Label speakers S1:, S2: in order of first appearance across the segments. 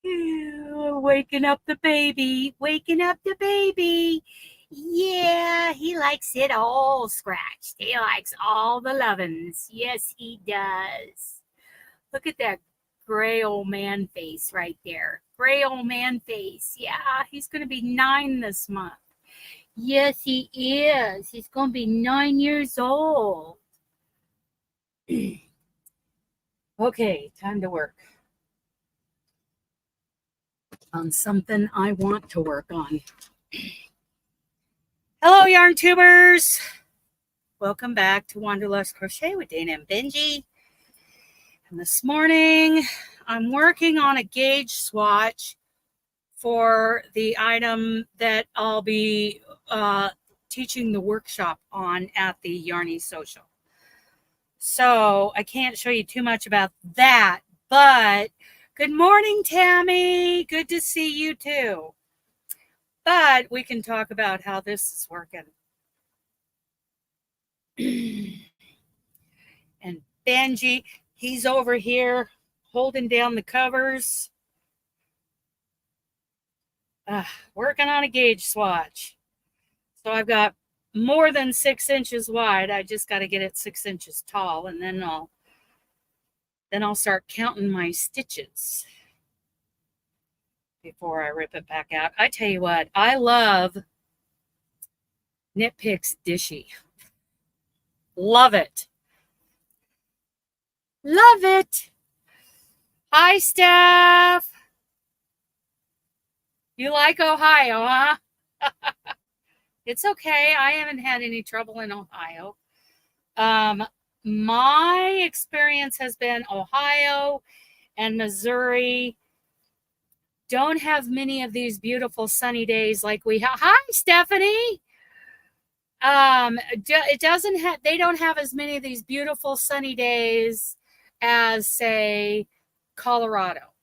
S1: Waking up the baby. Waking up the baby. Yeah, he likes it all scratched. He likes all the lovin's. Yes, he does. Look at that gray old man face right there. Gray old man face. Yeah, he's going to be 9 this month. Yes, he is. He's going to be 9 years old. Okay, time to work on something I want to work on. Hello, yarn tubers. Welcome back to Wanderlust Crochet with Dana and Benji. And this morning, I'm working on a gauge swatch for the item that I'll be teaching the workshop on at the Yarny Social. So I can't show you too much about that, but good morning, Tammy. Good to see you too. But we can talk about how this is working. And Benji, he's over here holding down the covers. Working on a gauge swatch. So I've got more than 6 inches wide. I just got to get it 6 inches tall, and then I'll start counting my stitches before I rip it back out. I tell you what, I love Knit Picks Dishy. Love it. Love it. Hi, Steph. You like Ohio, huh? It's okay. I haven't had any trouble in Ohio. My experience has been Ohio and Missouri don't have many of these beautiful sunny days like we have. Hi, Stephanie. It doesn't have, they don't have as many of these beautiful sunny days as, say, Colorado.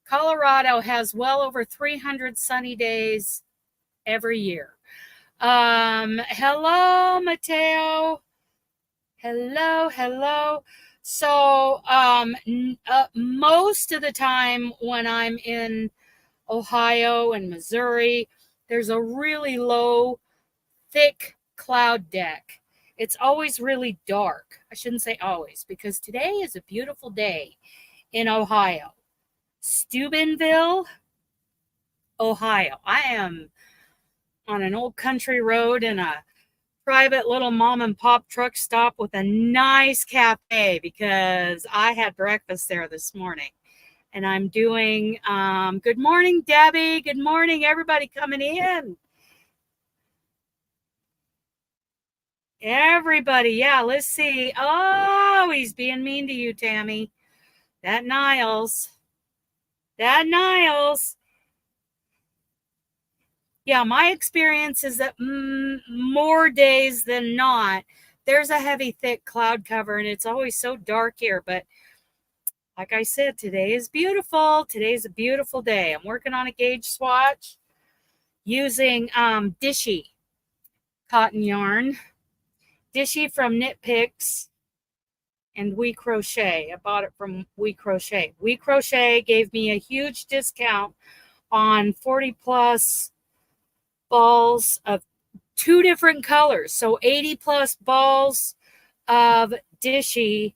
S1: Colorado has well over 300 sunny days every year. Hello, Mateo. Hello. So, most of the time when I'm in Ohio and Missouri, there's a really low, thick cloud deck. It's always really dark. I shouldn't say always, because today is a beautiful day in Ohio. Steubenville, Ohio. I am on an old country road in a private little mom and pop truck stop with a nice cafe because I had breakfast there this morning. And I'm doing, good morning, Debbie. Good morning, everybody coming in. Everybody, yeah, let's see. Oh, he's being mean to you, Tammy. That Niles. Yeah, my experience is that more days than not, there's a heavy, thick cloud cover, and it's always so dark here. But like I said, today is beautiful. Today's a beautiful day. I'm working on a gauge swatch using Dishy cotton yarn. Dishy from Knit Picks and We Crochet. I bought it from We Crochet. We Crochet gave me a huge discount on 40 plus balls of 2 different colors. So 80 plus balls of Dishy,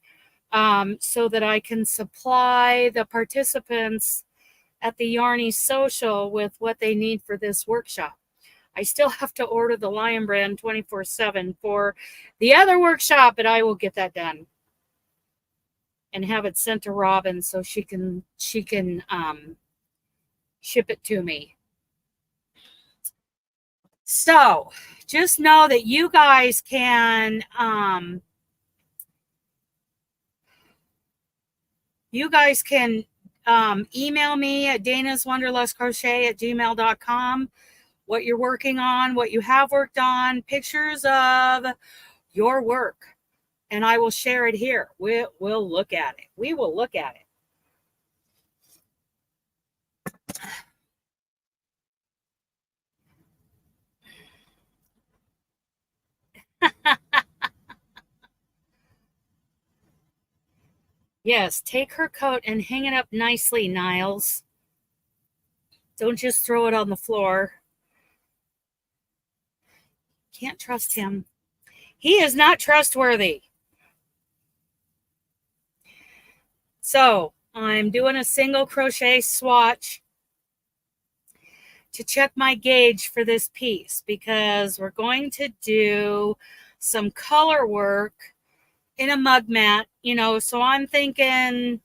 S1: so that I can supply the participants at the Yarny Social with what they need for this workshop. I still have to order the Lion Brand 24/7 for the other workshop, but I will get that done and have it sent to Robin so she can ship it to me. So just know that you guys can email me at DanasWanderlustCrochet@gmail.com what you're working on, what you have worked on, pictures of your work, and I will share it here. We'll look at it. We will look at it. Yes, take her coat and hang it up nicely, Niles. Don't just throw it on the floor. Can't trust him. He is not trustworthy. So I'm doing a single crochet swatch to check my gauge for this piece because we're going to do some color work in a mug mat, you know, so I'm thinking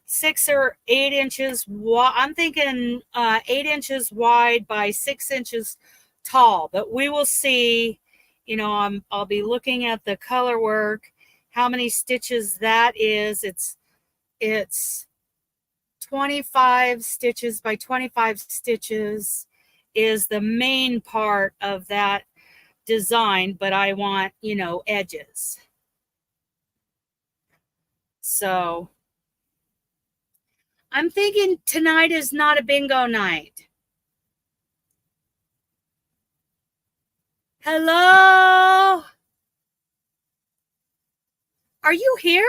S1: 6 or 8 inches wide. I'm thinking 8 inches wide by 6 inches tall, but we will see. You know, I'll be looking at the color work, how many stitches that is. It's 25 stitches by 25 stitches is the main part of that design, but I want, you know, edges. So I'm thinking tonight is not a bingo night. Hello? Are you here?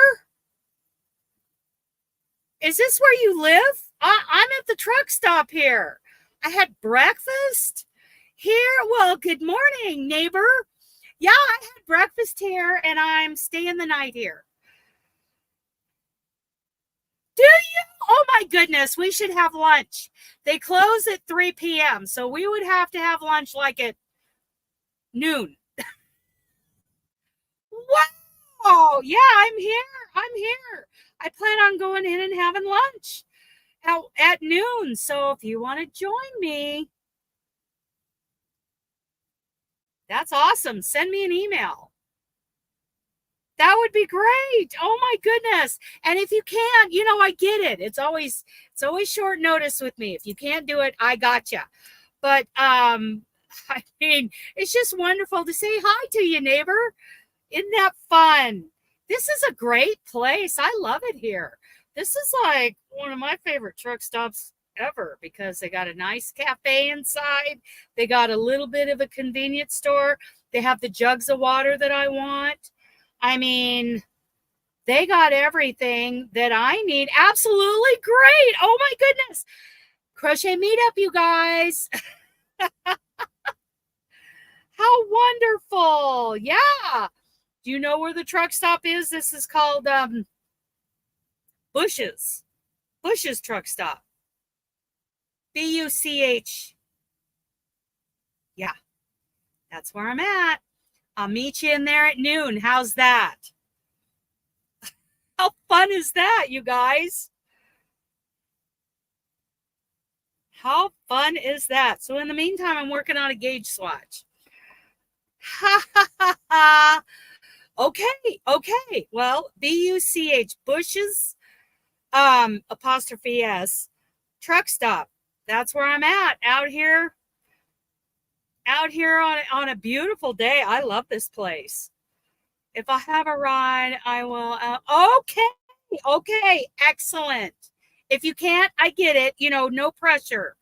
S1: Is this where you live? I'm at the truck stop here. I had breakfast here. Well, good morning, neighbor. Yeah, I had breakfast here and I'm staying the night here. Do you? Oh my goodness, we should have lunch. They close at 3 p.m. So we would have to have lunch like at noon. Wow. Yeah, I'm here. I'm here. I plan on going in and having lunch at noon. So if you want to join me, that's awesome. Send me an email. That would be great. Oh my goodness. And if you can't, you know, I get it. It's always short notice with me. If you can't do it, I gotcha. But I mean, it's just wonderful to say hi to you, neighbor. Isn't that fun? This is a great place. I love it here. This is like one of my favorite truck stops ever because they got a nice cafe inside. They got a little bit of a convenience store. They have the jugs of water that I want. I mean, they got everything that I need. Absolutely great. Oh my goodness. Crochet meetup, you guys. How wonderful. Yeah. Do you know where the truck stop is? This is called Bush's truck stop. Buch. Yeah, that's where I'm at. I'll meet you in there at noon. How's that? How fun is that, you guys? How fun is that? So in the meantime, I'm working on a gauge swatch. Ha ha ha ha. Okay. Well, Buch, Bush's apostrophe S truck stop. That's where I'm at out here on a beautiful day. I love this place. If I have a ride, I will. Okay, excellent. If you can't, I get it. You know, no pressure.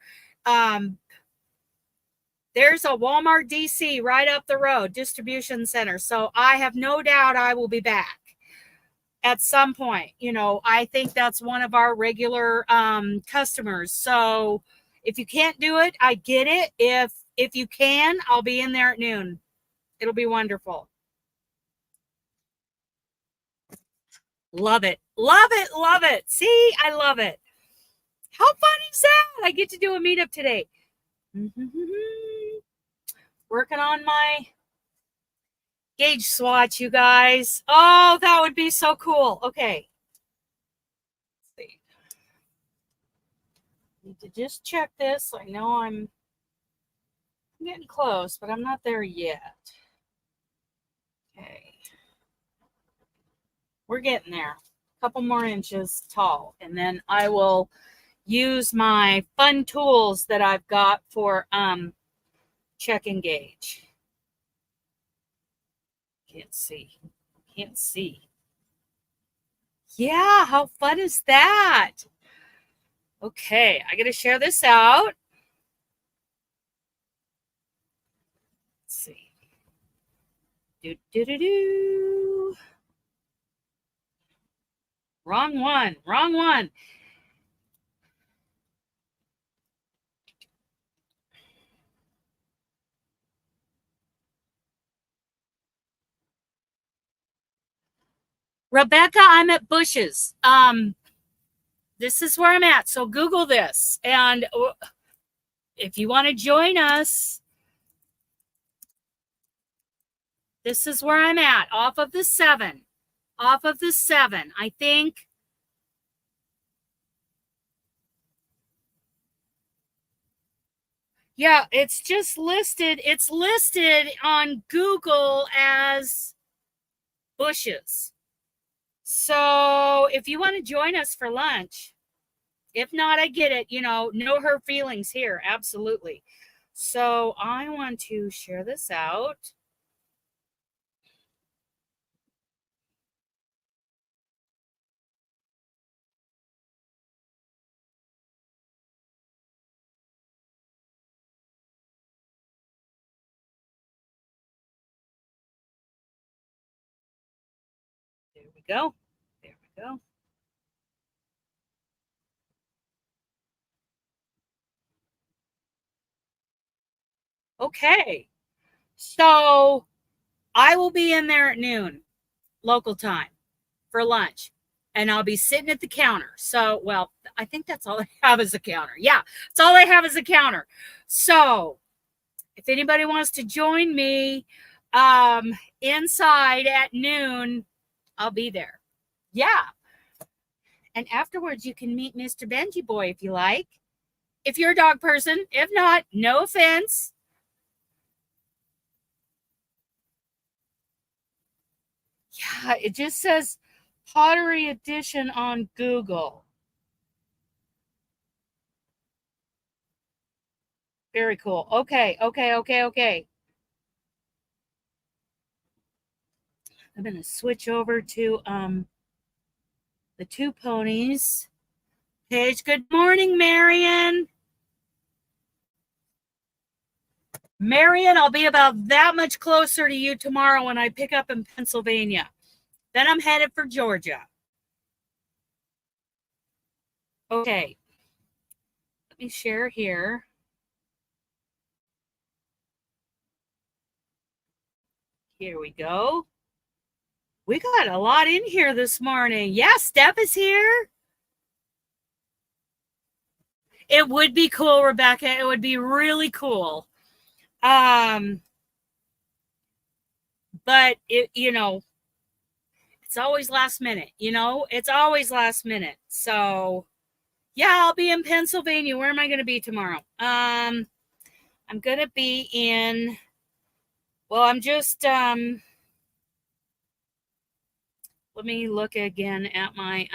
S1: There's a Walmart DC right up the road, distribution center. So I have no doubt I will be back at some point. You know, I think that's one of our regular customers. So if you can't do it, I get it. If you can, I'll be in there at noon. It'll be wonderful. Love it. Love it. Love it. See, I love it. How fun is that? I get to do a meetup today. Working on my gauge swatch, you guys. Oh, that would be so cool. Okay. Let's see. Need to just check this. I know I'm getting close, but I'm not there yet. Okay. We're getting there. A couple more inches tall, and then I will use my fun tools that I've got for checking gauge. Can't see. Yeah, how fun is that? Okay, I gotta share this out. Let's see. Do. Wrong one. Wrong one. Rebecca, I'm at Bush's. This is where I'm at. So Google this. And if you want to join us, this is where I'm at. Off of the 7. Off of the 7. I think. Yeah, it's just listed. It's listed on Google as Bush's. So if you want to join us for lunch, if not, I get it. You know, no hurt feelings here. Absolutely. So I want to share this out. There we go. There we go. Okay. So I will be in there at noon local time for lunch, and I'll be sitting at the counter. So, well, I think that's all I have is a counter. Yeah, that's all I have is a counter. So if anybody wants to join me inside at noon, I'll be there. Yeah. And afterwards, you can meet Mr. Benji Boy if you like. If you're a dog person. If not, no offense. Yeah, it just says Pottery Edition on Google. Very cool. Okay. I'm going to switch over to the 2 ponies. Paige, good morning, Marion. Marion, I'll be about that much closer to you tomorrow when I pick up in Pennsylvania. Then I'm headed for Georgia. Okay. Let me share here. Here we go. We got a lot in here this morning. Yeah, Steph is here. It would be cool, Rebecca. It would be really cool. But it, you know, it's always last minute, it's always last minute. So yeah, I'll be in Pennsylvania. Where am I going to be tomorrow? I'm going to be in, well, I'm just, let me look again at my,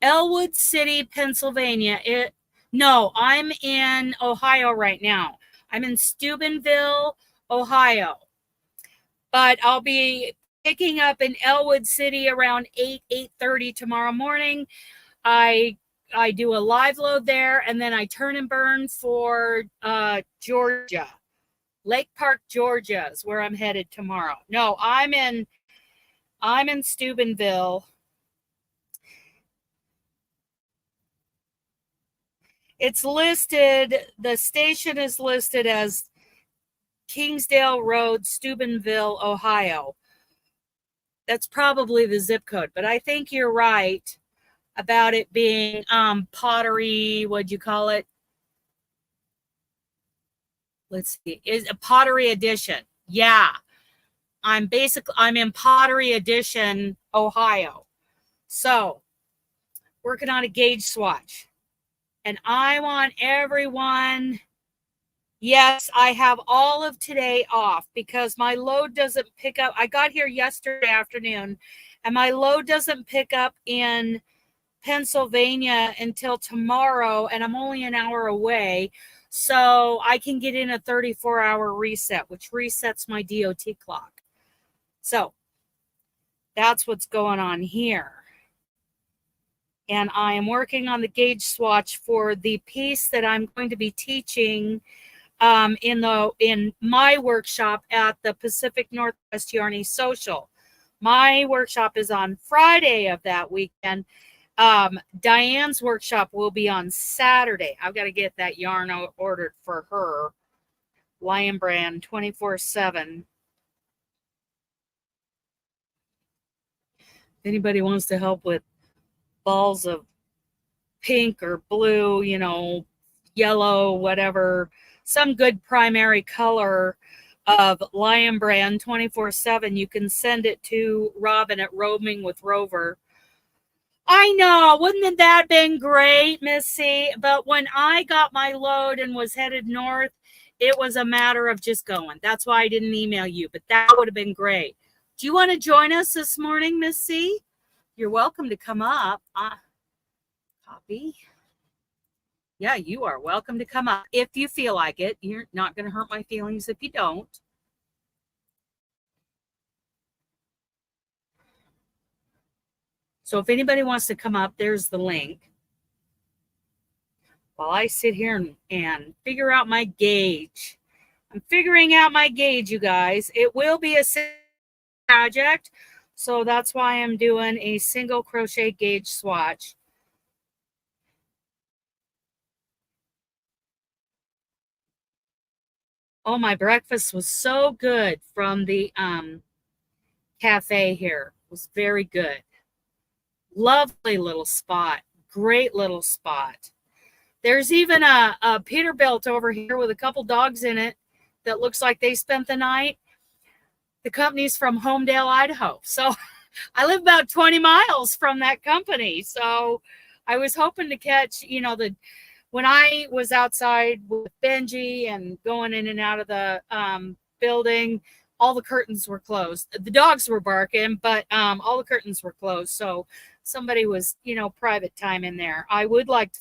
S1: Elwood City, Pennsylvania. No, I'm in Ohio right now. I'm in Steubenville, Ohio. But I'll be picking up in Elwood City around 8:30 tomorrow morning. I do a live load there, and then I turn and burn for Georgia. Lake Park, Georgia is where I'm headed tomorrow. No, I'm in Steubenville. It's listed, the station is listed as Kingsdale Road, Steubenville, Ohio. That's probably the zip code, but I think you're right about it being pottery, what'd you call it? Let's see, is a Pottery Edition. Yeah. I'm in Pottery Edition, Ohio. So, working on a gauge swatch. And I want everyone, yes, I have all of today off because my load doesn't pick up. I got here yesterday afternoon, and my load doesn't pick up in Pennsylvania until tomorrow, and I'm only an hour away. So I can get in a 34-hour reset, which resets my DOT clock. So that's what's going on here. And I am working on the gauge swatch for the piece that I'm going to be teaching in my workshop at the Pacific Northwest Yarny Social. My workshop is on Friday of that weekend. Diane's workshop will be on Saturday. I've got to get that yarn ordered for her. Lion Brand 24/7. If anybody wants to help with balls of pink or blue, you know, yellow, whatever, some good primary color of Lion Brand 24/7, you can send it to Robin at Roaming with Rover. I know, wouldn't that have been great, Missy? But when I got my load and was headed north, it was a matter of just going. That's why I didn't email you, but that would have been great. Do you want to join us this morning, Missy? You're welcome to come up. Copy. Yeah, you are welcome to come up if you feel like it. You're not going to hurt my feelings if you don't. So if anybody wants to come up, there's the link. While I sit here and figure out my gauge. I'm figuring out my gauge, you guys. It will be a project, so that's why I'm doing a single crochet gauge swatch. Oh, my breakfast was so good from the cafe here. It was very good. Lovely little spot. Great little spot. There's even a Peterbilt over here with a couple dogs in it that looks like they spent the night. The company's from Homedale, Idaho. So I live about 20 miles from that company. So I was hoping to catch, you know, when I was outside with Benji and going in and out of the building, all the curtains were closed. The dogs were barking, but all the curtains were closed. So somebody was, you know, private time in there. I would like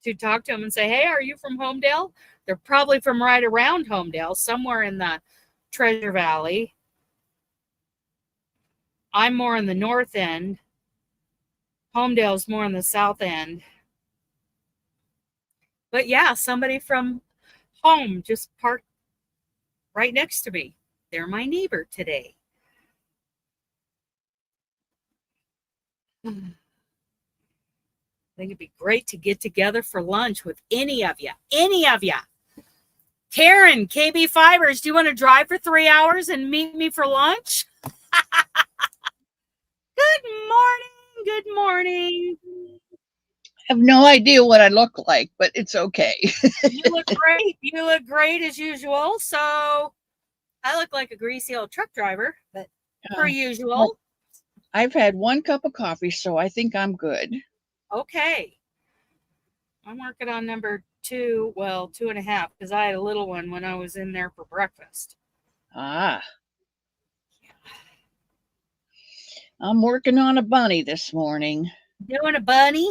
S1: to talk to them and say, hey, are you from Homedale? They're probably from right around Homedale, somewhere in the Treasure Valley. I'm more in the north end. Homedale's more in the south end. But yeah, somebody from home just parked right next to me. They're my neighbor today. I think it'd be great to get together for lunch with any of you. Any of you. Karen, KB Fibers, do you want to drive for 3 hours and meet me for lunch? Good morning. Good morning.
S2: I have no idea what I look like, but it's okay.
S1: You look great. You look great as usual. So I look like a greasy old truck driver, but per usual.
S2: Well, I've had 1 cup of coffee, so I think I'm good.
S1: Okay. I'm working on number 2, well, 2.5, because I had a little one when I was in there for breakfast.
S2: Ah. I'm working on a bunny this morning.
S1: Doing a bunny?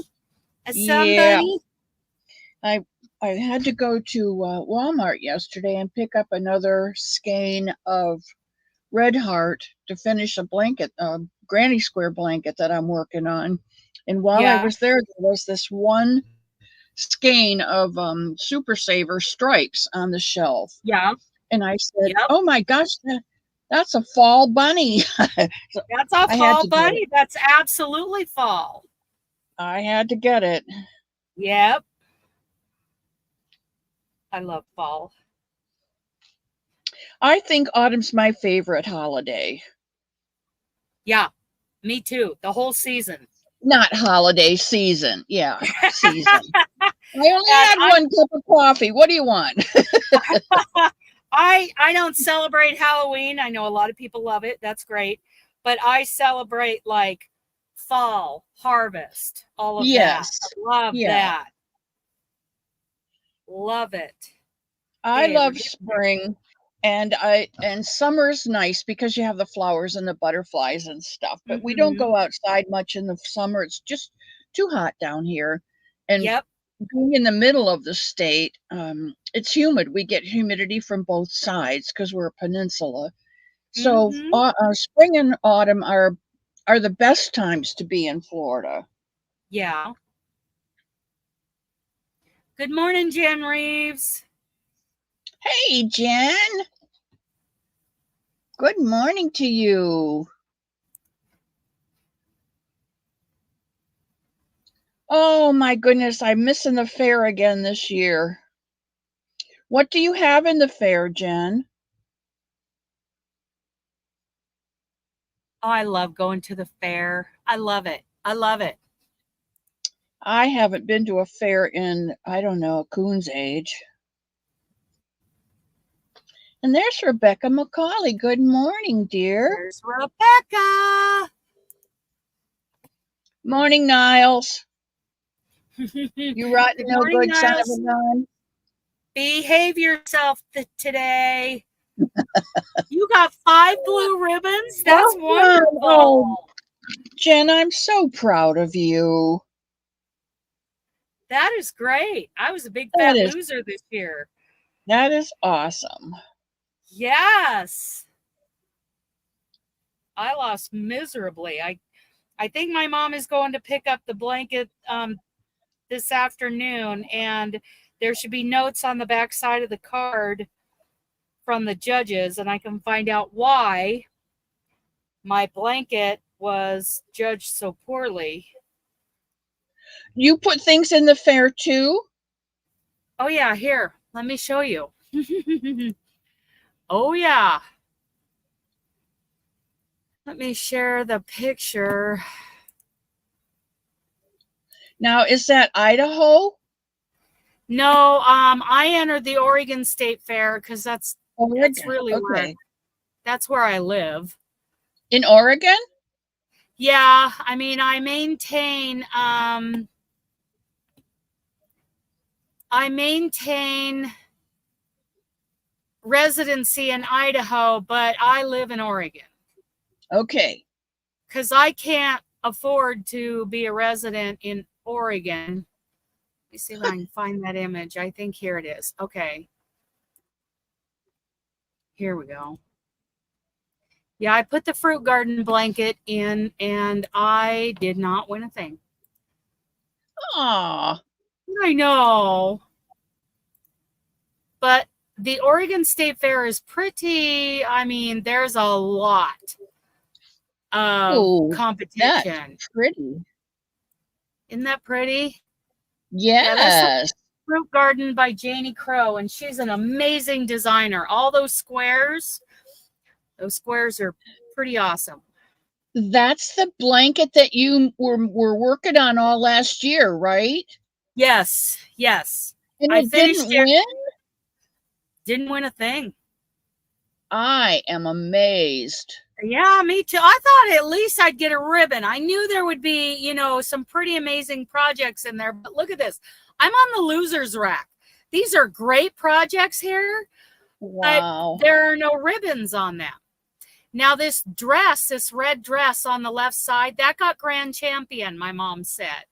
S1: A Somebunny?
S2: I had to go to Walmart yesterday and pick up another skein of Red Heart to finish a blanket, granny square blanket that I'm working on. And while I was there was this one skein of Super Saver stripes on the shelf.
S1: Yeah.
S2: And I said, oh my gosh, that's a fall bunny.
S1: So that's a fall bunny. That's absolutely fall.
S2: I had to get it.
S1: Yep. I love fall.
S2: I think autumn's my favorite holiday.
S1: Yeah, me too. The whole season.
S2: Not holiday, season. Yeah, season. I only had 1 cup of coffee. What do you want?
S1: I don't celebrate Halloween. I know a lot of people love it. That's great. But I celebrate like fall, harvest, all of that. I love that. Love it.
S2: I love spring, and summer's nice because you have the flowers and the butterflies and stuff. But we don't go outside much in the summer. It's just too hot down here. And being in the middle of the state, it's humid. We get humidity from both sides because we're a peninsula. So spring and autumn are the best times to be in Florida.
S1: Yeah. Good morning, Jen Reeves.
S2: Hey, Jen. Good morning to you. Oh, my goodness. I'm missing the fair again this year. What do you have in the fair, Jen?
S1: Oh, I love going to the fair. I love it. I love it.
S2: I haven't been to a fair in, I don't know, a coon's age. And there's Rebecca McCauley. Good morning, dear.
S1: There's Rebecca.
S2: Morning, Niles. You rotten no
S1: morning,
S2: good son of
S1: Niles.
S2: a gun.
S1: Behave yourself today. You got 5 blue ribbons? That's wonderful.
S2: Oh, Jen, I'm so proud of you.
S1: That is great. I was a big fat loser this year.
S2: That is awesome.
S1: Yes. I lost miserably. I think my mom is going to pick up the blanket this afternoon, and there should be notes on the back side of the card from the judges, and I can find out why my blanket was judged so poorly.
S2: You put things in the fair too?
S1: Oh yeah, here, let me show you. Oh yeah. Let me share the picture.
S2: Now, is that Idaho?
S1: No, I entered the Oregon State Fair because that's really
S2: okay.
S1: That's where I live.
S2: In Oregon?
S1: Yeah, I mean, I maintain residency in Idaho, but I live in Oregon.
S2: Okay.
S1: Because I can't afford to be a resident in Oregon. Let me see if I can find that image. I think here it is. Okay. Here we go. Yeah, I put the fruit garden blanket in, and I did not win a thing.
S2: Aw.
S1: I know. But the Oregon State Fair is pretty, I mean, there's a lot of competition.
S2: That's pretty.
S1: Isn't that pretty?
S2: Yes.
S1: Yeah, that's the Fruit Garden by Jeanie Crow, and she's an amazing designer. All those squares are pretty awesome.
S2: That's the blanket that you were working on all last year, right?
S1: Yes, yes.
S2: And it didn't win?
S1: Didn't win a thing.
S2: I am amazed.
S1: Yeah, me too. I thought at least I'd get a ribbon. I knew there would be, you know, some pretty amazing projects in there. But look at this. I'm on the loser's rack. These are great projects here.
S2: Wow.
S1: But there are no ribbons on them. Now, this red dress on the left side, that got grand champion, my mom said,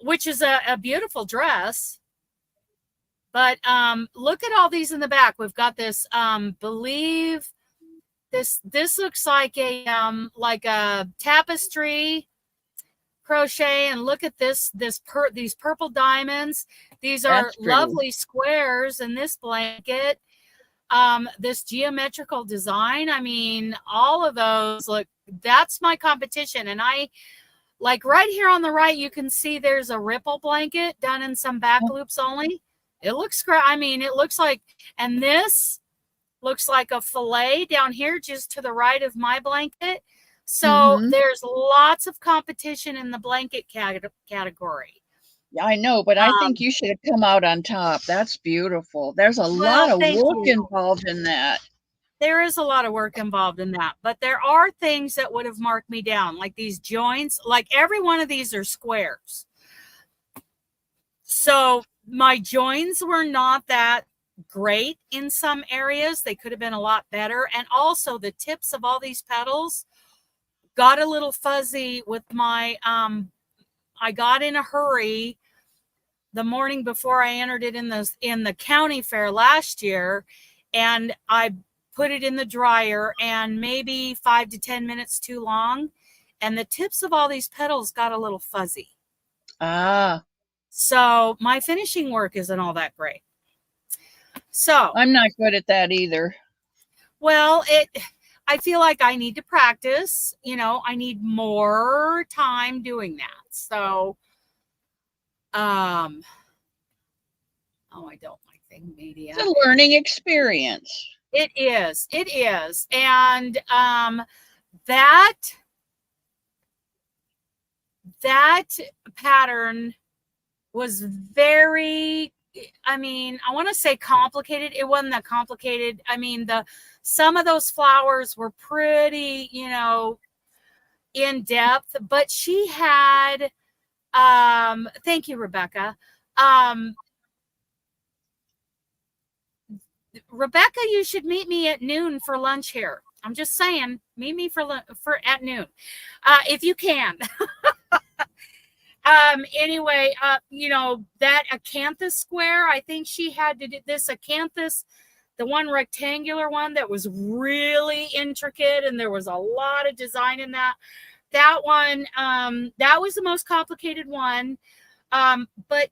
S1: which is a beautiful dress. But look at all these in the back. We've got this, this looks like a tapestry crochet, and look at these purple diamonds. These are lovely squares in this blanket. This geometrical design, I mean, all of those, look, that's my competition. And I like right here on the right, you can see there's a ripple blanket done in some back loops only. It looks great. I mean, it looks like, and this looks like a fillet down here just to the right of my blanket. So there's lots of competition in the blanket category.
S2: Yeah, I know, but I think you should have come out on top. That's beautiful. There's a lot of work involved in that.
S1: There is a lot of work involved in that, but there are things that would have marked me down, like these joints. Like every one of these are squares. So my joins were not that great in some areas. They could have been a lot better. And also the tips of all these petals got a little fuzzy with my, I got in a hurry the morning before I entered it in the county fair last year, and I put it in the dryer, and maybe 5 to 10 minutes too long, and the tips of all these petals got a little fuzzy.
S2: Ah.
S1: So my finishing work isn't all that great. So
S2: I'm not good at that either.
S1: Well, I feel like I need to practice, you know, I need more time doing that. So, oh, I don't like thing media.
S2: It's a learning experience.
S1: It is. It is. And that pattern was very, I mean, I want to say complicated. It wasn't that complicated. I mean, some of those flowers were pretty, you know, in depth, but she had, thank you, Rebecca. Rebecca, you should meet me at noon for lunch here. I'm just saying, meet me for at noon, if you can. Anyway, you know, that acanthus square, I think she had to do this acanthus, the one rectangular one that was really intricate, and there was a lot of design in that. That one, that was the most complicated one. But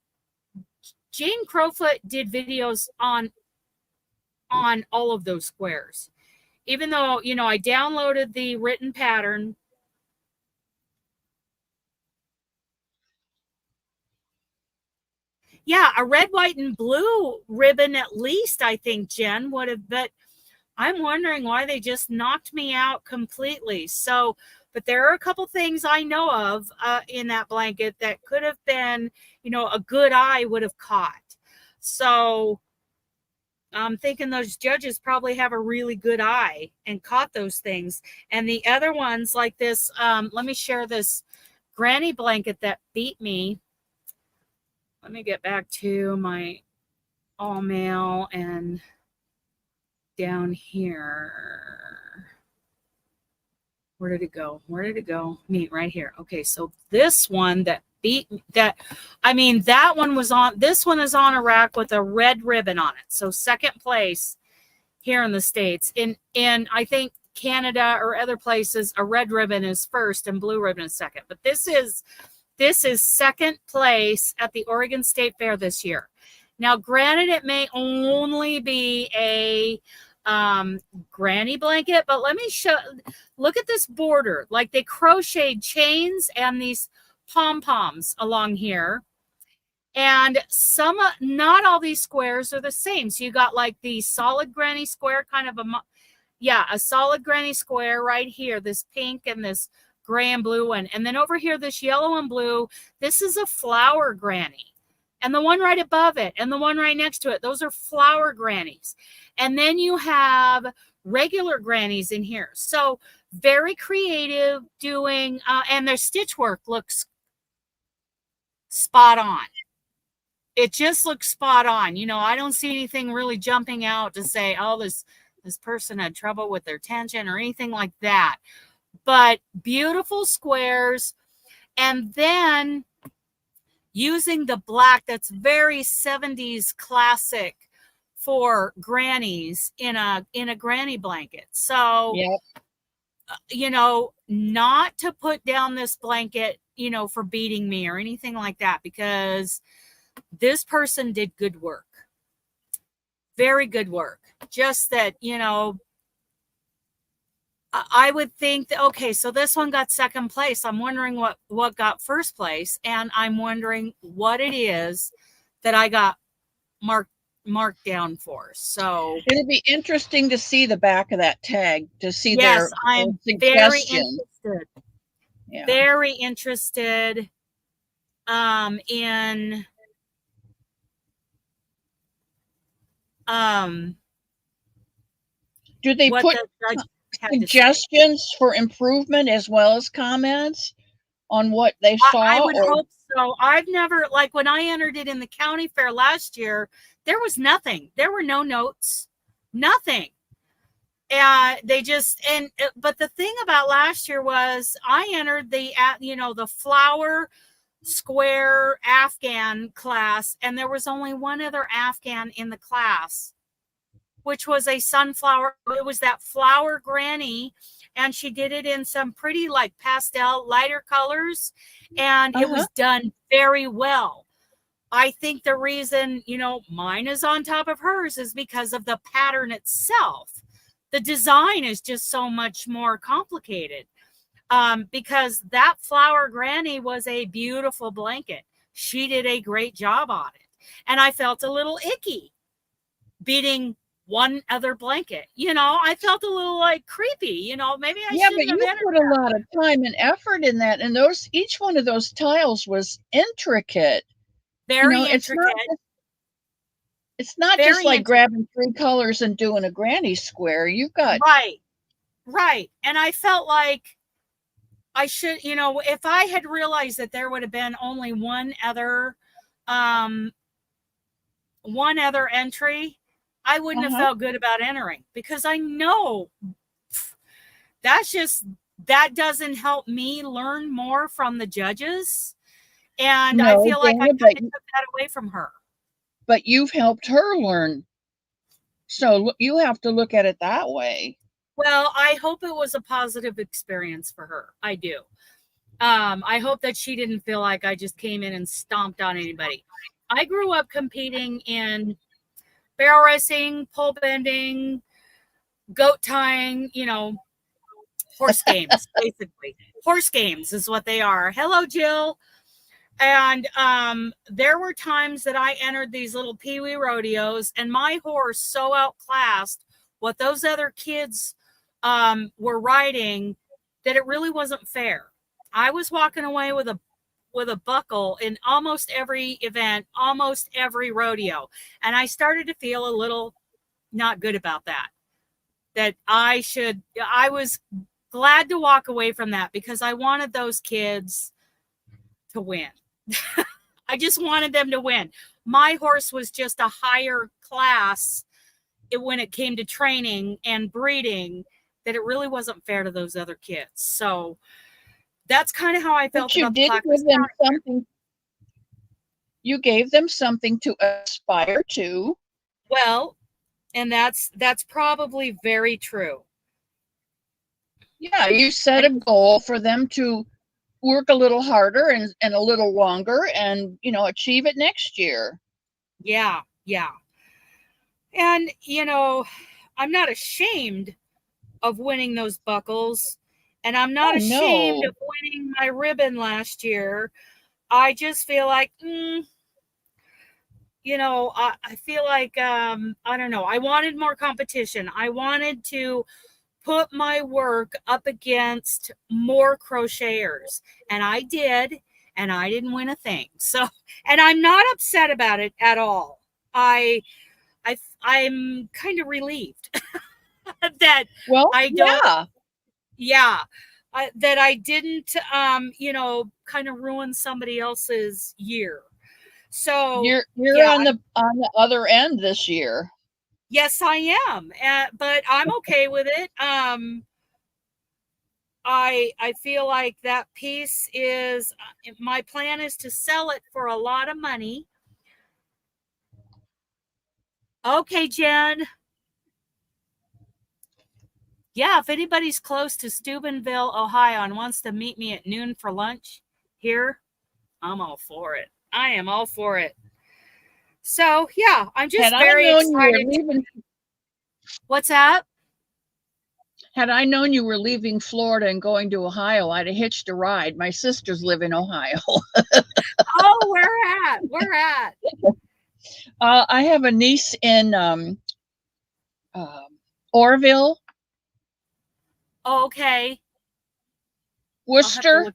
S1: Jane Crowfoot did videos on all of those squares. Even though, you know, I downloaded the written pattern. Yeah, a red, white, and blue ribbon at least, I think, Jen would have, but I'm wondering why they just knocked me out completely. So, but there are a couple things I know of in that blanket that could have been, you know, a good eye would have caught. So I'm thinking those judges probably have a really good eye and caught those things. And the other ones like this, let me share this granny blanket that beat me. Let me get back to my all mail and down here. Where did it go? Where did it go? Meet right here. Okay, so this one that beat that, I mean, that one was on, this one is on a rack with a red ribbon on it. So second place here in the States. In I think Canada or other places, a red ribbon is first and blue ribbon is second. But this is second place at the Oregon State Fair this year. Now, granted, it may only be a granny blanket, but let me look at this border. Like they crocheted chains and these pom-poms along here. And not all these squares are the same. So you got like the solid granny square, kind of a solid granny square right here, this pink and this gray and blue one. And then over here, this yellow and blue, this is a flower granny. And the one right above it and the one right next to it, those are flower grannies. And then you have regular grannies in here. So very creative doing, and their stitch work looks spot on. It just looks spot on. You know, I don't see anything really jumping out to say, oh, this person had trouble with their tension or anything like that. But beautiful squares. And then using the black that's very 70s classic for grannies in a granny blanket. So, yep. You know, not to put down this blanket, you know, for beating me or anything like that, because this person did good work. Very good work. Just that, you know, I would think that, okay, so this one got second place. I'm wondering what got first place. And I'm wondering what it is that I got marked down for. So
S2: it'll be interesting to see the back of that tag, to see
S1: yes,
S2: their
S1: I'm very interested. Yeah. Very interested in
S2: do they put suggestions for improvement as well as comments on what they saw?
S1: I would hope so. I've never, like when I entered it in the county fair last year, there was nothing. There were no notes, nothing. They just, but the thing about last year was I entered the flower square Afghan class, and there was only one other Afghan in the class, which was a sunflower. It was that flower granny, and she did it in some pretty like pastel lighter colors, and it was done very well. I think the reason, mine is on top of hers is because of the pattern itself. The design is just so much more complicated. Because that flower granny was a beautiful blanket. She did a great job on it. And I felt a little icky beating one other blanket. I felt a little like creepy, maybe I shouldn't have
S2: you put a lot of time and effort in that. And each one of those tiles was intricate.
S1: Very intricate.
S2: It's not just like grabbing 3 colors and doing a granny square. You've got.
S1: Right. And I felt like I should, if I had realized that there would have been only one other entry, I wouldn't have felt good about entering, because I know that doesn't help me learn more from the judges. And I feel like I kind of took that away from her.
S2: But you've helped her learn. So you have to look at it that way.
S1: Well, I hope it was a positive experience for her. I do. I hope that she didn't feel like I just came in and stomped on anybody. I grew up competing in barrel racing, pole bending, goat tying, horse games, basically. Horse games is what they are. Hello, Jill. And there were times that I entered these little peewee rodeos, and my horse so outclassed what those other kids were riding that it really wasn't fair. I was walking away with a buckle in almost every event, almost every rodeo. And I started to feel a little not good about that. I was glad to walk away from that, because I wanted those kids to win. I just wanted them to win. My horse was just a higher class when it came to training and breeding, that it really wasn't fair to those other kids. So that's kind of how I felt about the Black List.
S2: You gave them something to aspire to.
S1: Well, and that's probably very true.
S2: Yeah, you set a goal for them to work a little harder and a little longer, and achieve it next year.
S1: Yeah. And I'm not ashamed of winning those buckles, and I'm not ashamed of winning my ribbon last year. I just feel like I feel like I don't know, I wanted more competition. I wanted to put my work up against more crocheters, and I did, and I didn't win a thing. So, and I'm not upset about it at all. I'm kind of relieved that I don't. Yeah, that I didn't kind of ruin somebody else's year. So
S2: you're on the other end this year.
S1: Yes, I am, but I'm okay with it. I feel like that piece is, my plan is to sell it for a lot of money. Okay, Jen. Yeah, if anybody's close to Steubenville, Ohio, and wants to meet me at noon for lunch here, I'm all for it. I am all for it. So, yeah, I'm just very excited. What's that?
S2: Had I known you were leaving Florida and going to Ohio, I'd have hitched a ride. My sisters live in Ohio.
S1: Oh, where at? Where at?
S2: I have a niece in Orville.
S1: Oh, okay.
S2: Worcester.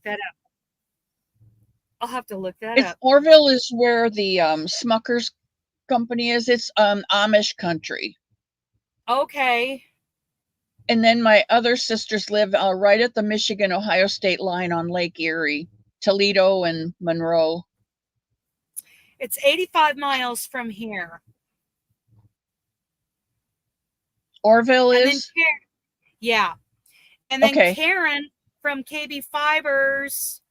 S1: I'll have to look that up.
S2: Orville is where the Smucker's company is. It's Amish country.
S1: Okay.
S2: And then my other sisters live right at the Michigan-Ohio state line on Lake Erie, Toledo and Monroe.
S1: It's 85 miles from here.
S2: Orville is?
S1: Yeah. And then Karen from KB Fibers,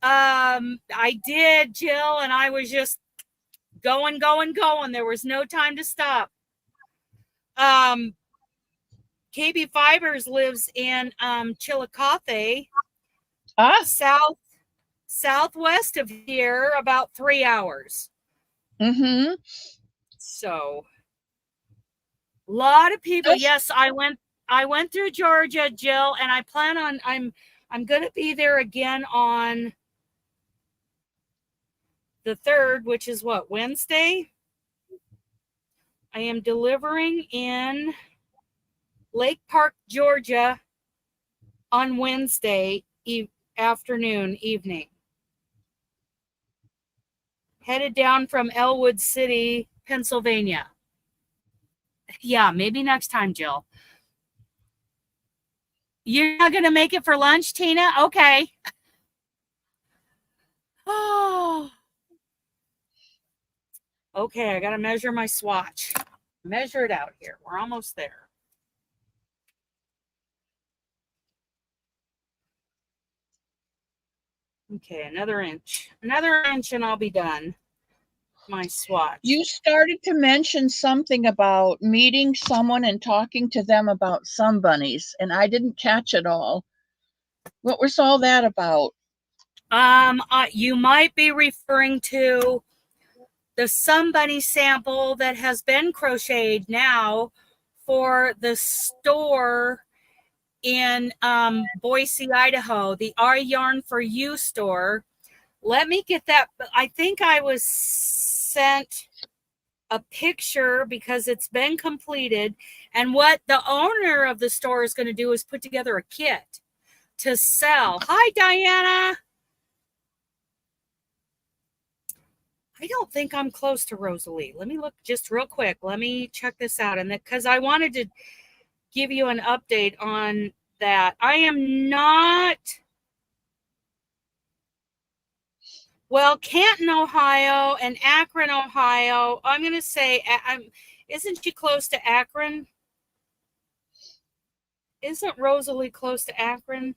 S1: I did, Jill, and I was just going. There was no time to stop. KB Fibers lives in Chillicothe, southwest of here, about 3 hours.
S2: Mm-hmm.
S1: So a lot of people. Yes, I went through Georgia, Jill, and I plan on I'm gonna be there again on the 3rd, which is what, Wednesday? I am delivering in Lake Park, Georgia on Wednesday afternoon, evening. Headed down from Elwood City, Pennsylvania. Yeah, maybe next time, Jill. You're not going to make it for lunch, Tina? Okay. Oh. Okay, I got to measure my swatch. Measure it out here. We're almost there. Okay, another inch. Another inch and I'll be done. My swatch.
S2: You started to mention something about meeting someone and talking to them about Somebunnies, and I didn't catch it all. What was all that about?
S1: You might be referring to the Somebunny sample that has been crocheted now for the store in Boise, Idaho, the Our Yarn for You store. Let me get that. I think I was sent a picture because it's been completed. And what the owner of the store is going to do is put together a kit to sell. Hi, Diana. I don't think I'm close to Rosalie. Let me look just real quick. Let me check this out. And because I wanted to give you an update on that. I am not. Well, Canton, Ohio and Akron, Ohio. I'm going to say, isn't she close to Akron? Isn't Rosalie close to Akron?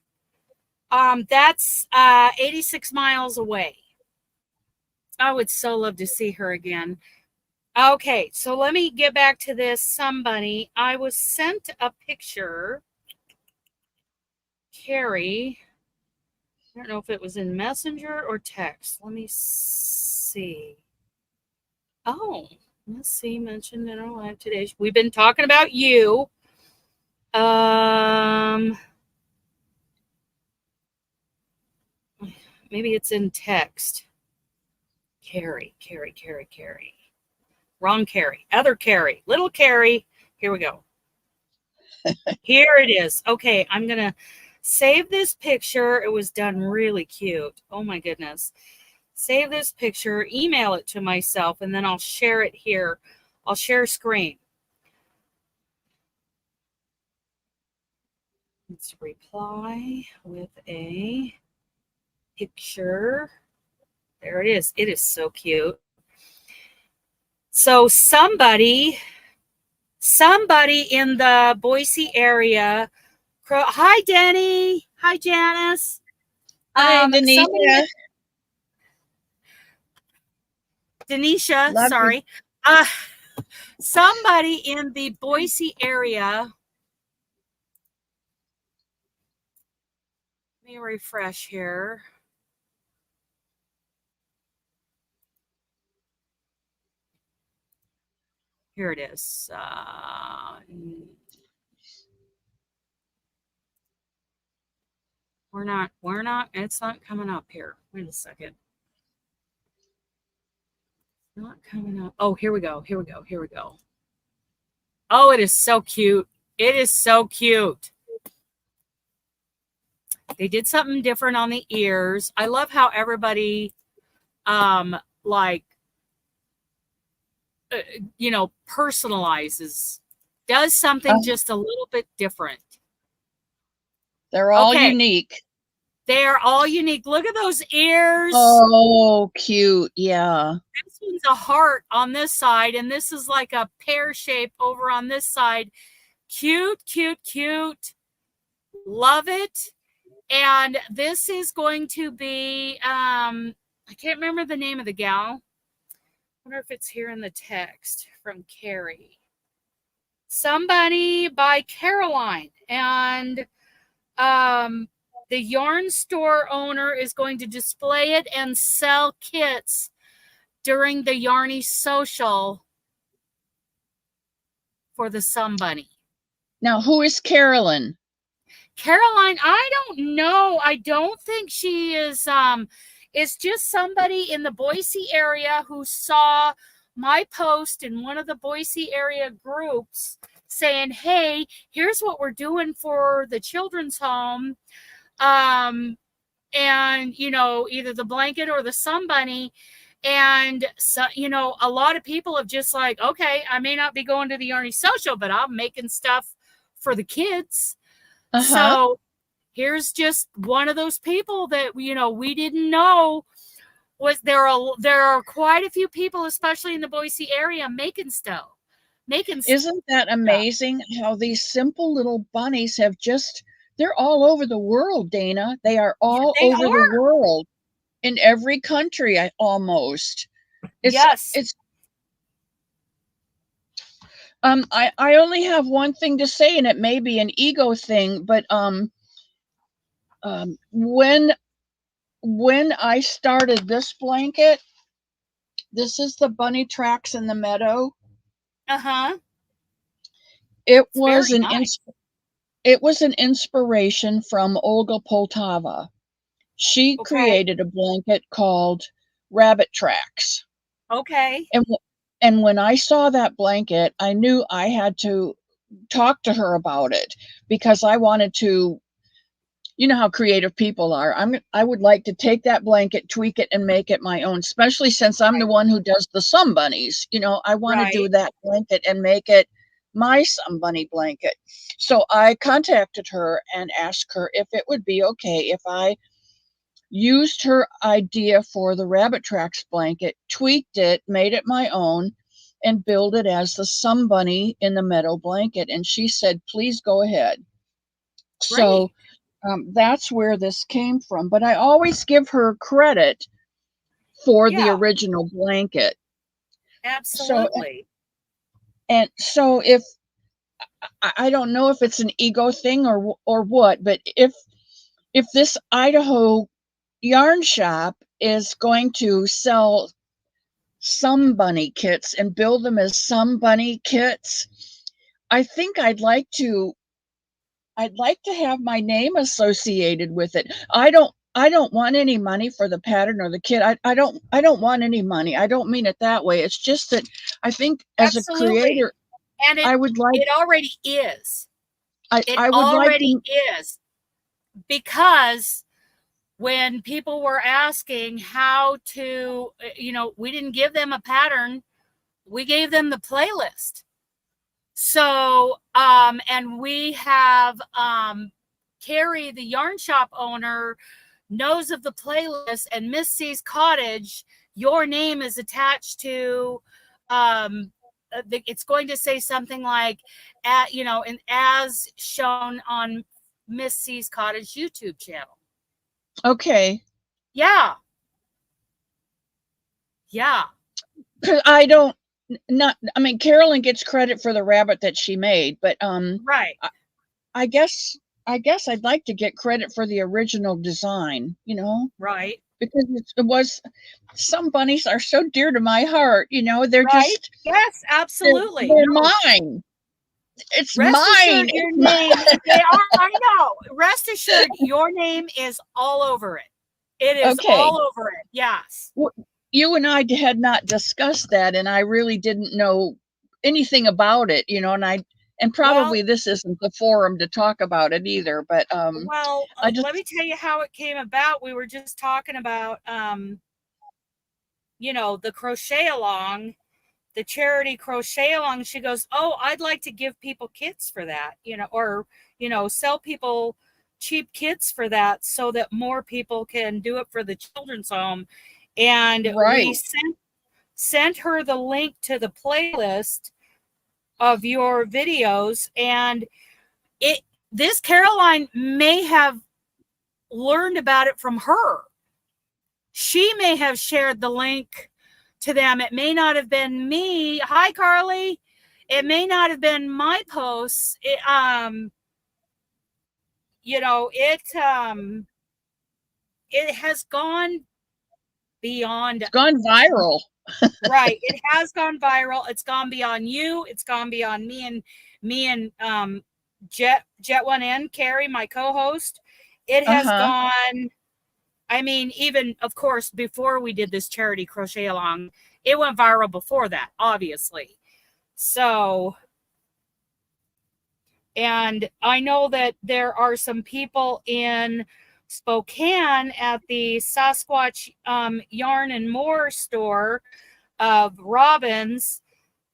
S1: That's 86 miles away. I would so love to see her again. Okay, so let me get back to this Somebunny. I was sent a picture. Carrie, I don't know if it was in Messenger or text. Let me see. Oh, let's see. Mentioned in our live today. We've been talking about you. Maybe it's in text. Carrie. Wrong Carrie. Other Carrie. Little Carrie. Here we go. Here it is. Okay, I'm going to save this picture. It was done really cute. Oh my goodness. Save this picture, email it to myself, and then I'll share it here. I'll share screen. Let's reply with a picture. There it is. It is so cute. So somebody in the Boise area. Hi, Denny. Hi, Janice.
S2: Hi, Denisha.
S1: Denisha,
S2: Love
S1: sorry. Somebody in the Boise area. Let me refresh here. Here it is. We're not, it's not coming up here. Wait a second. Not coming up. Oh, here we go. Oh, it is so cute. It is so cute. They did something different on the ears. I love how everybody, personalizes, does something just a little bit different.
S2: They're all unique.
S1: They're all unique. Look at those ears.
S2: Oh, cute. Yeah.
S1: This one's a heart on this side, and this is like a pear shape over on this side. Cute. Love it. And this is going to be, I can't remember the name of the gal. I wonder if it's here in the text from Carrie. Somebody by Caroline. And the yarn store owner is going to display it and sell kits during the Yarny Social for the Somebunny.
S2: Now, who is Carolyn?
S1: Caroline, I don't know. I don't think she is. It's just somebody in the Boise area who saw my post in one of the Boise area groups saying, hey, here's what we're doing for the children's home. And, you know, either the blanket or the Somebunny. And, so, you know, a lot of people have just like, okay, I may not be going to the Yarny Social, but I'm making stuff for the kids. So here's just one of those people that, you know, we didn't know was there are quite a few people, especially in the Boise area, making stuff.
S2: Isn't that amazing how these simple little bunnies have just, they're all over the world, Dana. They are all over the world, in every country, almost. It's I only have one thing to say, and it may be an ego thing, but when I started this blanket, this is the bunny tracks in the meadow. It was an inspiration from Olga Poltava. She created a blanket called Rabbit Tracks. And when I saw that blanket, I knew I had to talk to her about it, because I wanted to, you know how creative people are. I would like to take that blanket, tweak it, and make it my own, especially since I'm the one who does the Somebunnies. You know, I want to do that blanket and make it my Somebunny blanket. So I contacted her and asked her if it would be okay if I used her idea for the Rabbit Tracks blanket, tweaked it, made it my own, and build it as the Somebunny in the meadow blanket. And she said, please go ahead. So that's where this came from. But I always give her credit for the original blanket.
S1: Absolutely.
S2: So if, I don't know if it's an ego thing or what, but if this Idaho yarn shop is going to sell Somebunny kits and build them as Somebunny kits, I think I'd like to have my name associated with it. I don't want any money for the pattern or the kit. I don't want any money. I don't mean it that way. It's just that I think as a creator,
S1: and
S2: I would like,
S1: it already is.
S2: I would
S1: already
S2: like to,
S1: is, because when people were asking how to, you know, we didn't give them a pattern, we gave them the playlist. So, and we have, Carrie, the yarn shop owner, knows of the playlist, and Miss C's Cottage, your name is attached to, it's going to say something like, you know, and as shown on Miss C's Cottage YouTube channel.
S2: Okay.
S1: Yeah.
S2: I mean, Carolyn gets credit for the rabbit that she made, but I guess I'd like to get credit for the original design, you know? Because it was, some bunnies are so dear to my heart, you know, they're just,
S1: yes, absolutely,
S2: they're mine. It's
S1: Rest
S2: mine.
S1: Assured, your name, they are, I know. Rest assured, your name is all over it. It is all over it. Yes.
S2: Well, you and I had not discussed that, and I really didn't know anything about it, you know, and probably this isn't the forum to talk about it either, but
S1: well, let me tell you how it came about. We were just talking about you know, the crochet along, the charity crochet along. She goes, oh, I'd like to give people kits for that, you know, or, you know, sell people cheap kits for that so that more people can do it for the children's home. And we sent her the link to the playlist of your videos, and this Caroline may have learned about it from her. She may have shared the link to them. It may not have been me. Hi, Carly. It may not have been my posts. You know, it has gone beyond.
S2: It's gone viral.
S1: Right. It has gone viral. It's gone beyond you. It's gone beyond me and Jet One N, Carrie, my co-host. It has gone. I mean, even of course, before we did this charity crochet along, it went viral before that, obviously. So, and I know that there are some people in Spokane at the Sasquatch Yarn and More store of Robin's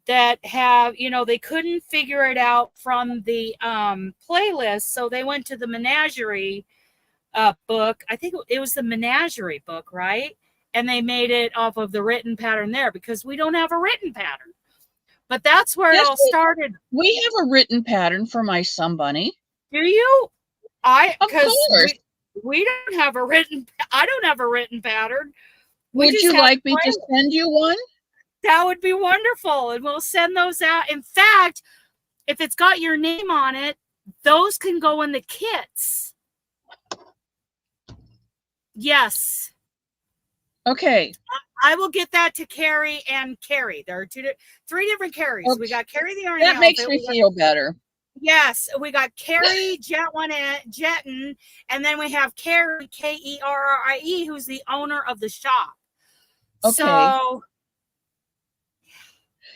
S1: that have, you know, they couldn't figure it out from the playlist, so they went to the Menagerie book. I think it was the Menagerie book, right? And they made it off of the written pattern there because we don't have a written pattern. But that's where it all started.
S2: We have a written pattern for my Somebunny.
S1: Do you?
S2: Of course.
S1: We don't have a written. I don't have a written pattern.
S2: Would you like me to send you one?
S1: That would be wonderful, and we'll send those out. In fact, if it's got your name on it, those can go in the kits. Yes.
S2: Okay.
S1: I will get that to Carrie and Carrie. There are three different Carries. Okay. We got Carrie the Yarny.
S2: That makes me feel better.
S1: Yes, we got Carrie Jetten, and then we have Carrie Kerrie, who's the owner of the shop.
S2: Okay.
S1: So,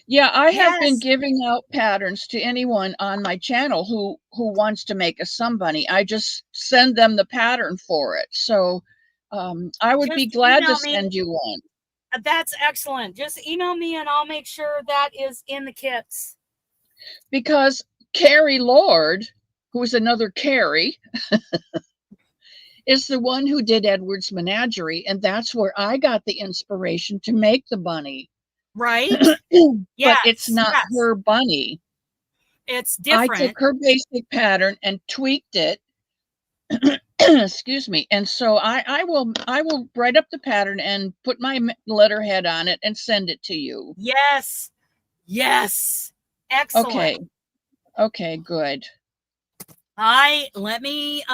S2: yeah, I have been giving out patterns to anyone on my channel who wants to make a Somebunny. I just send them the pattern for it. So I would be glad to send you one.
S1: That's excellent. Just email me and I'll make sure that is in the kits.
S2: Because Carrie Lord, who is another Carrie, is the one who did Edward's Menagerie, and that's where I got the inspiration to make the bunny.
S1: Right?
S2: But it's not her bunny.
S1: It's different.
S2: I took her basic pattern and tweaked it. Excuse me. And so I will write up the pattern and put my letterhead on it and send it to you.
S1: Yes. Yes. Excellent.
S2: Okay, good.
S1: Let me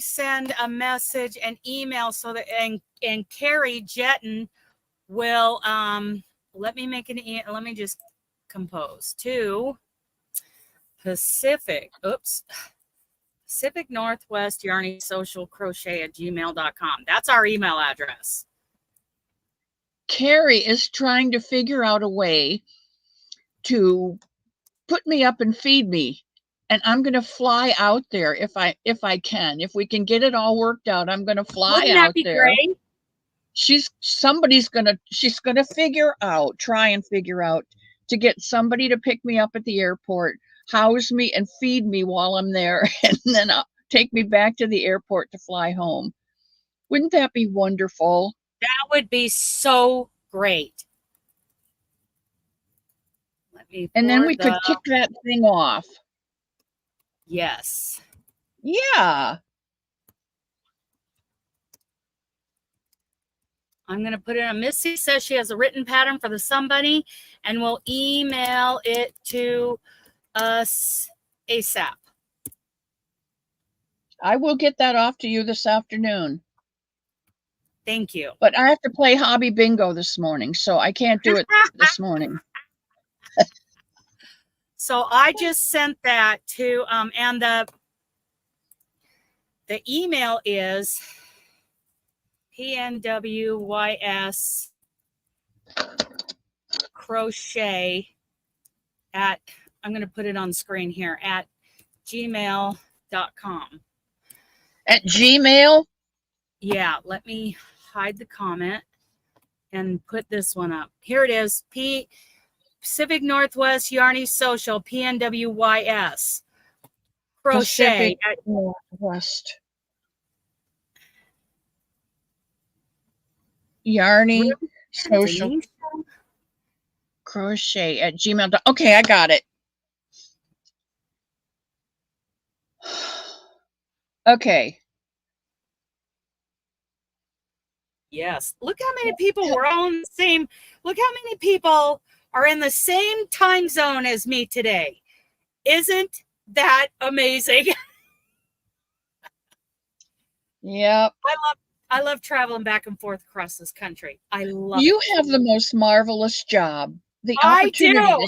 S1: send a message and email so that and Carrie Jetten will let me just compose to Pacific Northwest Yarny Social Crochet at gmail.com. That's our email address.
S2: Carrie is trying to figure out a way to put me up and feed me. And I'm going to fly out there if I can. If we can get it all worked out, I'm going to fly out there.
S1: Great?
S2: She's going to try and figure out to get somebody to pick me up at the airport, house me and feed me while I'm there, and then take me back to the airport to fly home. Wouldn't that be wonderful?
S1: That would be so great.
S2: And then we could kick that thing off.
S1: Yes.
S2: Yeah.
S1: I'm going to put it on. Missy says she has a written pattern for the Somebunny, and we'll email it to us ASAP.
S2: I will get that off to you this afternoon.
S1: Thank you.
S2: But I have to play hobby bingo this morning, so I can't do it this morning.
S1: So I just sent that to, and the email is PNWYS crochet at, I'm going to put it on screen here, at gmail.com.
S2: At Gmail?
S1: Yeah, let me hide the comment and put this one up. Here it is. Pacific Northwest Yarny Social, PNWYS crochet
S2: Pacific Northwest Yarny Social crochet at gmail. Okay, I got it. Okay.
S1: Yes. Look how many people were all in the same. Look how many people are in the same time zone as me today. Isn't that amazing?
S2: Yep.
S1: I love traveling back and forth across this country. I love
S2: You
S1: it.
S2: have the most marvelous job. The
S1: I do.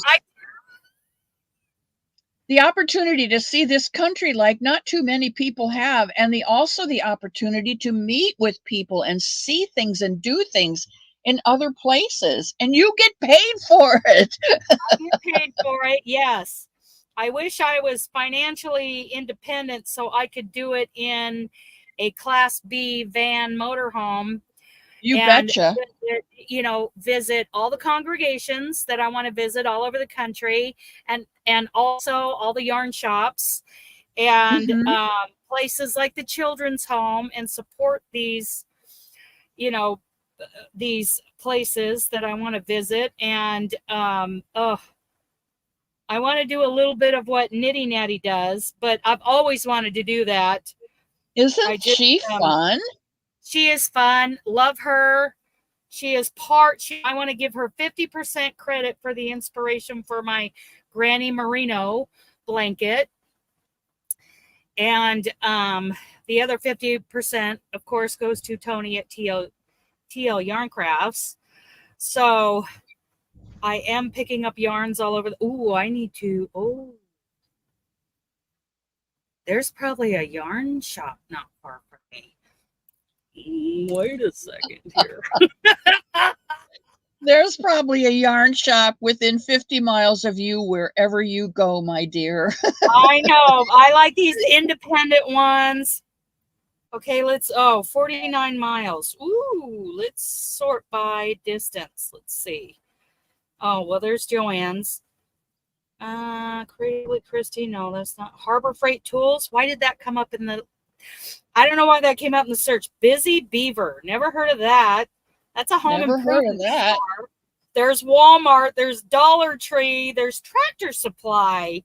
S2: The opportunity to see this country like not too many people have, and also the opportunity to meet with people and see things and do things in other places, and you get paid for it.
S1: I get paid for it, yes. I wish I was financially independent so I could do it in a Class B van motorhome
S2: You
S1: and
S2: betcha.
S1: visit all the congregations that I want to visit all over the country, and also all the yarn shops and places like the children's home, and support these these places that I want to visit. And I want to do a little bit of what Nitty Natty does, but I've always wanted to do that.
S2: Isn't she fun?
S1: She is fun. Love her. She is I want to give her 50% credit for the inspiration for my Granny Merino blanket. And the other 50%, of course, goes to Tony at TL Yarncrafts. So I am picking up yarns all over. There's probably a yarn shop not far from me. Wait a second here.
S2: There's probably a yarn shop within 50 miles of you wherever you go, my dear.
S1: I know. I like these independent ones. Okay, 49 miles. Ooh, let's sort by distance. Let's see. Oh, well, there's Joanne's. Creatively Christie. No, that's not. Harbor Freight Tools. Why did that come up in the... I don't know why that came up in the search. Busy Beaver. Never heard of that. That's a home improvement store. There's Walmart. There's Dollar Tree. There's Tractor Supply.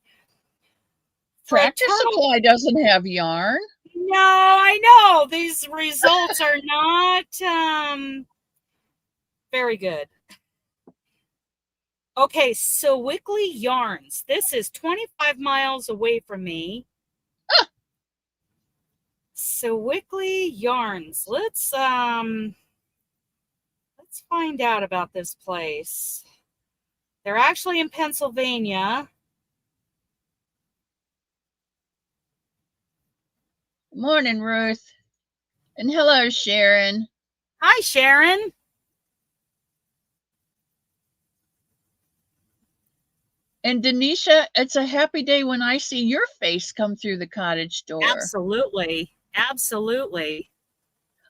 S2: Tractor Supply doesn't have yarn.
S1: No, I know. These results are not very good. Okay, Sewickley Yarns. This is 25 miles away from me. Sewickley Yarns. Let's find out about this place. They're actually in Pennsylvania.
S2: Morning, Ruth. And hello, Sharon.
S1: Hi, Sharon.
S2: And Denisha, it's a happy day when I see your face come through the cottage door.
S1: Absolutely. Absolutely.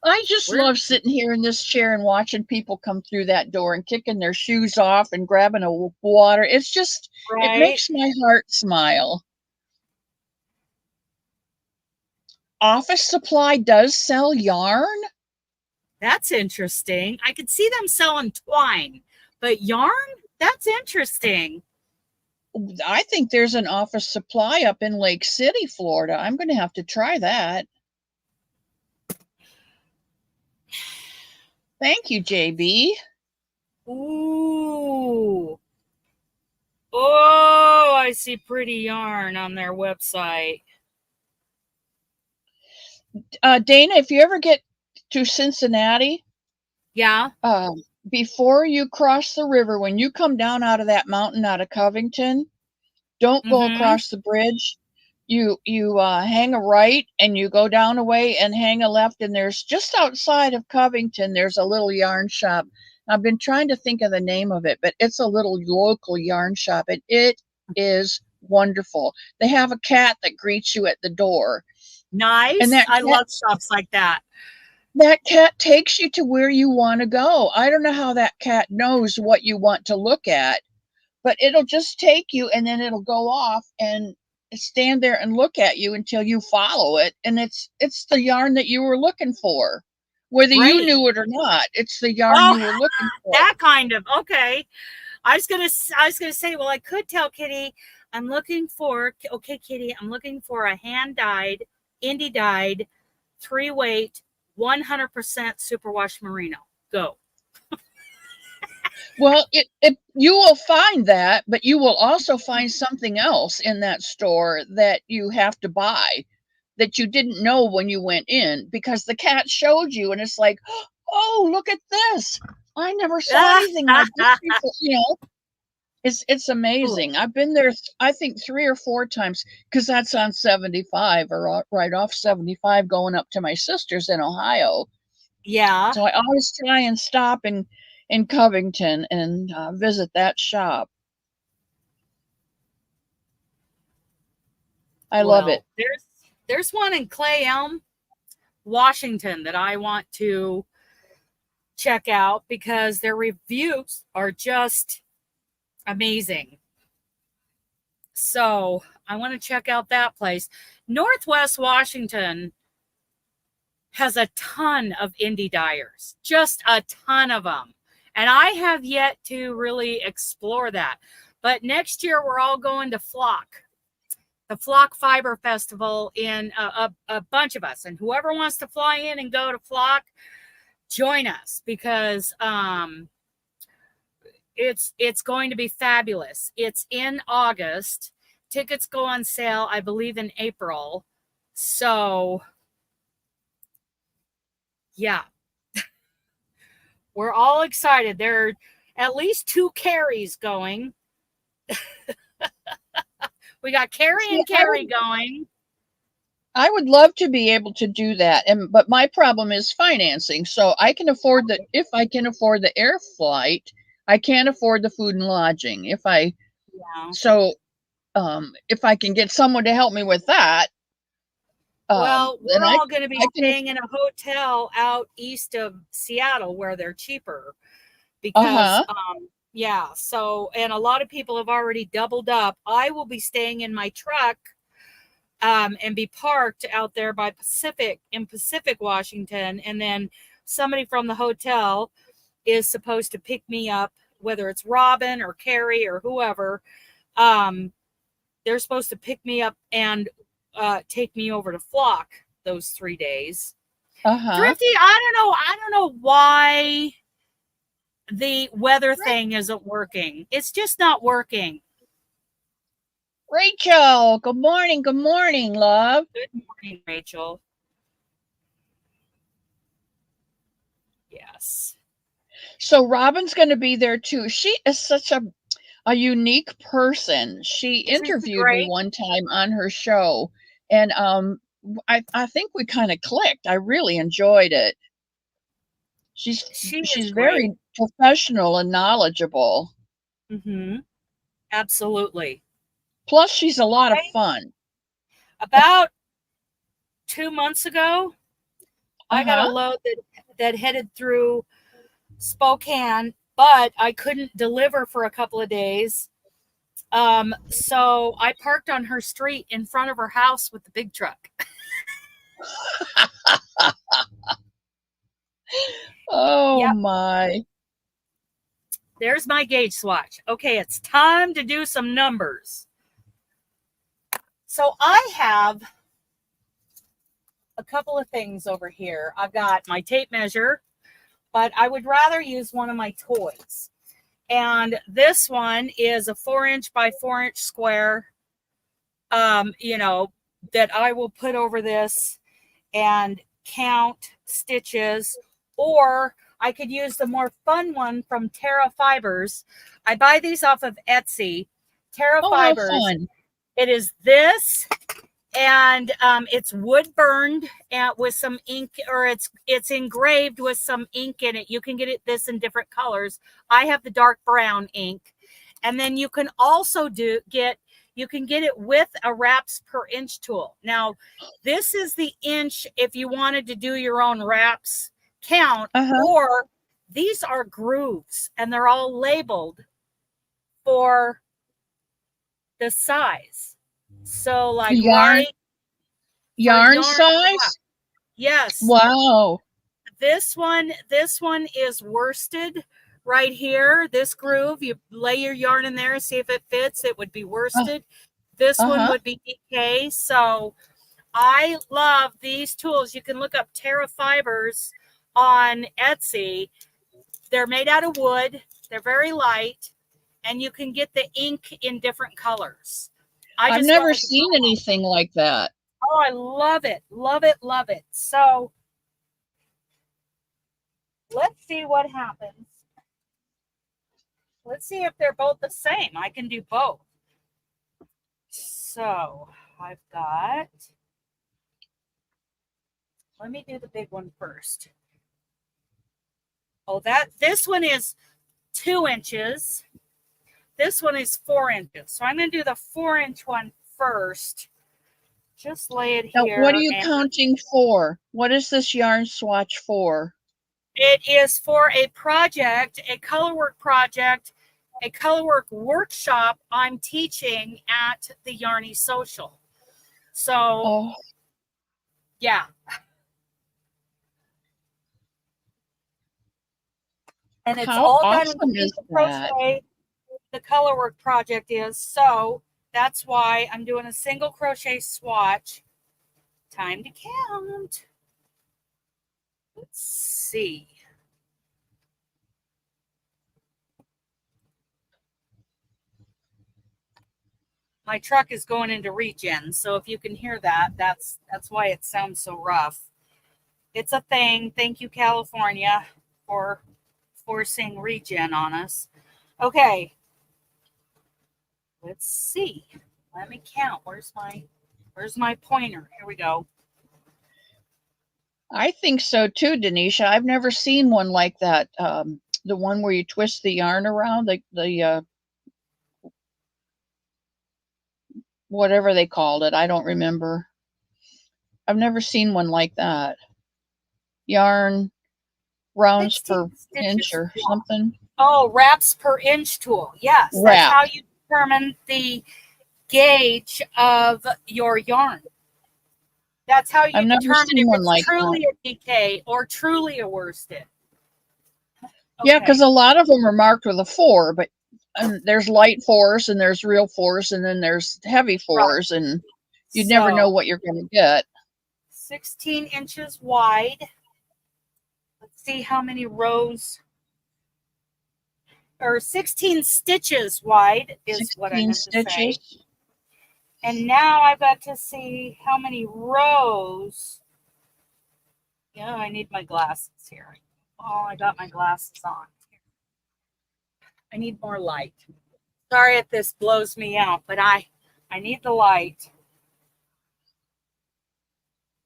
S2: I just love sitting here in this chair and watching people come through that door and kicking their shoes off and grabbing a water. It's just, It makes my heart smile. Office Supply does sell yarn?
S1: That's interesting. I could see them selling twine, but yarn? That's interesting.
S2: I think there's an Office Supply up in Lake City, Florida. I'm going to have to try that. Thank you, JB.
S1: Ooh. Oh, I see pretty yarn on their website.
S2: Dana, if you ever get to Cincinnati, before you cross the river, when you come down out of that mountain out of Covington, don't go across the bridge. You hang a right and you go down a way and hang a left, and there's just outside of Covington, there's a little yarn shop. I've been trying to think of the name of it, but it's a little local yarn shop, and it is wonderful. They have a cat that greets you at the door.
S1: Nice. And I love shops like that.
S2: That cat takes you to where you want to go. I don't know how that cat knows what you want to look at, but it'll just take you, and then it'll go off and stand there and look at you until you follow it. And it's the yarn that you were looking for, whether you knew it or not. It's the yarn you were looking for.
S1: That kind of, okay. I was gonna say, well, I could tell Kitty, I'm looking for, okay, Kitty, I'm looking for a hand-dyed, indie-dyed, 3-weight, 100% superwash merino. Go.
S2: Well, you will find that, but you will also find something else in that store that you have to buy that you didn't know when you went in, because the cat showed you and it's like, oh, look at this. I never saw anything like this before. You know, it's amazing. I've been there, I think 3 or 4 times, because that's on 75 or right off 75 going up to my sister's in Ohio.
S1: Yeah.
S2: So I always try and stop in Covington and visit that shop. I love it.
S1: There's one in Clay Elm, Washington that I want to check out because their reviews are just amazing. So I want to check out that place. Northwest Washington has a ton of indie dyers, just a ton of them. And I have yet to really explore that. But next year, we're all going to Flock, the Flock Fiber Festival, in a bunch of us. And whoever wants to fly in and go to Flock, join us, because it's going to be fabulous. It's in August. Tickets go on sale, I believe, in April. So, yeah. We're all excited. There are at least 2 Carries going. We got Carrie and Carrie going.
S2: I would love to be able to do that, but my problem is financing. So I can afford that. If I can afford the air flight, I can't afford the food and lodging. If I can get someone to help me with that.
S1: Well, we're all going to be staying in a hotel out east of Seattle where they're cheaper, because yeah. So, and a lot of people have already doubled up. I will be staying in my truck and be parked out there by Pacific Washington. And then somebody from the hotel is supposed to pick me up, whether it's Robin or Carrie or whoever. They're supposed to pick me up and take me over to Flock those 3 days. Thrifty, I don't know why the weather thing isn't working. It's just not working.
S2: Rachel, good morning. Good morning, love.
S1: Good morning, Rachel. Yes.
S2: So Robin's going to be there too. She is such a unique person. She interviewed me one time on her show, and I think we kind of clicked. I really enjoyed it. She's very professional and knowledgeable.
S1: Absolutely.
S2: Plus, she's a lot of fun.
S1: About 2 months ago, I got a load that headed through Spokane, but I couldn't deliver for a couple of days. So I parked on her street in front of her house with the big truck.
S2: Oh, my.
S1: There's my gauge swatch. Okay, it's time to do some numbers. So I have a couple of things over here. I've got my tape measure, but I would rather use one of my toys. And this one is a 4-inch by 4-inch square, that I will put over this and count stitches, or I could use the more fun one from Terra Fibers. I buy these off of Etsy. Terra Fibers. Fun. It is this, and it's wood burned with some ink, or it's engraved with some ink in it. You can get this in different colors. I have the dark brown ink, and then you can also get it with a wraps per inch tool. Now, this is the inch if you wanted to do your own wraps count, or these are grooves, and they're all labeled for the size. So like
S2: yarn size?
S1: Yes.
S2: Wow.
S1: This one is worsted right here. This groove, you lay your yarn in there, see if it fits. It would be worsted. This one would be DK. So I love these tools. You can look up Terra Fibers on Etsy. They're made out of wood. They're very light, and you can get the ink in different colors.
S2: I've never seen anything like that.
S1: Oh, I love it. Love it. Love it. So let's see what happens. Let's see if they're both the same. I can do both. So I've got, let me do the big one first. Oh, this one is 2 inches. This one is 4 inches. So I'm going to do the 4-inch one first. Just lay it
S2: now,
S1: here.
S2: What are you counting for? What is this yarn swatch for?
S1: It is for a project, a colorwork project, a colorwork workshop I'm teaching at the Yarny Social. So, yeah. And it's all done in single crochet. The colorwork project is, so that's why I'm doing a single crochet swatch. Time to count. Let's see. My truck is going into regen, so if you can hear that, that's why it sounds so rough. It's a thing. Thank you, California, for forcing regen on us. Okay. Let's see. Let me count. Where's my pointer? Here we go.
S2: I think so too, Denisha. I've never seen one like that. The one where you twist the yarn around, the whatever they called it. I don't remember. I've never seen one like that. Yarn rounds per inch or something.
S1: Oh, wraps per inch tool. Yes, that's how you determine the gauge of your yarn. That's how you determine if it's truly a DK or truly a worsted.
S2: Okay. Yeah, because a lot of them are marked with a 4, but there's light 4s and there's real 4s and then there's heavy 4s, and you never know what you're going to get.
S1: 16 inches wide. Let's see how many rows, or 16 stitches wide is what I meant to say. And now I've got to see how many rows. Yeah, I need my glasses here. Oh, I got my glasses on. I need more light. Sorry if this blows me out, but I need the light.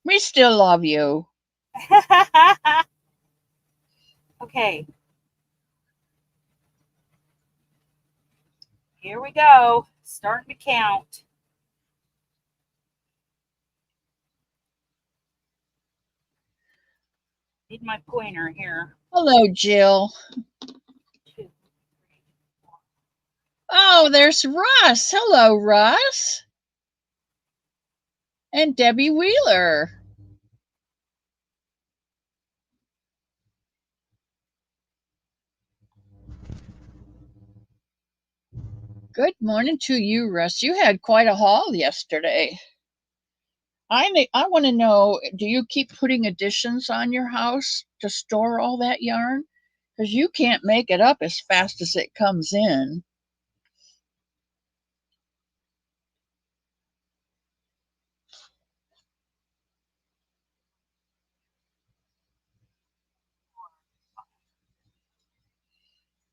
S2: We still love you.
S1: Okay. Here we go. Starting to count. Need my pointer here.
S2: Hello, Jill. Oh, there's Russ. Hello, Russ. And Debbie Wheeler. Good morning to you, Russ. You had quite a haul yesterday. I want to know, do you keep putting additions on your house to store all that yarn? Because you can't make it up as fast as it comes in.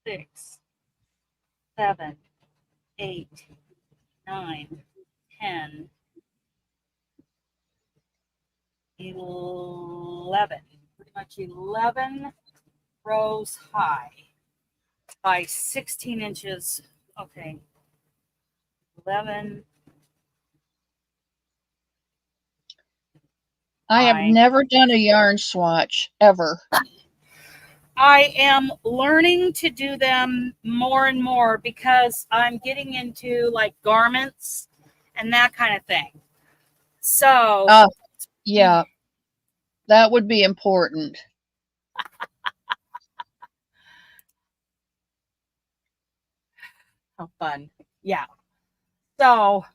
S1: Six, 7, 8, 9, 10, 11. Pretty much 11 rows high by 16 inches. Okay. 11.
S2: I have never done a yarn swatch, ever.
S1: I am learning to do them more and more because I'm getting into like garments and that kind of thing. So,
S2: yeah, that would be important.
S1: How fun. Yeah. So,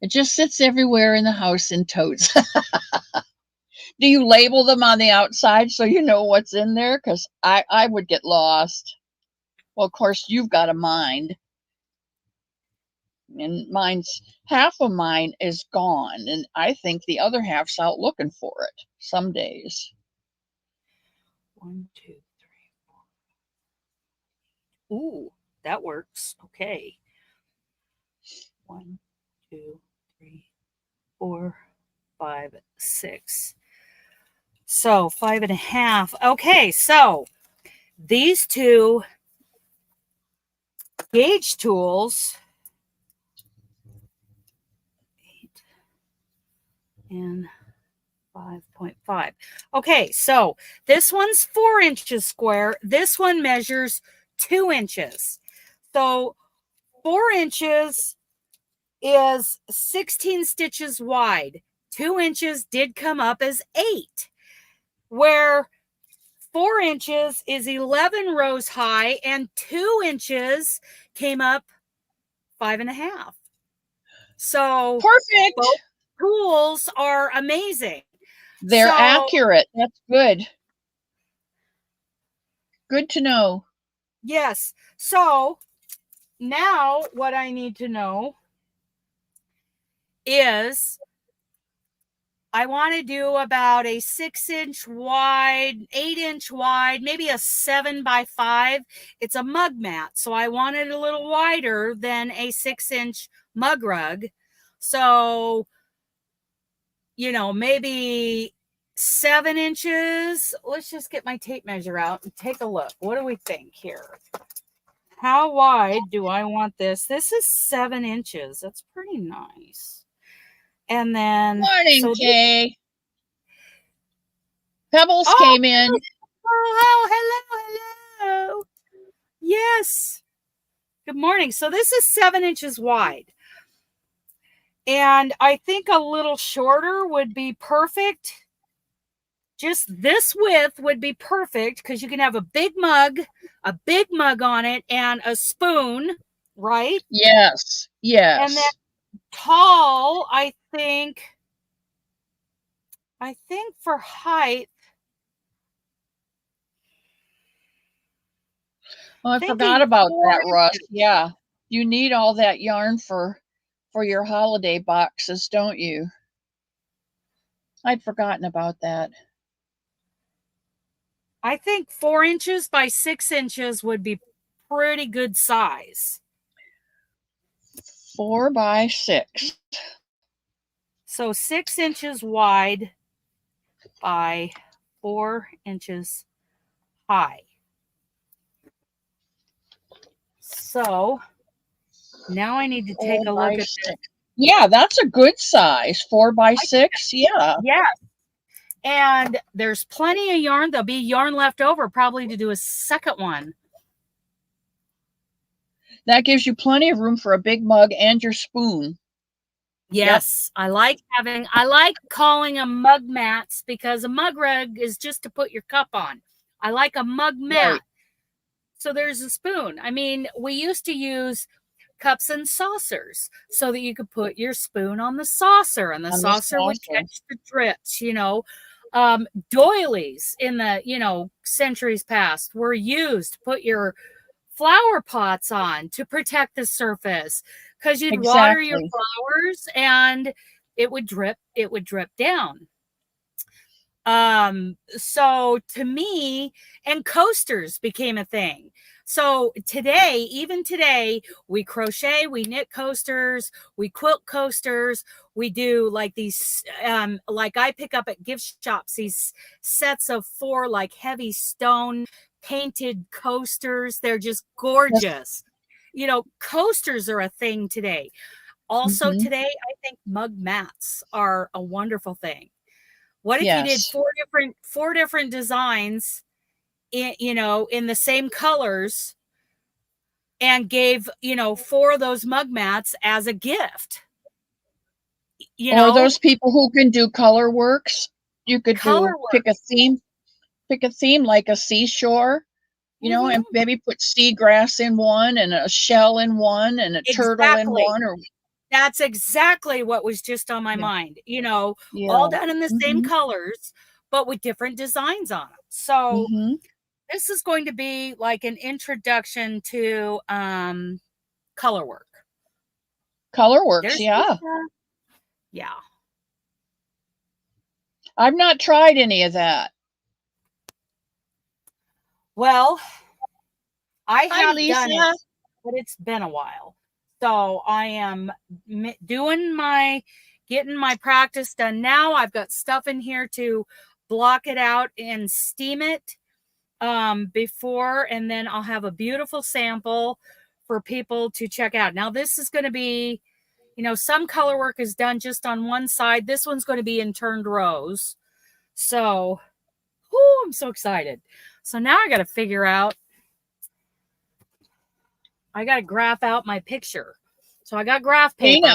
S2: it just sits everywhere in the house in totes. Do you label them on the outside so you know what's in there? Because I would get lost. Well, of course, you've got a mind. And half of mine is gone, and I think the other half's out looking for it some days.
S1: 1, 2, 3, 4. Ooh, that works. Okay. 1, 2, 3, 4, 5, 6. So 5.5. Okay, so these two gauge tools, 8 and 5.5. Okay, so this one's 4 inches square. This one measures 2 inches. So 4 inches is 16 stitches wide. 2 inches did come up as 8, where 4 inches is 11 rows high and 2 inches came up 5.5. So
S2: perfect.
S1: Both tools are amazing.
S2: They're accurate. That's good. Good to know.
S1: Yes. So now what I need to know is I want to do about a 6-inch wide, 8-inch wide, maybe a 7x5. It's a mug mat, so I want it a little wider than a 6-inch mug rug. So, you know, maybe 7 inches. Let's just get my tape measure out and take a look. What do we think here? How wide do I want this? This is 7 inches. That's pretty nice. And then
S2: morning, Kay. Pebbles came in.
S1: Hello. Yes. Good morning. So this is 7 inches wide. And I think a little shorter would be perfect. Just this width would be perfect because you can have a big mug on it, and a spoon, right?
S2: Yes. Yes.
S1: And then tall, I think for height.
S2: Oh, I forgot about that, Russ. Yeah. You need all that yarn for your holiday boxes, don't you? I'd forgotten about that.
S1: I think 4 inches by 6 inches would be pretty good size.
S2: 4 by 6.
S1: So 6 inches wide by 4 inches high. So now I need to take a look at this.
S2: Yeah, that's a good size. 4 by 6. Yeah.
S1: Yes. And there's plenty of yarn. There'll be yarn left over probably to do a second one.
S2: That gives you plenty of room for a big mug and your spoon.
S1: Yes, yep. I like calling them mug mats because a mug rug is just to put your cup on. I like a mug mat. Right. So there's a spoon. I mean, we used to use cups and saucers so that you could put your spoon on the saucer, and the saucer would catch the drips, you know. Doilies in the, you know, centuries past were used to put your flower pots on to protect the surface, because you'd water your flowers and it would drip down. So to me, and coasters became a thing. So even today, we crochet, we knit coasters, we quilt coasters, we do like these, like I pick up at gift shops, these sets of 4 like heavy stone painted coasters. They're just gorgeous. Yes. You know, coasters are a thing today. Also today, I think mug mats are a wonderful thing. What if you did 4 different designs in the same colors, and gave, 4 of those mug mats as a gift?
S2: Or those people who can do color works. You could pick a theme like a seashore, and maybe put seagrass in one and a shell in one and a turtle in one.
S1: That's exactly what was just on my mind. All done in the same colors, but with different designs on them. So this is going to be like an introduction to color work.
S2: Colorworks, yeah.
S1: Yeah.
S2: I've not tried any of that.
S1: Well, I
S2: Hi,
S1: have
S2: Lisa.
S1: done it, but it's been a while. So I am getting my practice done now. I've got stuff in here to block it out and steam it before, and then I'll have a beautiful sample for people to check out. Now this is going to be, you know, some color work is done just on one side. This one's going to be in turned rows. So, I'm so excited. So now I got to figure out, I got to graph out my picture. So I got graph paper.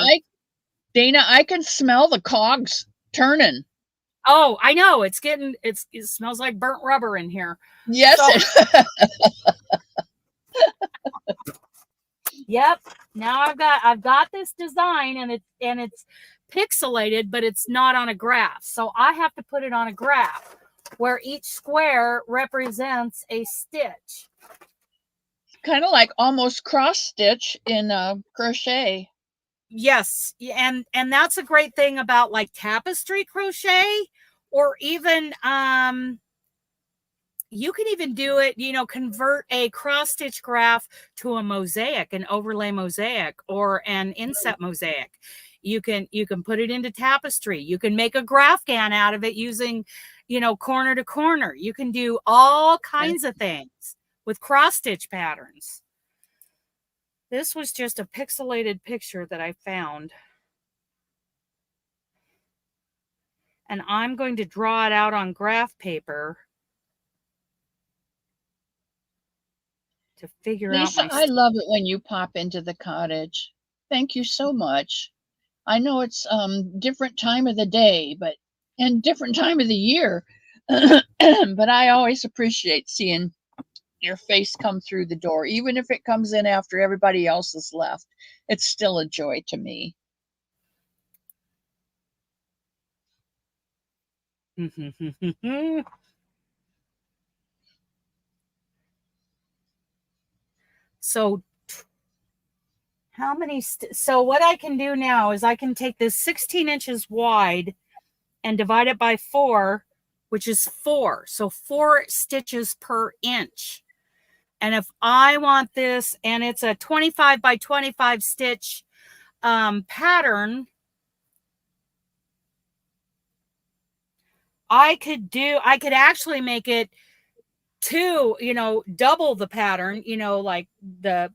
S2: Dana, I can smell the cogs turning.
S1: Oh, I know. It smells like burnt rubber in here.
S2: Yes.
S1: So, yep. Now I've got this design, and it's pixelated, but it's not on a graph. So I have to put it on a graph where each square represents a stitch.
S2: Kind of like almost cross stitch in crochet.
S1: Yes, and that's a great thing about like tapestry crochet, or even you can even do it, you know, convert a cross stitch graph to a mosaic, an overlay mosaic, or an inset mosaic. You can put it into tapestry. You can make a Afghan out of it using, you know, corner to corner. You can do all kinds of things with cross stitch patterns. This was just a pixelated picture that I found. And I'm going to draw it out on graph paper to figure
S2: Lisa,
S1: out
S2: I love it when you pop into the cottage. Thank you so much. I know it's different time of the day, and different time of the year, but I always appreciate seeing your face come through the door, even if it comes in after everybody else has left. It's still a joy to me.
S1: So how many? So what I can do now is I can take this 16 inches wide and divide it by 4, which is 4. So 4 stitches per inch. And if I want this, and it's a 25 by 25 stitch pattern, I could actually make it 2, you know, double the pattern, you know, like the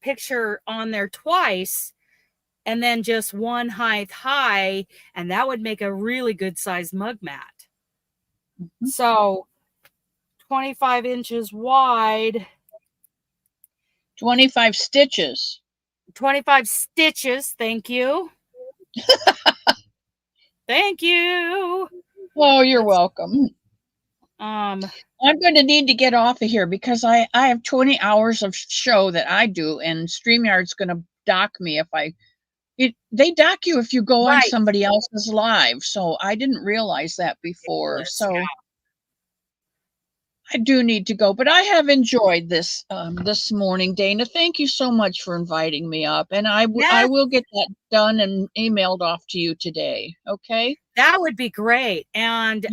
S1: picture on there twice, and then just 1 height high, and that would make a really good sized mug mat. Mm-hmm. So 25 inches wide.
S2: 25 stitches.
S1: 25 stitches. Thank you. Thank you.
S2: Oh, you're welcome. I'm going to need to get off of here because I have 20 hours of show that I do, and StreamYard's going to dock me if they dock you if you go on somebody else's live. So I didn't realize that before. So I do need to go, but I have enjoyed this this morning, Dana. Thank you so much for inviting me up, and I will get that done and emailed off to you today. Okay,
S1: that would be great. And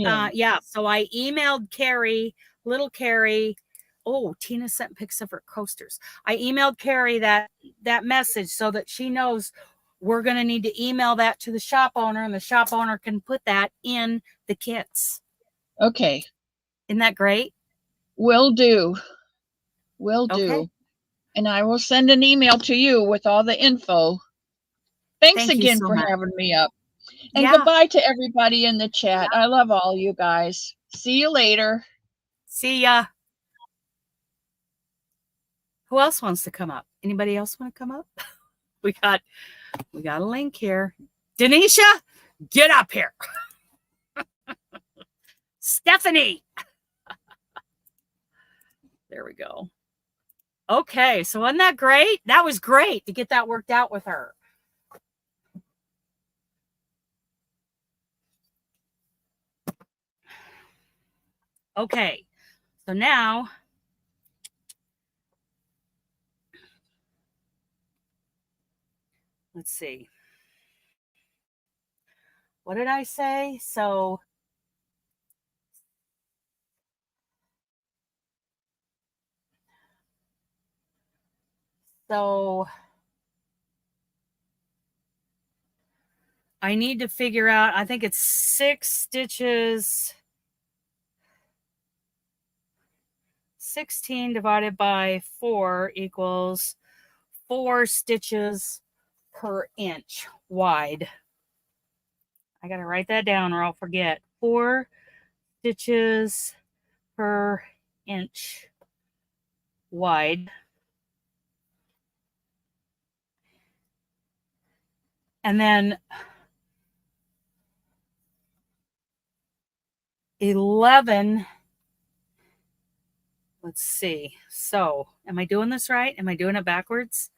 S1: so I emailed Carrie, little Carrie. Oh, Tina sent pics of her coasters. I emailed Carrie that message so that she knows we're going to need to email that to the shop owner, and the shop owner can put that in the kits.
S2: Okay,
S1: isn't that great?
S2: Will do. Will do. Okay. And I will send an email to you with all the info. Thanks again for having me up. And goodbye to everybody in the chat. I love all you guys. See you later.
S1: See ya. Who else wants to come up? Anybody else want to come up? We got a link here. Denisha, get up here. Stephanie. There we go. Okay, so wasn't that great? That was great to get that worked out with her. Okay, so now let's see. What did I say? So I need to figure out, I think it's 6 stitches. 16 divided by 4 equals 4 stitches per inch wide. I got to write that down or I'll forget. 4 stitches per inch wide. And then 11. Let's see. So, am I doing this right? Am I doing it backwards?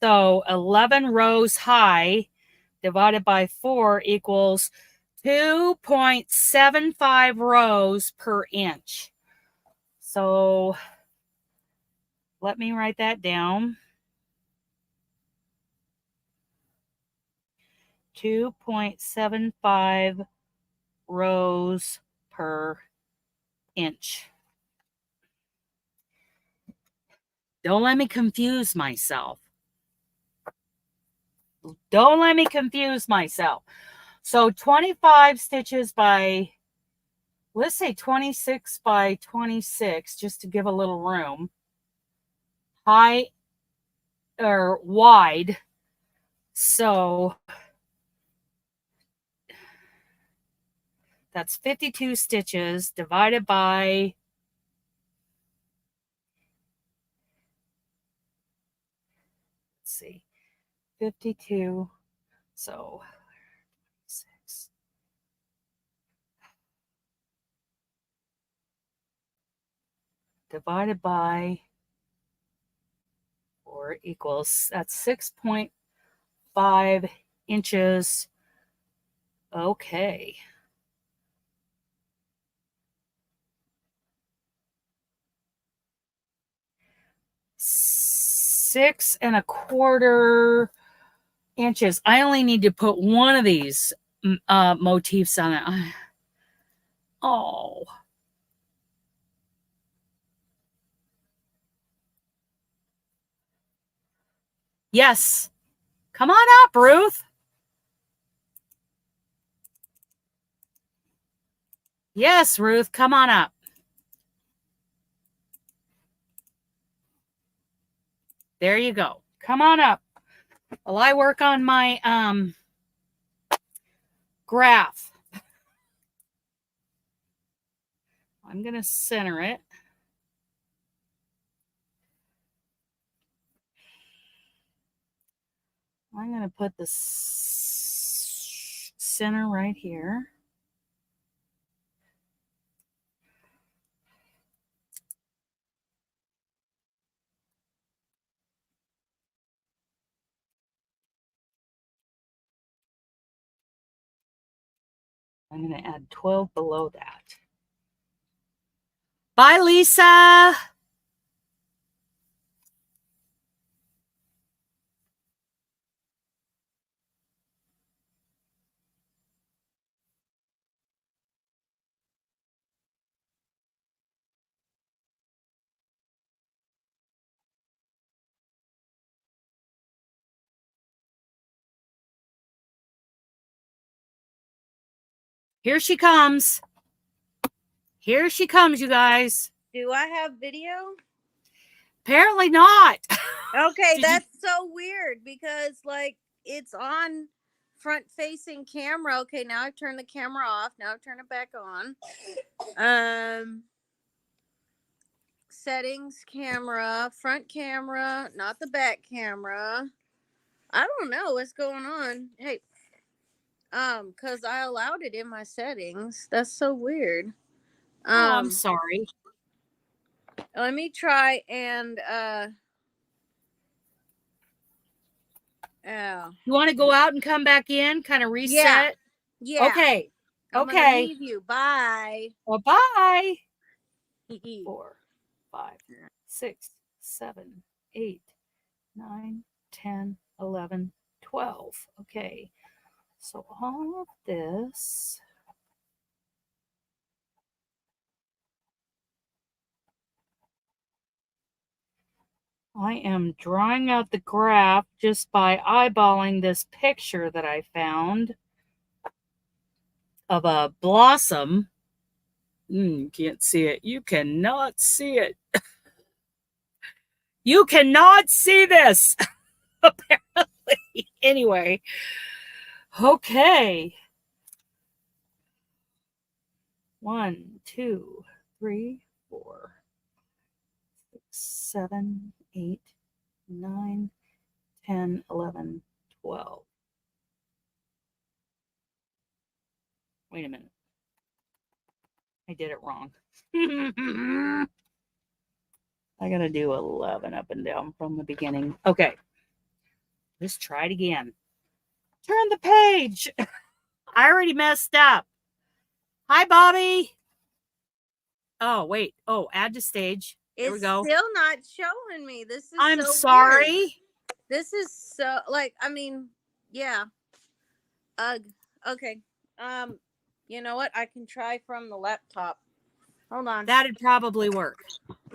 S1: So, 11 rows high divided by 4 equals 2.75 rows per inch. So, let me write that down. 2.75 rows per inch. Don't let me confuse myself. Don't let me confuse myself. So 25 stitches by, let's say 26 by 26, just to give a little room. High or wide. So that's 52 stitches divided by, let's see, 52. So 6. Divided by 4 equals, that's 6.5 inches. Okay. 6 1/4 inches. I only need to put one of these motifs on it. Oh. Yes. Come on up, Ruth. Yes, Ruth, come on up. There you go. Come on up. While I work on my graph. I'm going to center it. I'm going to put the center right here. I'm going to add 12 below that. Bye, Lisa. Here she comes. Here she comes, you guys.
S3: Do I have video?
S1: Apparently not.
S3: Okay, that's so weird because like it's on front facing camera. Okay, now I've turned the camera off. Now I've turned it back on. Settings, camera, front camera, not the back camera. I don't know what's going on. Hey, because I allowed it in my settings. That's so weird.
S1: Oh, I'm sorry.
S3: Let me try and
S1: you want to go out and come back in, kind of reset?
S3: Yeah.
S1: Okay.
S3: I'm gonna leave you. Bye.
S1: Well, bye. 4, 5, 6, 7, 8, 9, 10, 11, 12. Okay. So all of this. I am drawing out the graph just by eyeballing this picture that I found of a blossom. You can't see it. You cannot see it. You cannot see this, apparently. Anyway, okay. 1, 2, 3, 4, 6, 7, 8, 9, 10, 11, 12. Wait a minute. I did it wrong. I gotta do 11 up and down from the beginning. Okay. Let's try it again. Turn the page. I already messed up. Hi, Bobby. Oh, wait. Oh, add to stage. There we go.
S3: It's still not showing me. This is
S1: I'm
S3: so
S1: sorry.
S3: weird. This is so, like, I mean, yeah. Okay. You know what? I can try from the laptop. Hold on.
S1: That'd probably work.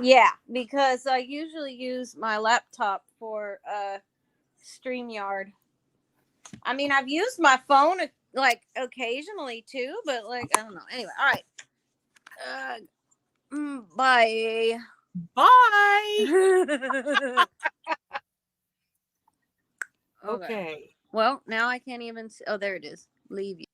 S3: Yeah, because I usually use my laptop for StreamYard. I mean, I've used my phone like occasionally too, but like I don't know. Anyway, all right. Bye.
S1: Bye. Okay.
S3: Well, now I can't even see. Oh, there it is. Leave you.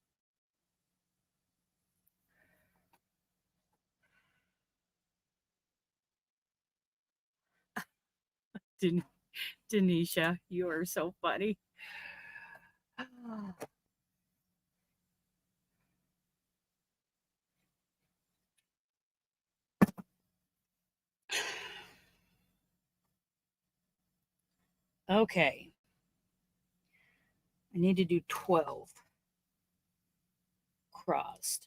S1: Denisha, you are so funny. Okay. I need to do 12 crossed.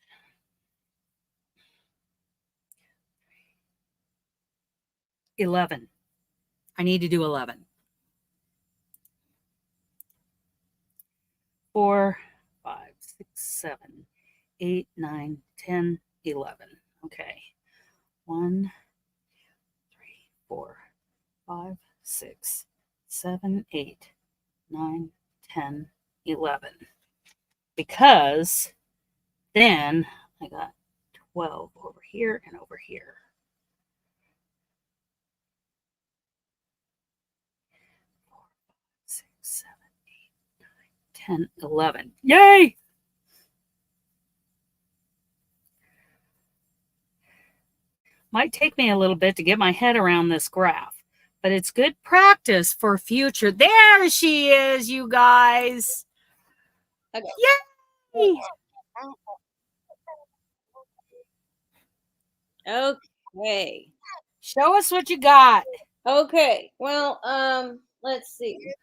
S1: 11. I need to do 11. 4, 5, 6, 7, 8, 9, 10, 11. Okay. 1, 3, 4, 5, 6, 7, 8, 9, 10, 11. Because then I got 12 over here and over here. 4, 5, 6, 7, 8, 9, 10, 11. Yay! Might take me a little bit to get my head around this graph, but it's good practice for future. There she is, you guys.
S3: Okay.
S1: Yay!
S3: Okay.
S1: Show us what you got.
S3: Okay. Well, let's see.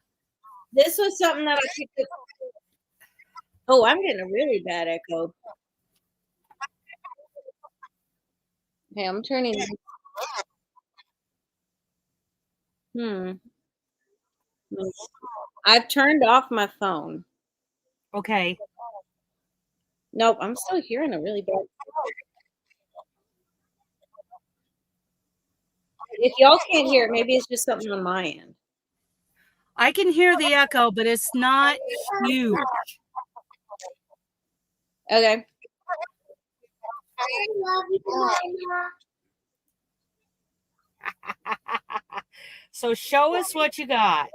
S3: This was something that I picked up. Oh, I'm getting a really bad echo. Okay, I'm turning. I've turned off my phone.
S1: Okay.
S3: Nope, I'm still hearing a really bad. If y'all can't hear it, maybe it's just something on my end.
S1: I can hear the echo, but it's not huge.
S3: Okay.
S4: I love you, Mama.
S1: So show us what you got.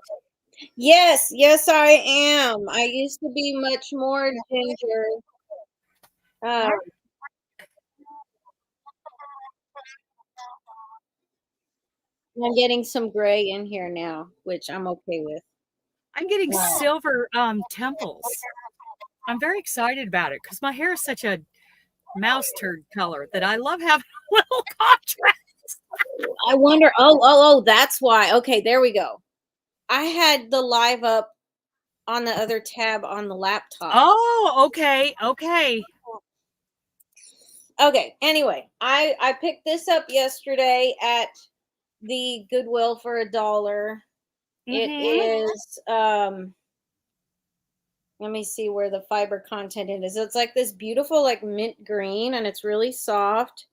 S3: Yes, I am. I used to be much more ginger. I'm getting some gray in here now, which I'm okay with.
S1: I'm getting silver temples. I'm very excited about it because my hair is such a mouse turd color that I love having a little contrast.
S3: I wonder. Oh, that's why. Okay, there we go. I had the live up on the other tab on the laptop.
S1: Oh, okay.
S3: Okay. Anyway, I picked this up yesterday at the Goodwill for $1. It is, let me see where the fiber content is. It's like this beautiful, like mint green, and it's really soft.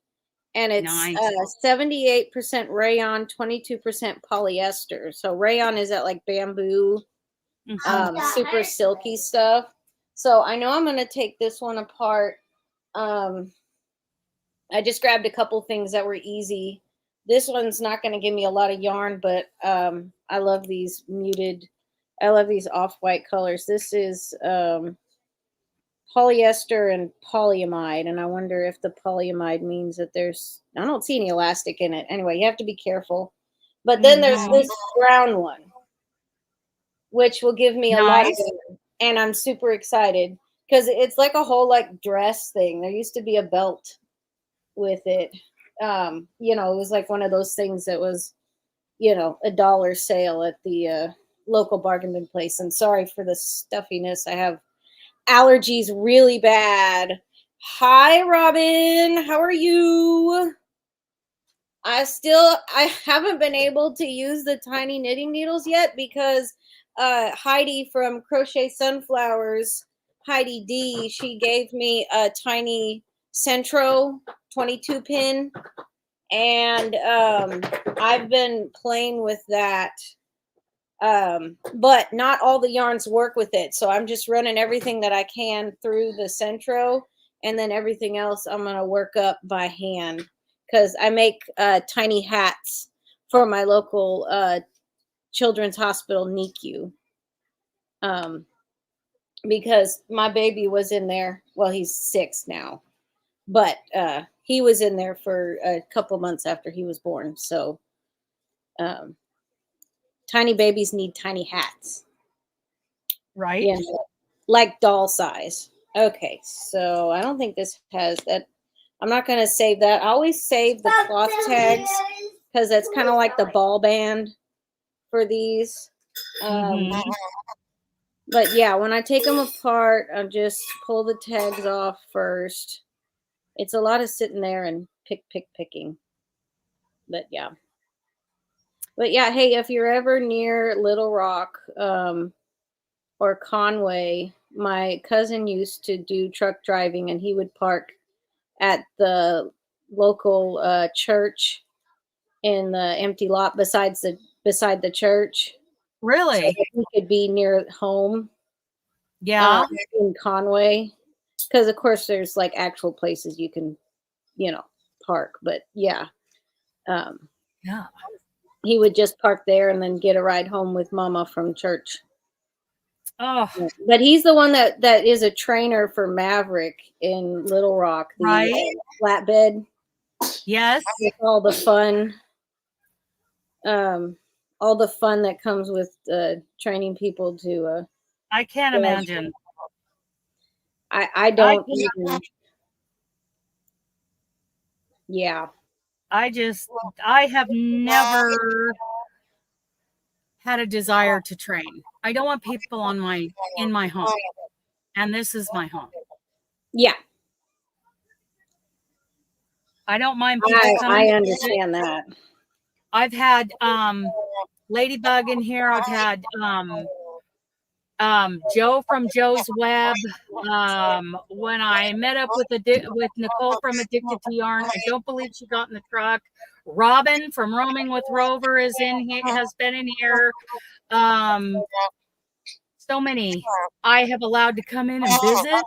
S3: And it's
S1: Nice.
S3: 78% rayon, 22% polyester. So rayon is that like bamboo, super silky stuff. So I know I'm going to take this one apart. I just grabbed a couple things that were easy. This one's not going to give me a lot of yarn, but I love these muted. I love these off-white colors. This is polyester and polyamide, and I wonder if the polyamide means that I don't see any elastic in it. Anyway, you have to be careful. But then there's this brown one, which will give me a lot of yarn, and I'm super excited because it's like a whole like dress thing. There used to be a belt with it. It was like one of those things that was, $1 sale at the local bargain bin place. And sorry for the stuffiness. I have allergies really bad. Hi, Robin. How are you? I haven't been able to use the tiny knitting needles yet because Heidi from Crochet Sunflowers, Heidi D, she gave me a tiny Centro 22 pin, and I've been playing with that. But not all the yarns work with it. So I'm just running everything that I can through the Centro, and then everything else I'm going to work up by hand because I make tiny hats for my local children's hospital NICU. Because my baby was in there. Well, he's 6 now, but he was in there for a couple months after he was born. So, tiny babies need tiny hats.
S1: Right.
S3: Like doll size. Okay, so I don't think this has that. I'm not going to save that. I always save the cloth tags because that's kind of like the ball band for these. But yeah, when I take them apart, I just pull the tags off first. It's a lot of sitting there and picking. But yeah. Hey, if you're ever near Little Rock or Conway, my cousin used to do truck driving, and he would park at the local church in the empty lot beside the church.
S1: Really?
S3: So that he could be near home.
S1: Yeah.
S3: In Conway, because of course there's like actual places you can, park. But yeah.
S1: Yeah.
S3: He would just park there and then get a ride home with Mama from church.
S1: Oh,
S3: but he's the one that is a trainer for Maverick in Little Rock, the
S1: right.
S3: Flatbed.
S1: Yes.
S3: With all the fun, that comes with training people to.
S1: I can't imagine.
S3: I don't even. Yeah.
S1: I have never had a desire to train. I don't want people in my home. And this is my home.
S3: Yeah.
S1: I don't mind people coming.
S3: I understand that.
S1: I've had Ladybug in here. I've had Joe from Joe's Web. When I met up with Nicole from Addicted to Yarn, I don't believe she got in the truck. Robin from Roaming with Rover is in here, has been in here. So many I have allowed to come in and visit,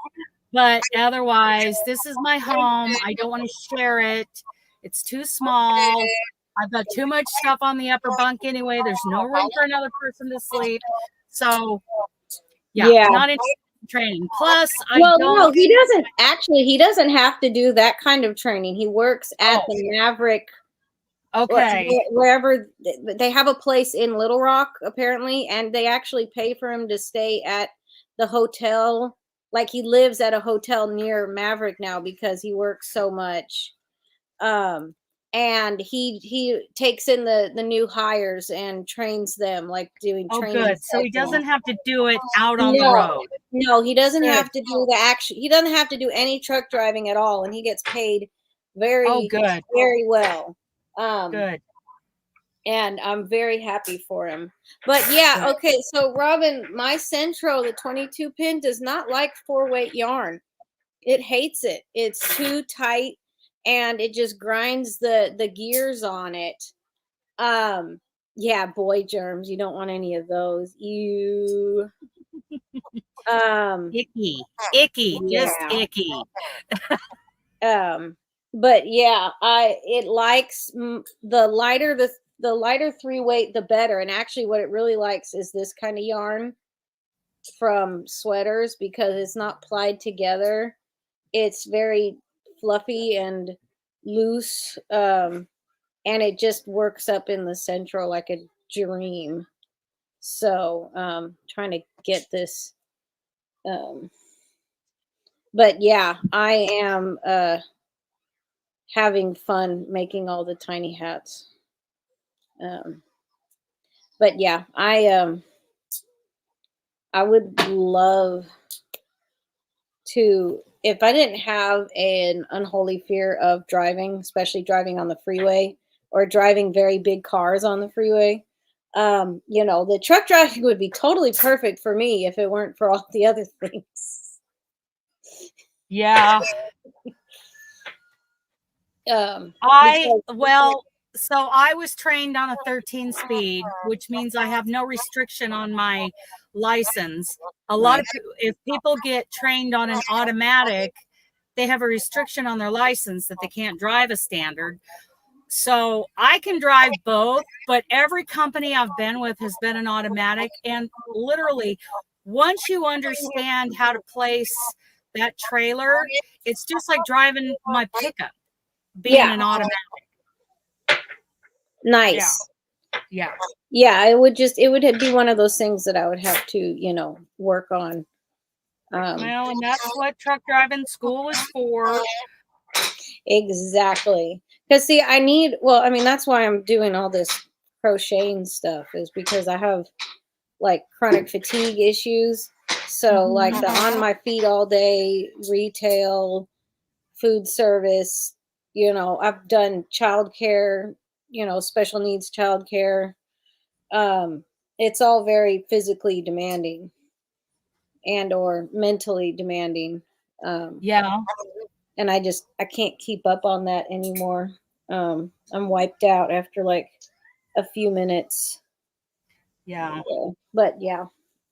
S1: but otherwise, this is my home. I don't want to share it. It's too small. I've got too much stuff on the upper bunk anyway. There's no room for another person to sleep. So, yeah. Not interested in training. Plus,
S3: no, he doesn't actually. He doesn't have to do that kind of training. He works at the Maverick.
S1: Okay.
S3: Wherever they have a place in Little Rock, apparently, and they actually pay for him to stay at the hotel. Like he lives at a hotel near Maverick now because he works so much. And he takes in the new hires and trains them, like doing training.
S1: Good. So he doesn't have to do it out on the road.
S3: No, he doesn't have to do the action. He doesn't have to do any truck driving at all, and he gets paid very, very well.
S1: Good.
S3: And I'm very happy for him. But yeah, okay. So Robin, my Centro, the 22 pin, does not like 4-weight yarn. It hates it. It's too tight, and it just grinds the gears on it. Yeah, boy germs. You don't want any of those. You
S1: Icky,
S3: yeah.
S1: just icky.
S3: But yeah, it likes the lighter the lighter 3-weight, the better. And actually, what it really likes is this kind of yarn from sweaters because it's not plied together. It's very fluffy and loose, and it just works up in the Centro like a dream. So trying to get this, but yeah, I am having fun making all the tiny hats. But yeah, I would love to, if I didn't have an unholy fear of driving, especially driving on the freeway or driving very big cars on the freeway, you know, the truck driving would be totally perfect for me if it weren't for all the other things.
S1: Yeah. So I was trained on a 13 speed, which means I have no restriction on my license. A lot of if people get trained on an automatic, they have a restriction on their license that they can't drive a standard. So I can drive both, but every company I've been with has been an automatic. And literally, once you understand how to place that trailer, it's just like driving my pickup, being an automatic.
S3: Nice.
S1: Yeah.
S3: Yeah, it would be one of those things that I would have to, you know, work on.
S1: Well, and that's what truck driving school is for.
S3: Exactly. Because see, that's why I'm doing all this crocheting stuff, is because I have like chronic fatigue issues. So like the on my feet all day, retail, food service, you know, I've done childcare, you know, special needs childcare. It's all very physically demanding and or mentally demanding.
S1: Yeah.
S3: And I can't keep up on that anymore. I'm wiped out after like a few minutes.
S1: Yeah.
S3: But yeah,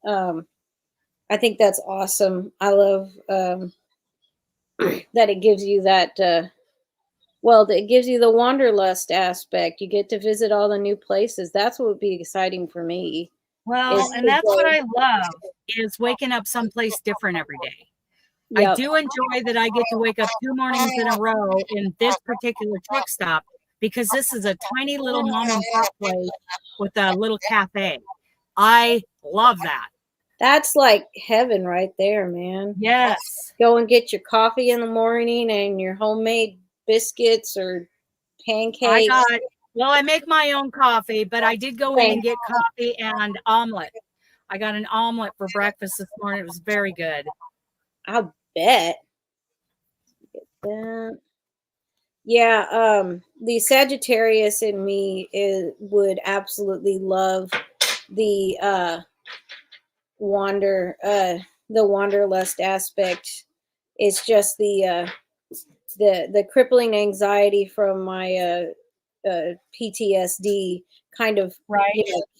S3: I think that's awesome. I love that it gives you that. It gives you the wanderlust aspect. You get to visit all the new places. That's what would be exciting for me.
S1: Well, and that's what I love, is waking up someplace different every day.
S3: Yep.
S1: I do enjoy that I get to wake up 2 mornings in a row in this particular truck stop, because this is a tiny little mom and pop place with a little cafe. I love that.
S3: That's like heaven right there, man.
S1: Yes.
S3: Go and get your coffee in the morning and your homemade biscuits or pancakes.
S1: I make my own coffee, but I did go in and get coffee and omelet. I got an omelet for breakfast this morning. It was very good.
S3: I'll bet. Get that. Yeah, the Sagittarius in me would absolutely love the wanderlust aspect. It's just the crippling anxiety from my PTSD kind of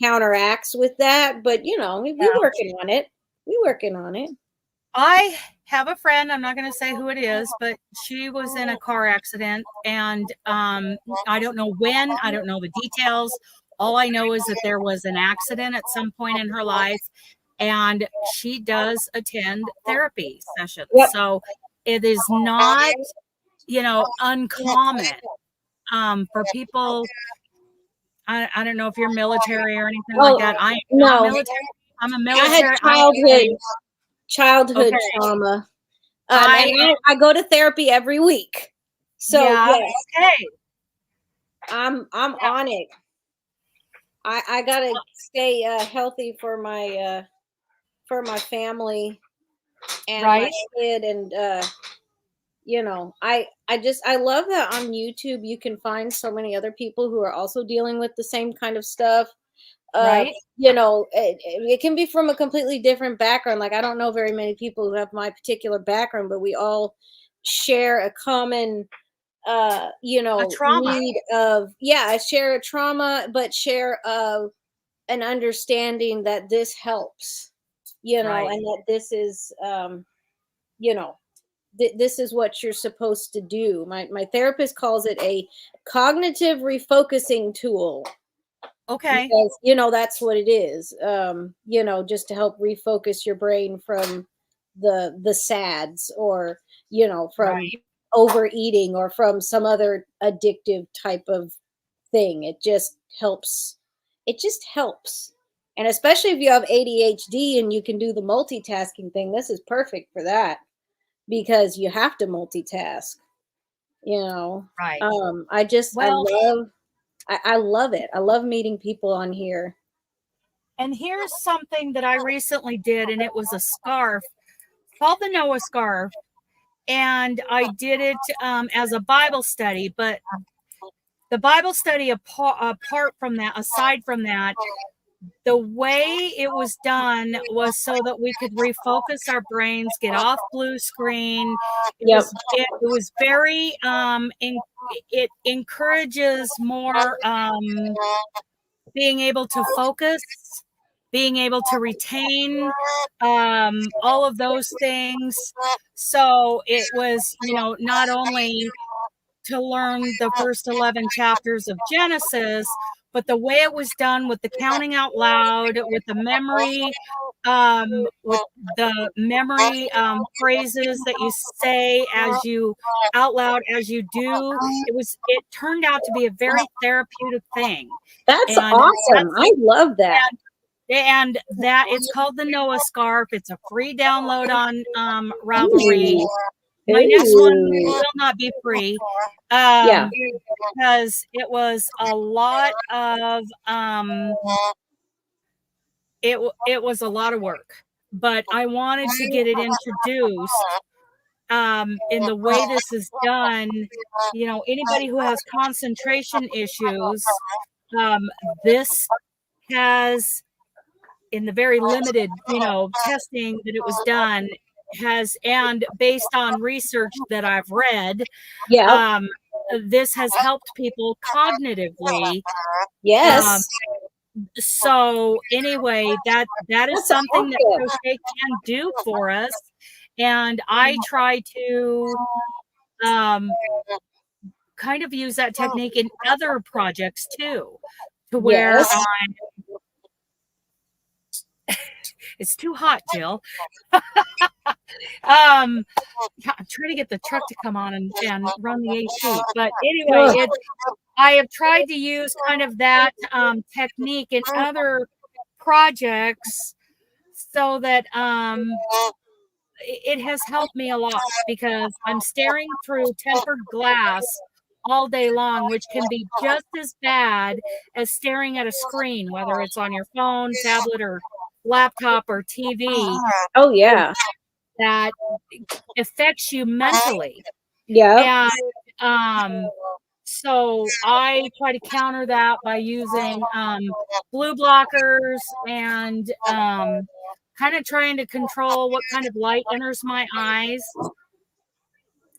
S3: counteracts with that. But you know, we're working on it.
S1: I have a friend, I'm not going to say who it is, but she was in a car accident, and I don't know when, I don't know the details. All I know is that there was an accident at some point in her life, and she does attend therapy sessions. Yep. So it is not, you know, uncommon for people. I don't know if you're military or anything like that. I am not military. I'm a military.
S3: I had childhood trauma. I go to therapy every week. So yes.
S1: Okay.
S3: I'm on it. I gotta stay healthy for my family and my kid, and you know, I love that on YouTube you can find so many other people who are also dealing with the same kind of stuff.
S1: Right.
S3: You know, it can be from a completely different background. Like, I don't know very many people who have my particular background, but we all share a common you
S1: A
S3: know,
S1: trauma.
S3: need of, share a trauma, but share an understanding that this helps, you know,
S1: Right.
S3: and that this is you know, this is what you're supposed to do. My therapist calls it a cognitive refocusing tool,
S1: Okay.
S3: because you know that's what it is. You know, just to help refocus your brain from the sads, or you know, from
S1: Right.
S3: overeating, or from some other addictive type of thing. It just helps. It just helps. And especially if you have ADHD and you can do the multitasking thing, this is perfect for that, because you have to multitask, you know.
S1: Right.
S3: I
S1: Well,
S3: love, I love it. I love meeting people on here.
S1: and here's something that I recently did, and it was a scarf called the Noah scarf. And I did it as a Bible study, but the Bible study apart from that, aside from that, the way it was done was so that we could refocus our brains, get off blue screen.
S3: Yep.
S1: It was very it encourages more being able to focus, being able to retain, all of those things. So it was, you know, not only to learn the first 11 chapters of Genesis, but the way it was done with the counting out loud, with the memory, with the memory phrases that you say as you out loud as you do, it turned out to be a very therapeutic thing.
S3: That's
S1: And
S3: awesome. I love that.
S1: and that it's called the Noah scarf. It's a free download on Ravelry. My next one
S3: Ooh.
S1: will not be free,
S3: Yeah.
S1: because it was a lot of it was a lot of work, but I wanted to get it introduced in the way this is done. You know, anybody who has concentration issues, this has, in the very limited, you know, testing that it was done, has, and based on research that I've read,
S3: Yep.
S1: this has helped people cognitively.
S3: Yes.
S1: So anyway, that is
S3: That's
S1: something that
S3: awesome.
S1: crochet can do for us. And I try to kind of use that technique in other projects too, to where
S3: Yes.
S1: it's too hot, Jill. I'm trying to get the truck to come on and run the AC. But anyway, I have tried to use kind of that technique in other projects, so that it has helped me a lot, because I'm staring through tempered glass all day long, which can be just as bad as staring at a screen, whether it's on your phone, tablet, or laptop, or TV.
S3: Oh yeah.
S1: That affects you mentally.
S3: Yeah.
S1: And so I try to counter that by using blue blockers, and kind of trying to control what kind of light enters my eyes.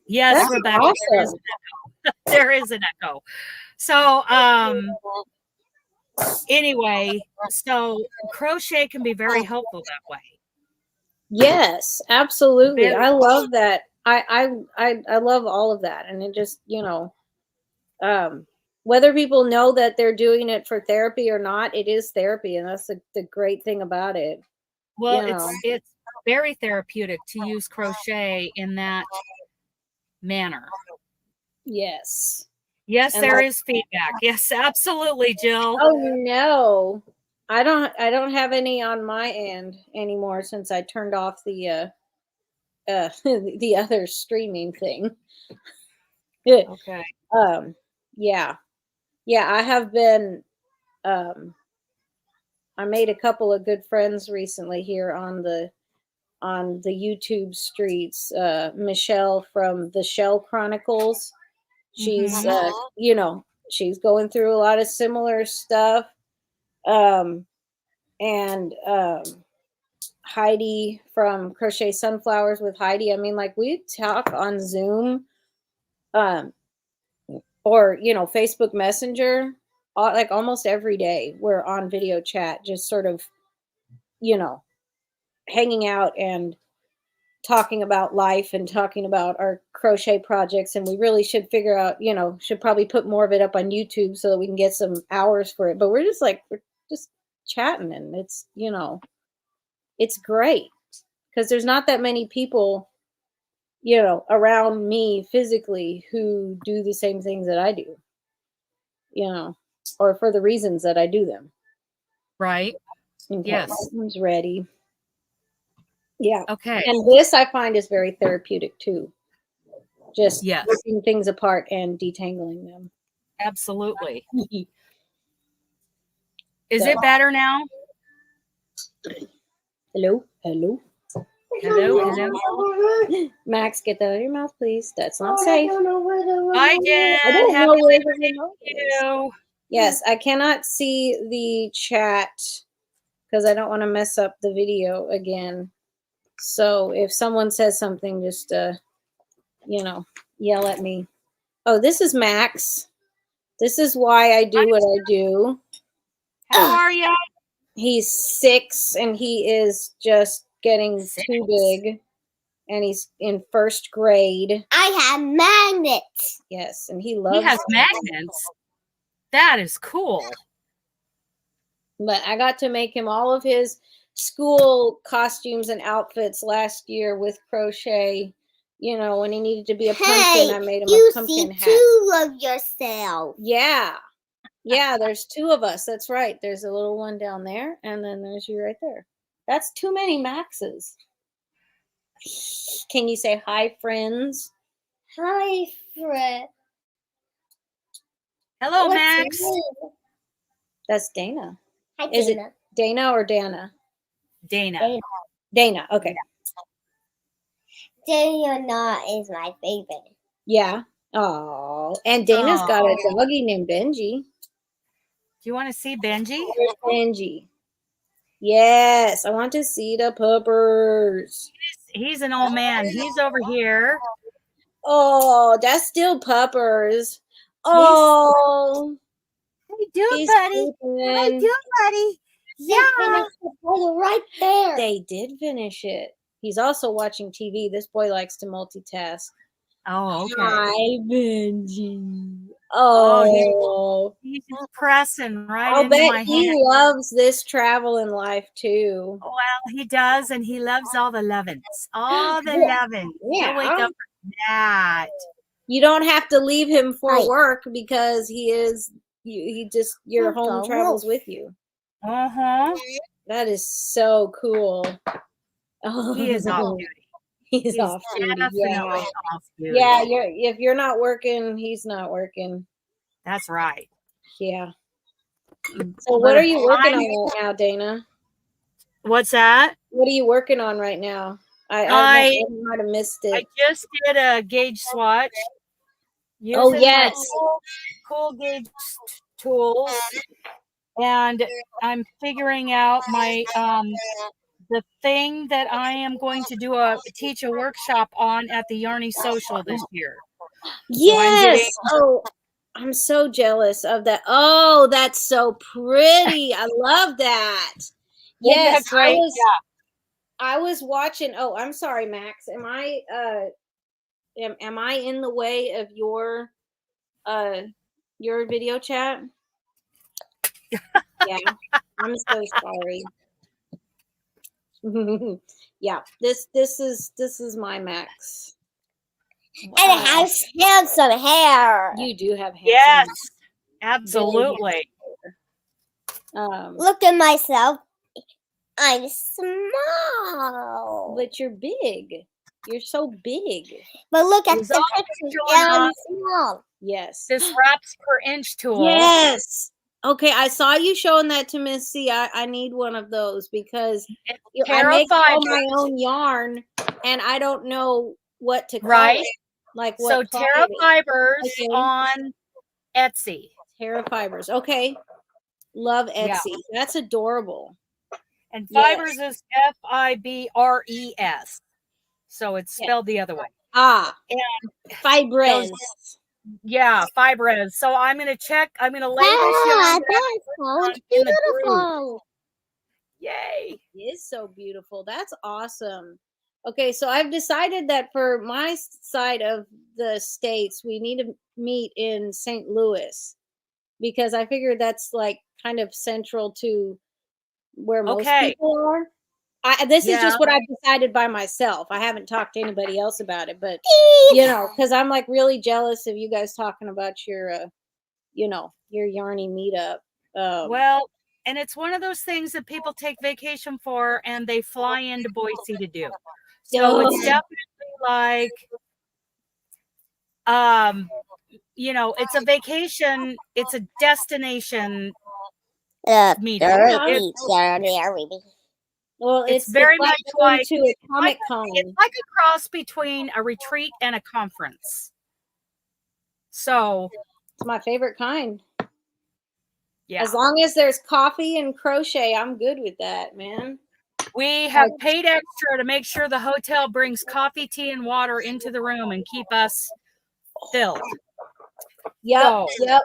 S1: Yes,
S3: That's
S1: Rebecca,
S3: awesome.
S1: there is an echo. So anyway, so crochet can be very helpful that way.
S3: Yes, absolutely.
S1: Very.
S3: I love that. I love all of that. And it just, you know, whether people know that they're doing it for therapy or not, it is therapy, and that's the great thing about it.
S1: Well,
S3: You know.
S1: it's very therapeutic to use crochet in that manner.
S3: Yes.
S1: Yes,
S3: And
S1: there is feedback. Yes, absolutely, Jill.
S3: oh no. I don't have any on my end anymore since I turned off the the other streaming thing.
S1: Okay.
S3: Yeah. Yeah, I have been I made a couple of good friends recently here on the
S5: on the YouTube streets. Michelle from the Shell Chronicles. She's you know, she's going through a lot of similar stuff. And Heidi from Crochet Sunflowers with Heidi. I mean, like, we talk on Zoom, or, you know, Facebook Messenger, like almost every day. We're on video chat, just sort of, you know, hanging out and talking about life and talking about our crochet projects. And we really should figure out, you know, should probably put more of it up on YouTube so that we can get some hours for it. But we're just chatting, and it's, you know, it's great because there's not that many people, you know, around me physically who do the same things that I do, you know, or for the reasons that I do them.
S1: Right.
S5: Okay,
S1: Yes.
S5: that one's ready. Yeah.
S1: Okay.
S5: And this I find is very therapeutic too. Just
S1: Yes.
S5: ripping things apart and detangling them.
S1: Absolutely. Is it better now?
S5: Hello? Hello?
S1: Hello? Hello?
S5: Max, get that out of your mouth, please. That's not safe.
S1: Hi, Jen.
S5: I don't know where the remote is.
S1: You.
S5: Yes, I cannot see the chat because I don't want to mess up the video again. So if someone says something, just, you know, yell at me. Oh, this is Max. This is why I do what I do.
S1: How are you?
S5: He's 6 and he is just getting too big. And he's in 1st grade.
S4: I have magnets.
S5: Yes, and he loves.
S1: He has magnets. That is cool.
S5: But I got to make him all of his school costumes and outfits last year with crochet. You know, when he needed to be a pumpkin, I made him a pumpkin hat.
S4: You see 2 of yourself.
S5: Yeah. Yeah, there's 2 of us. That's right. There's a little one down there, and then there's you right there. That's too many Maxes. Can you say hi, friends?
S4: Hi, Fred.
S1: Hello,
S4: What's
S1: Max.
S4: your name?
S5: That's Dana.
S4: Hi,
S5: Is it
S4: Dana.
S5: Dana or Dana?
S1: Dana.
S5: Dana. Okay.
S4: Dana is my favorite.
S5: Yeah. Oh, and Dana's got a doggy named Benji.
S1: Do you want to see Benji?
S5: Where's Benji? Yes, I want to see the puppers.
S1: He's an old man. He's over here.
S5: Oh, that's still puppers. Oh,
S1: How you doing,
S5: he's
S1: buddy?
S5: sleeping.
S1: How you doing, buddy? Yeah.
S4: The photo right there.
S5: They did finish it. He's also watching TV. This boy likes to multitask.
S1: Oh, okay.
S5: Hi, Benji. Oh,
S1: He's just pressing right
S5: I'll
S1: into my
S5: bet he
S1: hand.
S5: loves this travel in life too.
S1: Well, he does, and he loves all the lovin's. All the
S5: Yeah.
S1: lovin's.
S5: Yeah.
S1: He'll wake up for that.
S5: You don't have to leave him for
S4: Right.
S5: work because he is. He just your
S4: He'll
S5: home
S4: go
S5: travels
S4: wolf.
S5: with you.
S1: Uh-huh.
S5: That is so cool. Oh,
S1: He is off duty.
S5: He's
S1: He's
S5: off duty.
S1: definitely
S5: Yeah.
S1: off duty.
S5: Yeah, if you're not working, he's not working.
S1: That's right.
S5: Yeah. So what are you working on right now, Dana?
S1: What's that?
S5: What are you working on right now? I might have missed
S1: I
S5: it.
S1: just did a gauge swatch.
S5: Oh,
S1: using
S5: yes.
S1: my cool gauge tools, and I'm figuring out my the thing that I am going to teach a workshop on at the Yarny Social this year.
S5: Yes. Oh, I'm so jealous of that. Oh, that's so pretty. I love that. Yes,
S1: that's right.
S5: I was watching. Oh, I'm sorry, Max. Am I in the way of your video chat? Yeah. I'm so sorry. Yeah, this is my Max.
S4: And it has handsome hair.
S5: You do have handsome.
S1: Yes, absolutely.
S4: Look at myself. I'm small.
S5: But you're big. You're so big.
S4: But look at
S1: He's
S4: the
S1: always
S4: picture.
S1: showing
S4: I'm
S1: off
S4: small.
S5: Yes.
S1: This wraps per inch tool.
S5: Yes. Okay, I saw you showing that to Miss C. I need one of those because
S1: It's
S5: I make all
S1: Fibers,
S5: my own yarn and I don't know what to call
S1: right?
S5: it. Like
S1: So
S5: what
S1: Terra Fibers
S5: Okay.
S1: on Etsy.
S5: Terra Fibers. Okay. Love Etsy.
S1: Yeah.
S5: That's adorable.
S1: And
S5: Yes.
S1: Fibers is Fibres. So it's spelled the other way.
S5: Ah.
S1: And
S5: Fibres.
S1: Yeah, Fibres. So I'm going to check. I'm going to lay this
S4: Ah,
S1: yarn
S4: that's so
S1: in the group.
S4: beautiful.
S1: Yay.
S5: It is so beautiful. That's awesome. Okay, so I've decided that for my side of the states, we need to meet in St. Louis because I figured that's like kind of central to where most people are. This is just what I've decided by myself. I haven't talked to anybody else about it, but you know, because I'm like really jealous of you guys talking about your, you know, your Yarny meetup.
S1: Well, and it's one of those things that people take vacation for and they fly into Boise to do. So it's definitely like, you know, it's a vacation. It's a destination meetup.
S5: Well,
S1: it's very much like
S5: to a Comic Con.
S1: It's like a cross between a retreat and a conference. So
S5: it's my favorite kind.
S1: Yeah.
S5: As long as there's coffee and crochet, I'm good with that, man.
S1: We have paid extra to make sure the hotel brings coffee, tea, and water into the room and keep us filled.
S5: Yep, yep.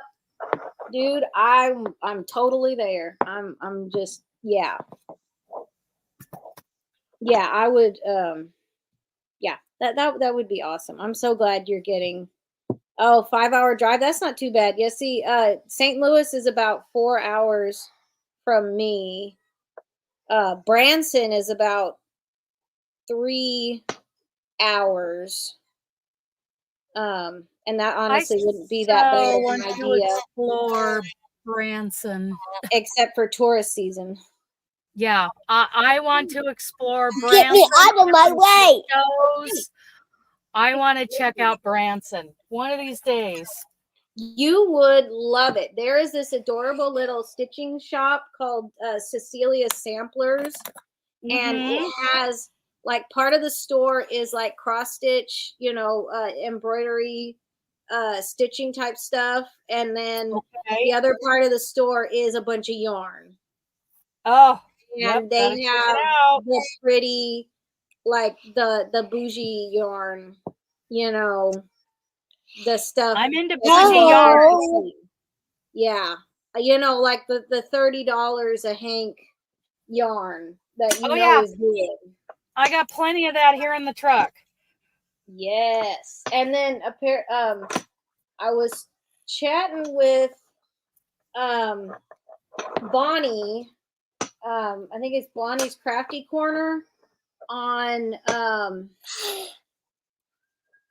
S5: Dude, I'm totally there. I'm just yeah. Yeah, I would yeah, that would be awesome. I'm so glad you're getting 5-hour drive. That's not too bad. Yeah, see, St. Louis is about 4 hours from me. Branson is about 3 hours. And that honestly wouldn't be that bad of an idea.
S1: Explore Branson,
S5: except for tourist season.
S1: Yeah, I want to explore Branson.
S4: Get me out of my way.
S1: I want to check out Branson one of these days.
S5: You would love it. There is this adorable little stitching shop called Cecilia Samplers, and it has like part of the store is like cross stitch, you know, embroidery, stitching type stuff, and then the other part of the store is a bunch of yarn.
S1: Oh,
S5: and they have the pretty, like the bougie yarn, you know, the stuff.
S1: I'm into bougie yarn.
S5: Yeah, you know, like the $30 a hank yarn that you know is good.
S1: I got plenty of that here in the truck.
S5: Yes, and then I was chatting with Bonnie. I think it's Bonnie's Crafty Corner on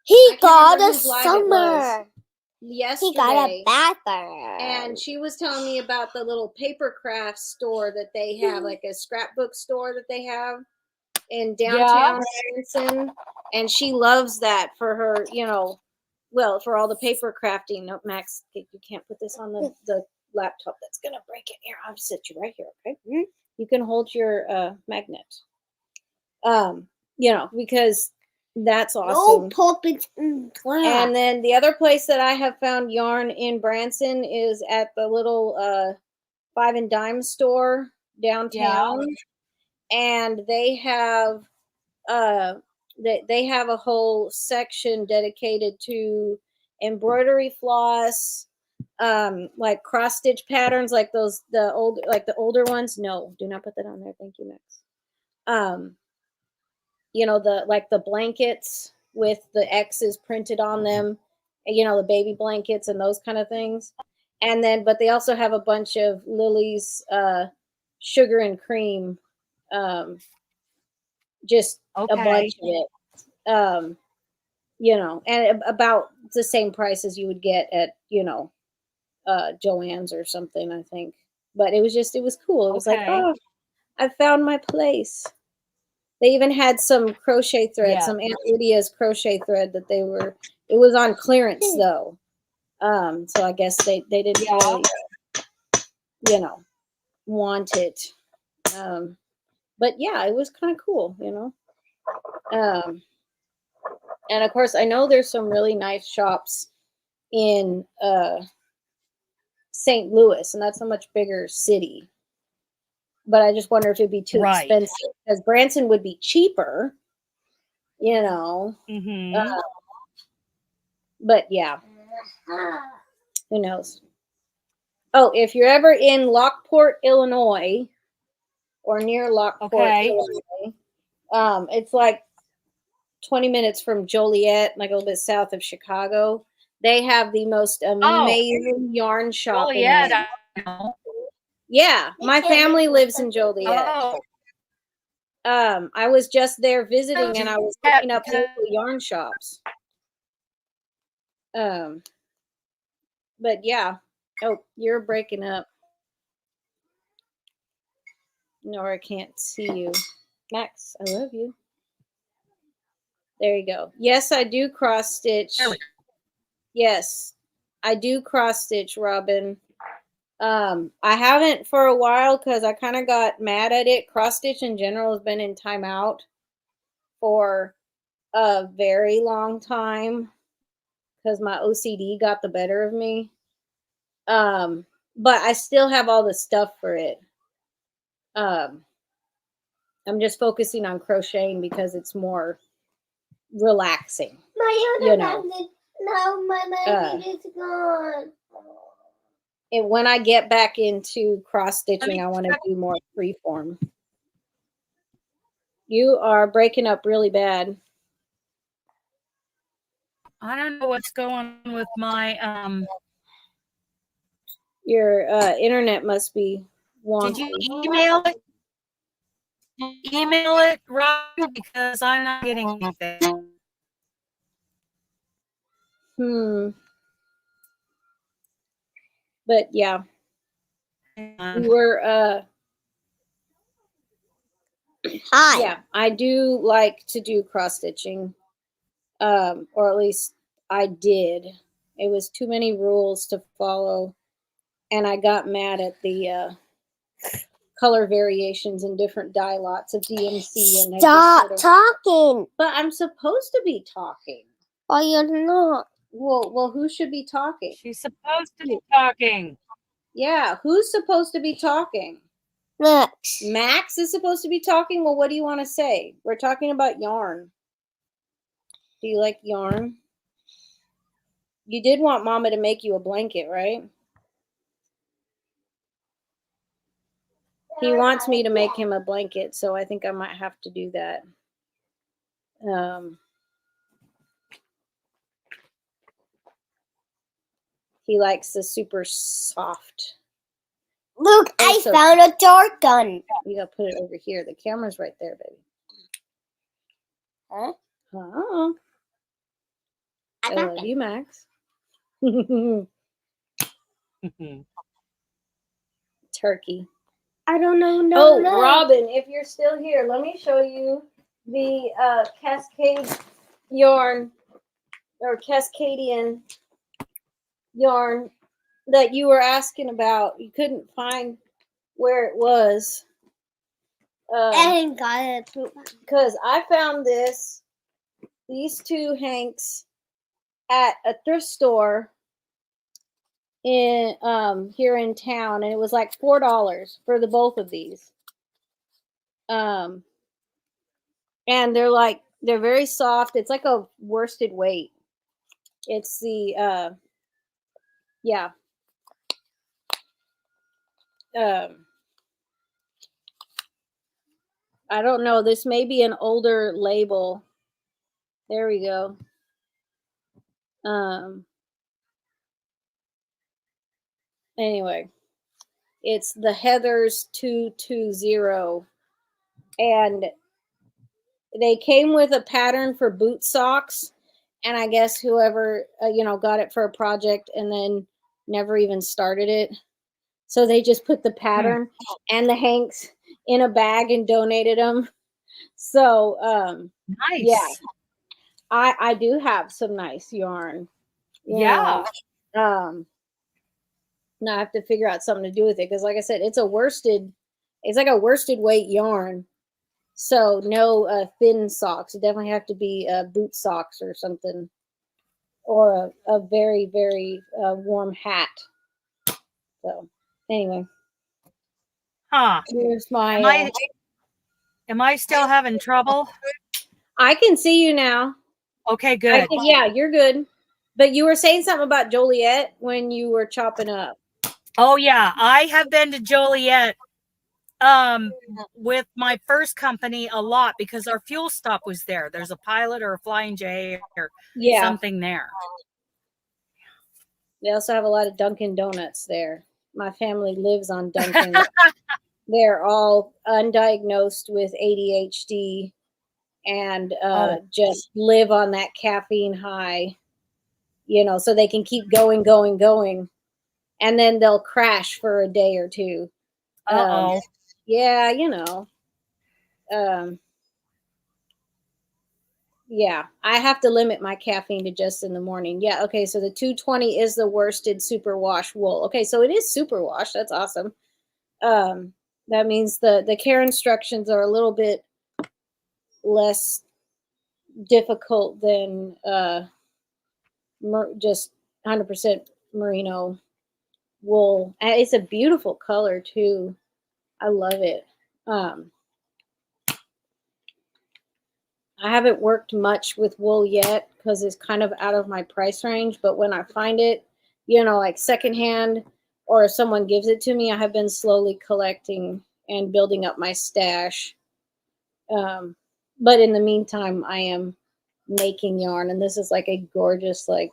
S4: he got a summer.
S5: Yesterday,
S4: he got a bathroom.
S5: And she was telling me about the little paper craft store that they have, like a scrapbook store that they have in downtown Branson. And she loves that for her, you know, well, for all the paper crafting. No, Max, you can't put this on the laptop. That's gonna break it. Here, I'll sit you right here, okay? Mm-hmm. You can hold your magnet. You know, because that's awesome. And then the other place that I have found yarn in Branson is at the little 5 and Dime store downtown. And they have they have a whole section dedicated to embroidery floss, like cross stitch patterns, like the older ones. No, do not put that on there. Thank you, Max. You know, the blankets with the X's printed on them, you know, the baby blankets and those kind of things. And then, but they also have a bunch of Lily's sugar and cream, just a bunch of it. You know, and about the same price as you would get at, you know, Joann's or something, I think. But it was cool. It was like, oh, I found my place. They even had some crochet thread, some Aunt Lydia's crochet thread that it was on clearance though. So I guess they didn't really you know, want it. But yeah, it was kind of cool, you know. And of course, I know there's some really nice shops in St. Louis, and that's a much bigger city. But I just wonder if it'd be too expensive, because Branson would be cheaper, you know. But yeah, who knows? Oh, if you're ever in Lockport, Illinois, or near Lockport, Illinois, it's like 20 minutes from Joliet, like a little bit south of Chicago. They have the most amazing yarn shop in there. Yeah, my family lives in Joliet. I was just there visiting, and I was looking up local yarn shops. But yeah. Oh, you're breaking up. No, I can't see you. Max, I love you. There you go. Yes, I do cross stitch. Yes, I do cross stitch, Robin. I haven't for a while because I kind of got mad at it. Cross stitch in general has been in timeout for a very long time because my OCD got the better of me. But I still have all the stuff for it. I'm just focusing on crocheting because it's more relaxing. You know.
S4: No, my magnet is gone.
S5: And when I get back into cross stitching, I want to do more freeform. You are breaking up really bad.
S1: I don't know what's going on with my
S5: Your internet must be wonky.
S1: Did you email it? Email it, Rob, because I'm not getting anything.
S5: But yeah. We were
S4: Hi.
S5: Yeah, I do like to do cross stitching. Or at least I did. It was too many rules to follow, and I got mad at the color variations and different dye lots of DMC. And
S4: Stop talking.
S5: But I'm supposed to be talking.
S4: Oh, you're not.
S5: Well, who should be talking?
S1: She's supposed to be talking.
S5: Yeah, who's supposed to be talking?
S4: Max.
S5: Max is supposed to be talking? Well, what do you want to say? We're talking about yarn. Do you like yarn? You did want Mama to make you a blanket, right? He wants me to make him a blanket, so I think I might have to do that. He likes the super soft.
S4: Look, I found a dart gun.
S5: You gotta put it over here. The camera's right there, baby.
S4: Huh?
S5: Oh. I love you, Max. Turkey.
S4: I don't know.
S5: No. Robin, if you're still here, let me show you the Cascade yarn or Cascadian yarn that you were asking about. You couldn't find where it was.
S4: And got it.
S5: Because I found these two hanks at a thrift store in here in town, and it was like $4 for the both of these. And they're very soft. It's like a worsted weight. It's the yeah. I don't know. This may be an older label. There we go. Anyway, it's the Heathers 220, and they came with a pattern for boot socks, and I guess whoever got it for a project and then never even started it, so they just put the pattern and the hanks in a bag and donated them. So
S1: nice.
S5: Yeah, I do have some nice yarn.
S1: Yeah.
S5: Now I have to figure out something to do with it because, like I said, it's like a worsted weight yarn. So no thin socks. It definitely have to be boot socks or something, or a very, very warm hat. So anyway, here's my.
S1: Am I still having trouble?
S5: I can see you now.
S1: Okay, good.
S5: Yeah, you're good. But you were saying something about Joliet when you were chopping up.
S1: Oh yeah, I have been to Joliet with my first company a lot because our fuel stop was there. There's a Pilot or a Flying J or something there.
S5: They also have a lot of Dunkin' Donuts there. My family lives on Dunkin'. They're all undiagnosed with ADHD and just live on that caffeine high, you know, so they can keep going, and then they'll crash for a day or two. Yeah, you know. Yeah, I have to limit my caffeine to just in the morning. Yeah, okay, so the 220 is the worsted superwash wool. Okay, so it is superwash. That's awesome. That means the care instructions are a little bit less difficult than just 100% merino wool. And it's a beautiful color too. I love it. I haven't worked much with wool yet because it's kind of out of my price range. But when I find it, you know, like secondhand or if someone gives it to me, I have been slowly collecting and building up my stash. But in the meantime, I am making yarn. And this is like a gorgeous, like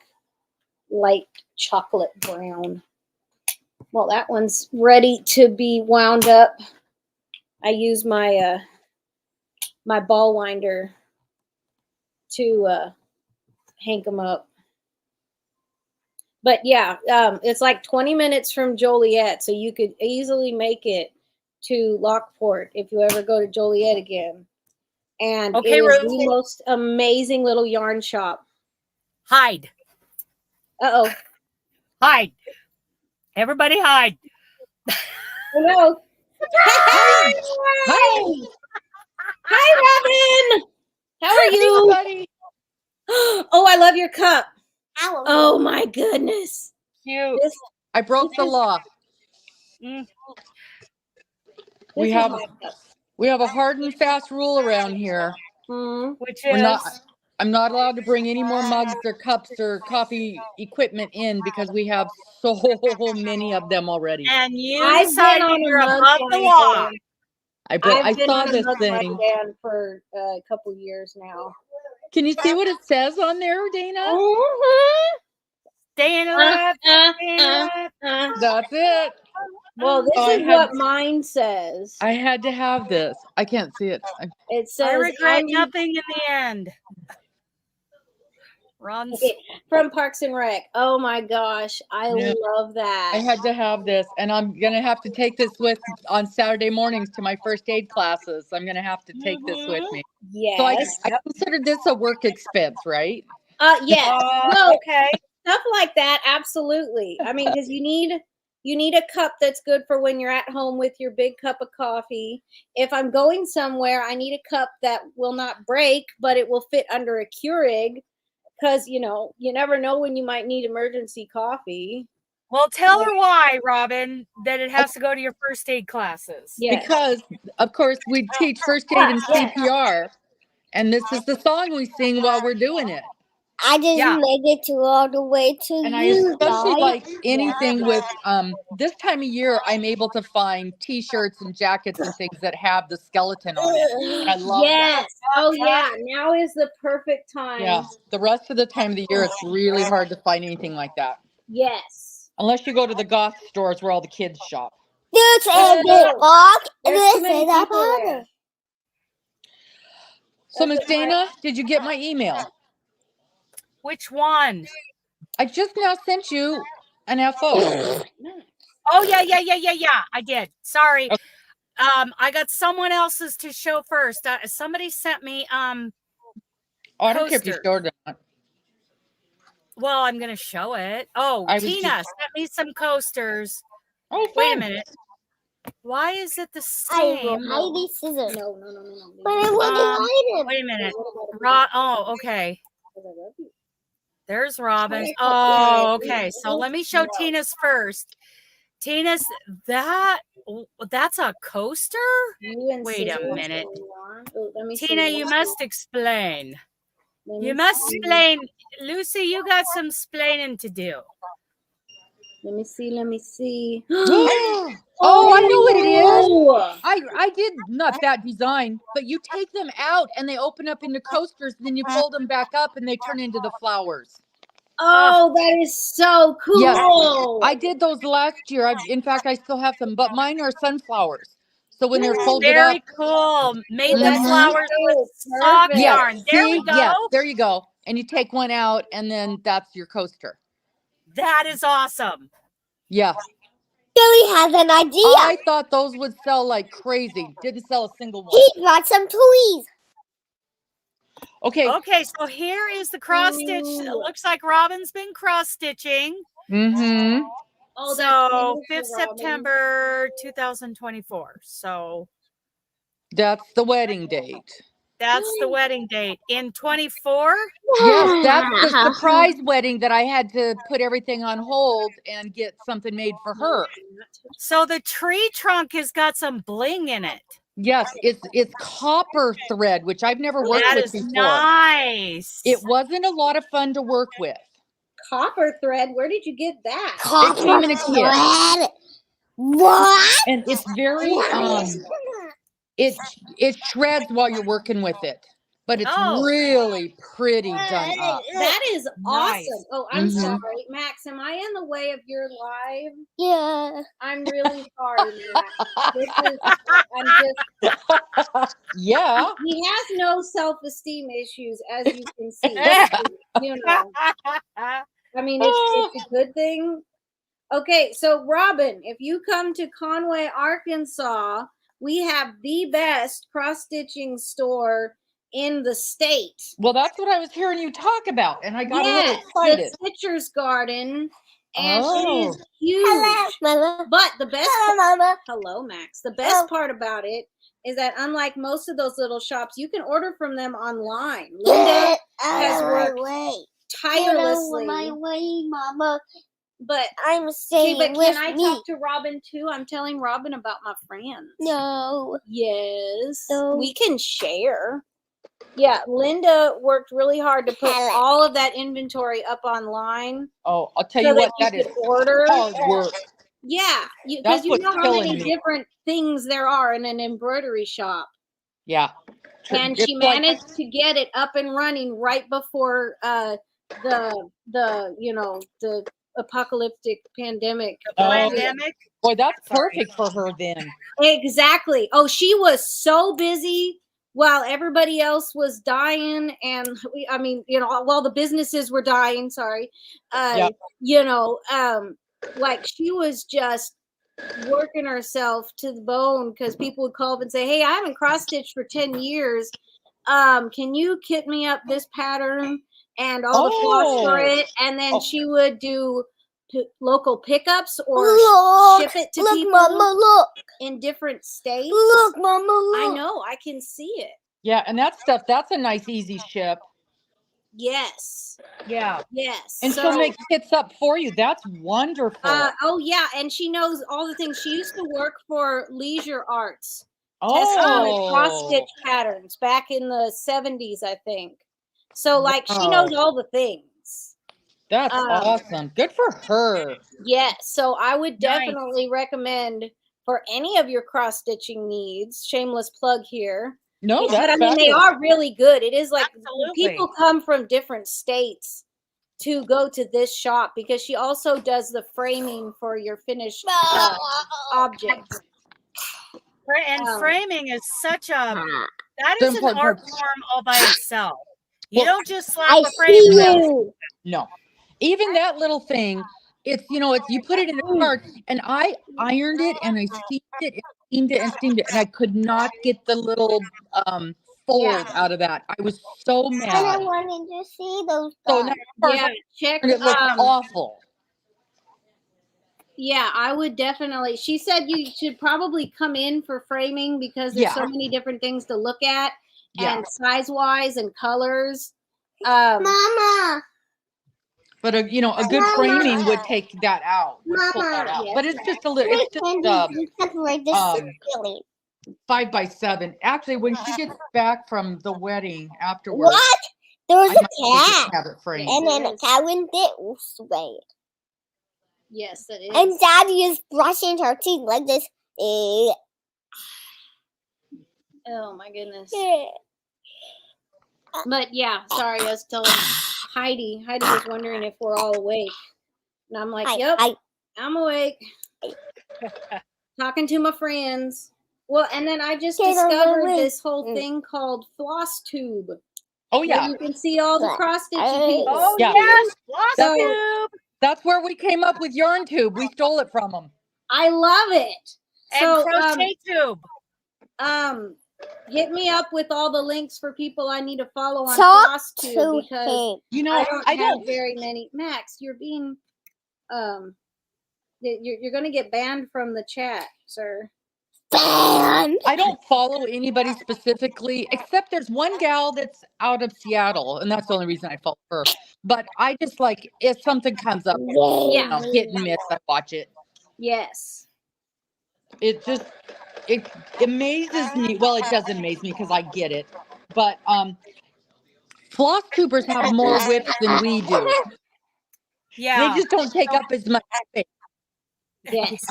S5: light chocolate brown. Well, that one's ready to be wound up. I use my my ball winder to hang them up. But yeah, it's like 20 minutes from Joliet, so you could easily make it to Lockport if you ever go to Joliet again. And it is the most amazing little yarn shop.
S1: Hide.
S5: Uh-oh.
S1: Hide. Everybody hide.
S5: Hello. Hi. Hi. Hi, Robin. How are you?
S6: Buddy.
S5: Oh, I love your cup. Oh my goodness.
S1: Cute.
S6: I broke the law. We have a hard and fast rule around here.
S1: Which is
S6: I'm not allowed to bring any more mugs or cups or coffee equipment in because we have so many of them already.
S1: And you decided you're above the law.
S6: I saw this thing
S5: for a couple years now.
S6: Can you see what it says on there, Dana?
S1: Staying alive. Staying alive.
S6: That's it.
S5: Well, this is what mine says.
S6: I had to have this. I can't see it.
S5: It says,
S1: I regret nothing in the end. Runs
S5: from Parks and Rec. Oh my gosh, I love that.
S6: I had to have this, and I'm gonna have to take this with on Saturday mornings to my first aid classes. I'm gonna have to take this with me.
S5: Yes.
S6: So I consider this a work expense, right?
S5: Yes. No, okay. Stuff like that, absolutely. I mean, because you need a cup that's good for when you're at home with your big cup of coffee. If I'm going somewhere, I need a cup that will not break, but it will fit under a Keurig. Because, you know, you never know when you might need emergency coffee.
S1: Well, tell her why, Robin, that it has to go to your first aid classes.
S5: Yes.
S6: Because, of course, we teach first aid and CPR, and this is the song we sing while we're doing it.
S4: I just made it to all the way to
S6: and
S4: you,
S6: I especially
S4: guys.
S6: like anything with this time of year. I'm able to find T-shirts and jackets and things that have the skeleton on it. And I love that.
S5: Oh yeah, now is the perfect time.
S6: Yeah, the rest of the time of the year, it's really hard to find anything like that.
S5: Yes.
S6: Unless you go to the goth stores where all the kids shop.
S4: This is the box. This is the bottle.
S6: So, Miss Dana, did you get my email?
S1: Which one?
S6: I just now sent you an FO.
S1: Oh, yeah. I did. Sorry. Okay. I got someone else's to show first. Somebody sent me
S6: I don't care if you showed it.
S1: Well, I'm going to show it. Oh, Tina, sent me some coasters.
S6: Oh,
S1: wait a minute. Why is it the same?
S4: Heidi scissors.
S3: No.
S4: But I wasn't
S1: Wait a minute. Oh, okay. There's Robin's. Oh, okay. So let me show Tina's first. Tina's, that's a coaster? Wait a minute. Tina, you must explain. You must explain. Lucy, you got some explaining to do.
S3: Let me see.
S6: Oh, I know what it is. I did not that design, but you take them out and they open up into coasters, and then you fold them back up and they turn into the flowers.
S3: Oh, that is so cool.
S6: Yes, I did those last year. In fact, I still have them, but mine are sunflowers. So when they're folded
S1: Very
S6: up.
S1: cool. Made the flowers with sock yarn. There we go.
S6: Yes, there you go. And you take one out and then that's your coaster.
S1: That is awesome.
S6: Yeah.
S4: Billy has an idea.
S6: I thought those would sell like crazy. Didn't sell a single one.
S4: He got some toys.
S6: Okay.
S1: Okay, so here is the cross stitch. It looks like Robin's been cross stitching.
S6: Mm-hmm.
S3: Oh,
S1: so 5th September 2024. So
S6: that's the wedding date.
S1: That's the wedding date in 24.
S6: Yes, that's the surprise wedding that I had to put everything on hold and get something made for her.
S1: So the tree trunk has got some bling in it.
S6: Yes, it's copper thread, which I've never worked with before.
S1: Nice.
S6: It wasn't a lot of fun to work with.
S3: Copper thread? Where did you get that?
S4: Copper
S6: it came in a kit.
S4: thread? What?
S6: And it's very it shreds while you're working with it, but it's really pretty done up.
S3: That is
S1: Nice.
S3: awesome. Oh, I'm sorry, Max. Am I in the way of your live?
S4: Yeah.
S3: I'm really sorry, Max.
S6: Yeah.
S3: He has no self-esteem issues, as you can see. You know, I mean, it's a good thing. Okay, so Robin, if you come to Conway, Arkansas, we have the best cross-stitching store in the state.
S6: Well, that's what I was hearing you talk about, and I got a little excited.
S3: The Stitcher's Garden, and it is huge.
S4: Hello, Mama.
S3: But the best
S4: Hello, Mama.
S3: Hello, Max. The best part about it is that unlike most of those little shops, you can order from them online. Linda has worked tirelessly.
S4: My way, Mama.
S3: But
S4: I'm staying
S3: but
S4: with
S3: can I
S4: me.
S3: talk to Robin too? I'm telling Robin about my friends.
S4: No.
S3: Yes.
S4: No.
S3: We can share. Yeah, Linda worked really hard to put all of that inventory up online.
S6: Oh, I'll tell you what, that is
S3: order.
S6: hard work.
S3: Yeah, because you know how many different things there are in an embroidery shop.
S6: Yeah.
S3: And she managed to get it up and running right before the apocalyptic pandemic.
S6: Boy, that's perfect for her then.
S3: Exactly. Oh, she was so busy while everybody else was dying, and while the businesses were dying. Sorry, like she was just working herself to the bone because people would call up and say, "Hey, I haven't cross stitched for 10 years. Can you kit me up this pattern and all the cloth for it?" And then she would do local pickups or ship it to people.
S4: Mama,
S3: in different states.
S4: Look, Mama, look.
S3: I know, I can see it.
S6: Yeah, and that stuff, that's a nice, easy ship.
S3: Yes.
S6: Yeah.
S3: Yes.
S6: And she'll make kits up for you. That's wonderful.
S3: Oh, yeah. And she knows all the things. She used to work for Leisure Arts.
S6: Oh.
S3: Cross-stitch patterns back in the 70s, I think. So, like, she knows all the things.
S6: That's awesome. Good for her.
S3: Yes. So I would definitely recommend for any of your cross-stitching needs, shameless plug here.
S6: No,
S3: but I mean, they are really good. It is like people come from different states to go to this shop because she also does the framing for your finished objects.
S1: And framing is such a, that is an art form all by itself. You don't just slap a frame down.
S6: No. Even that little thing, it's, you put it in a card, and I ironed it and I steamed it and steamed it and steamed it, and I could not get the little fold out of that. I was so
S4: And I
S6: mad.
S4: wanted to see those
S6: So
S4: guys.
S6: now
S3: Yeah, check.
S6: it looks awful.
S3: Yeah, I would definitely. She said you should probably come in for framing because there's so many different things to look at and size-wise and colors.
S4: Mama.
S6: But a good framing would take that out. Would pull that out.
S3: Yes,
S6: But it's just a little. It's just
S4: Separate this circularly.
S6: 5x7. Actually, when she gets back from the wedding afterwards,
S4: What? There was
S6: I might
S4: a
S6: just
S4: cat.
S6: have it framed.
S4: And then a cat went this way.
S3: yes, it is.
S4: And Daddy is brushing her teeth like this.
S3: Oh my goodness. But yeah, sorry, I was telling Heidi. Heidi was wondering if we're all awake. And I'm like, yep, I'm awake. Talking to my friends. Well, and then I just discovered this whole thing called floss tube.
S6: Oh, yeah.
S3: You can see all the cross-stitchy people.
S1: Oh,
S6: Yeah.
S1: yes. Floss tube.
S6: That's where we came up with Yarn Tube. We stole it from them.
S3: I love it.
S1: And crochet tube.
S3: Hit me up with all the links for people I need to follow on floss tube because I don't have very many. Max, you're being you're going to get banned from the chat, sir.
S4: Banned.
S6: I don't follow anybody specifically, except there's one gal that's out of Seattle, and that's the only reason I follow her. But I just like if something comes up, hit and miss, I watch it.
S3: Yes.
S6: It amazes me. Well, it doesn't amaze me because I get it. But floss tubers have more whips than we do.
S1: Yeah.
S6: They just don't take up as much space.
S3: Yes.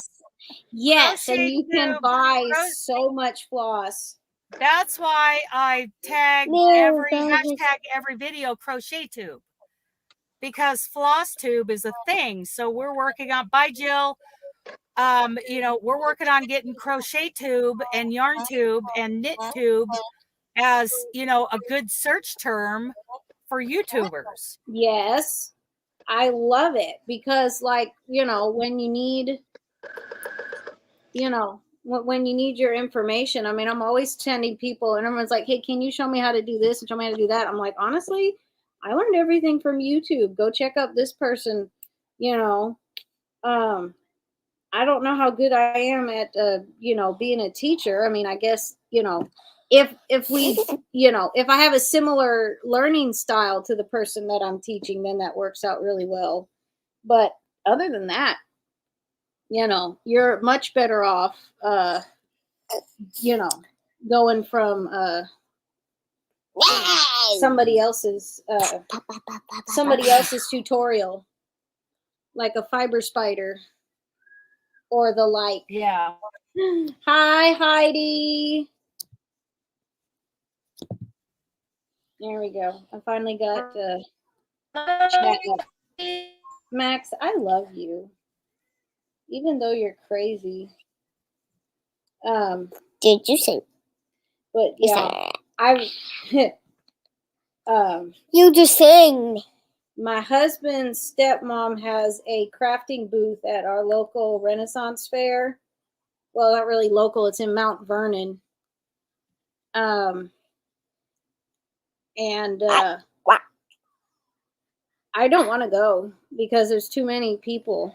S3: Yes,
S1: Crochet
S3: and you can
S1: tube.
S3: buy so much floss.
S1: That's why I tag every video crochet tube, because floss tube is a thing. So we're working on, bye Jill. We're working on getting crochet tube and yarn tube and knit tube as, a good search term for YouTubers.
S3: Yes. I love it because when you need, when you need your information, I mean, I'm always sending people and everyone's like, hey, can you show me how to do this and show me how to do that? I'm like, honestly, I learned everything from YouTube. Go check out this person, I don't know how good I am at, being a teacher. I mean, I guess, if we, if I have a similar learning style to the person that I'm teaching, then that works out really well. But other than that, you're much better off, going from somebody else's tutorial, like a fiber spider or the like.
S1: Yeah.
S3: Hi, Heidi. There we go. I finally got chat up. Max, I love you. Even though you're crazy.
S4: Did you say?
S3: But yeah,
S4: you just sang.
S3: My husband's stepmom has a crafting booth at our local Renaissance fair. Well, not really local. It's in Mount Vernon. And I don't want to go because there's too many people.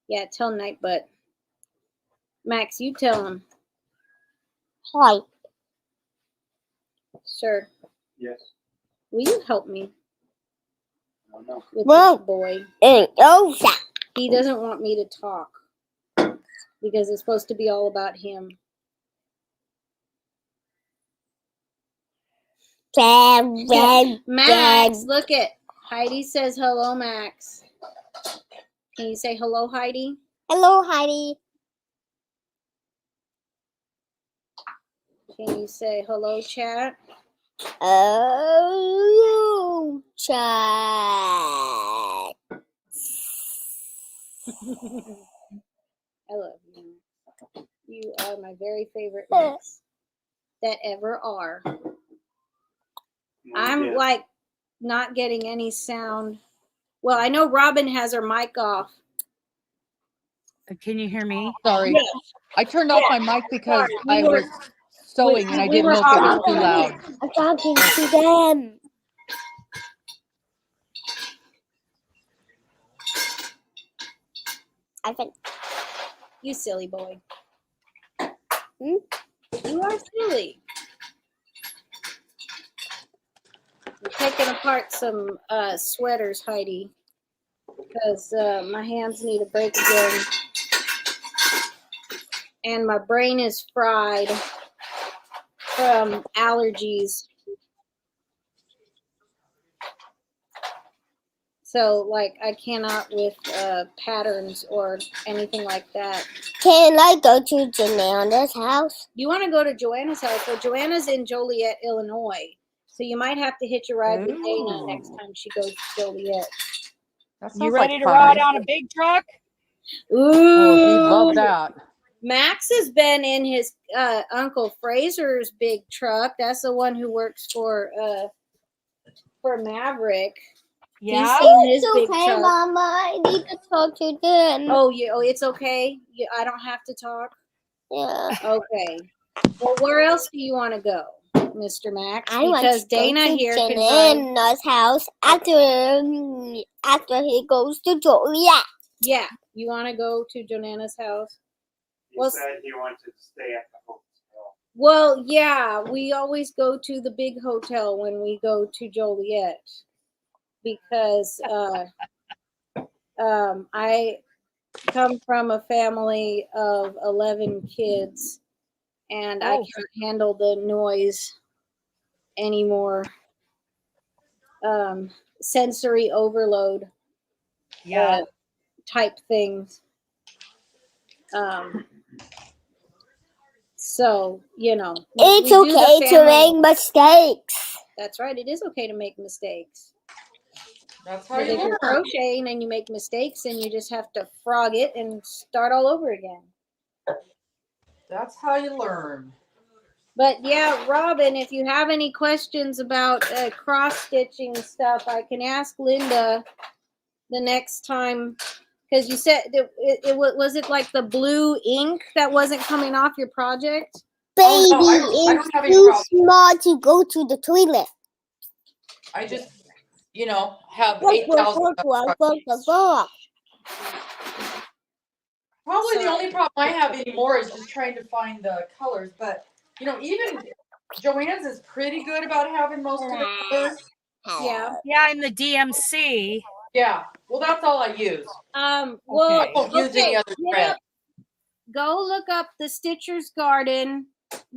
S3: Yeah, tell Nightbutt. Max, you tell him.
S4: Hi.
S3: Sure.
S7: Yes.
S3: Will you help me?
S7: I don't know.
S3: With this boy.
S4: L.O.C.
S3: He doesn't want me to talk because it's supposed to be all about him. Max, look it. Heidi says hello, Max. Can you say hello, Heidi?
S4: Hello, Heidi.
S3: Can you say hello, chat?
S4: Oh, chat.
S3: I love you. You are my very favorite Max that ever are. I'm like not getting any sound. Well, I know Robin has her mic off.
S1: Can you hear me?
S6: Sorry. I turned off my mic because I was sewing and I didn't know if it was too loud.
S4: I'm talking to them. I think
S5: You silly boy.
S4: Hmm?
S5: You are silly. We're taking apart some sweaters, Heidi, because my hands need a break again. And my brain is fried from allergies. So, like, I cannot with patterns or anything like that.
S4: Can I go to Jana's house?
S5: You want to go to Joanna's house? So Joanna's in Joliet, Illinois. So you might have to hitch a ride with Dana next time she goes to Joliet.
S6: That
S1: You
S6: sounds
S1: ready
S6: like
S1: to
S6: fun.
S1: ride on a big truck?
S5: Ooh,
S6: Oh, he'd love that.
S5: Max has been in his Uncle Fraser's big truck. That's the one who works for Maverick.
S1: Yeah.
S5: He's seen his
S4: It's
S5: big
S4: okay,
S5: truck.
S4: Mama. I need to talk to them.
S5: Oh, it's okay. I don't have to talk.
S4: Yeah.
S5: Okay. Well, where else do you want to go, Mr. Max?
S4: I want
S5: Because
S4: to go
S5: Dana
S4: to
S5: here can drive.
S4: Jana's house after he goes to Joliet.
S5: Yeah, you want to go to Jonana's house?
S7: He said he wanted to stay at the hotel.
S5: Well, yeah, we always go to the big hotel when we go to Joliet because I come from a family of 11 kids and I can't handle the noise anymore. Sensory overload.
S1: Yeah.
S5: Type things. So,
S4: It's
S5: we do the
S4: okay to
S5: family-
S4: make mistakes.
S5: That's right. It is okay to make mistakes.
S6: That's how
S5: But
S6: you
S5: if you're
S6: learn.
S5: crocheting and you make mistakes and you just have to frog it and start all over again.
S6: That's how you learn.
S5: But yeah, Robin, if you have any questions about cross stitching stuff, I can ask Linda the next time. Because you said was it like the blue ink that wasn't coming off your project?
S4: Baby
S6: Oh, no, I don't have any
S4: is too
S6: problem.
S4: small to go to the toilet.
S6: I just, have 8,000. Probably the only problem I have anymore is just trying to find the colors. But, even Joanne's is pretty good about having most of the colors.
S5: Yeah.
S1: Yeah, in the DMC.
S6: Yeah. Well, that's all I use.
S5: Well,
S6: I don't use any other thread.
S5: Go look up the Stitcher's Garden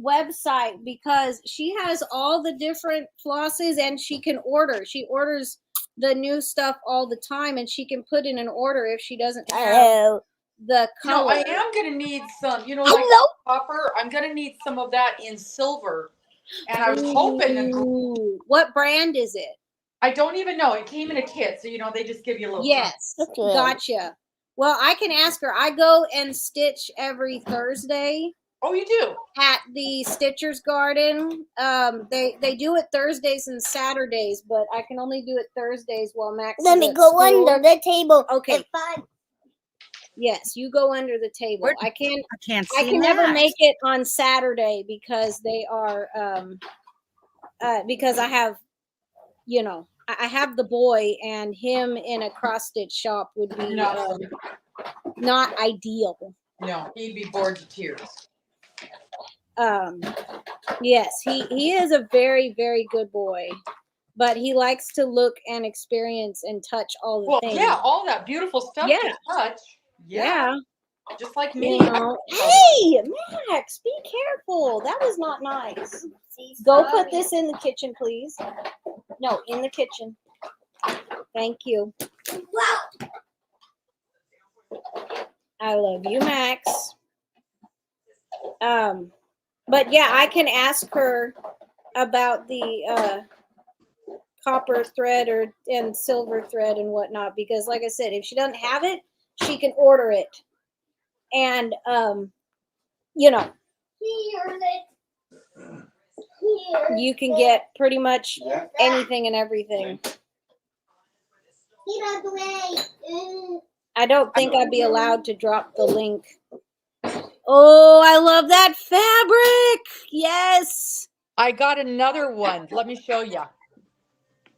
S5: website because she has all the different flosses and she can order. She orders the new stuff all the time and she can put in an order if she doesn't have the color.
S6: I am going to need some, like copper. I'm going to need some of that in silver. And I was hoping.
S5: What brand is it?
S6: I don't even know. It came in a kit. So, they just give you a little.
S5: Yes. Gotcha. Well, I can ask her. I go and stitch every Thursday.
S6: Oh, you do?
S5: At the Stitcher's Garden. They do it Thursdays and Saturdays, but I can only do it Thursdays while Max
S4: Let
S5: is
S4: me
S5: at
S4: go
S5: school.
S4: under the table.
S5: Okay. Yes, you go under the table. I can never make it on Saturday because they are because I have I have the boy and him in a cross stitch shop would be not ideal.
S6: No, he'd be bored to tears.
S5: Yes, he is a very, very good boy, but he likes to look and experience and touch all the things.
S6: Yeah, all that beautiful stuff to touch. Yeah. Just like me.
S5: Hey, Max, be careful. That was not nice. Go put this in the kitchen, please. No, in the kitchen. Thank you. Wow. I love you, Max. But yeah, I can ask her about the copper thread and silver thread and whatnot because, like I said, if she doesn't have it, she can order it. And you can get pretty much anything and everything. I don't think I'd be allowed to drop the link Oh, I love that fabric. Yes.
S6: I got another one. Let me show you.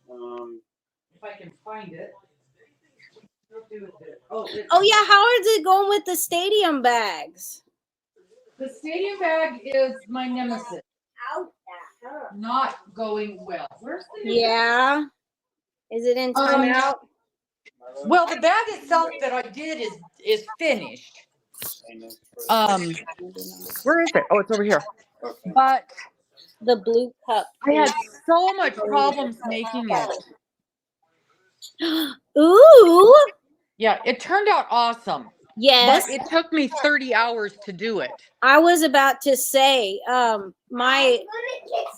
S6: If I can find it.
S5: Oh yeah, how is it going with the stadium bags?
S6: The stadium bag is my nemesis. Not going well. Where's the
S5: Yeah. Is it in timeout?
S6: Well, the bag itself that I did is finished. Where is it? Oh, it's over here. But
S5: The blue cup.
S6: I had so much problems making it.
S5: Ooh.
S6: Yeah, it turned out awesome.
S5: Yes.
S6: But it took me 30 hours to do it.
S5: I was about to say, my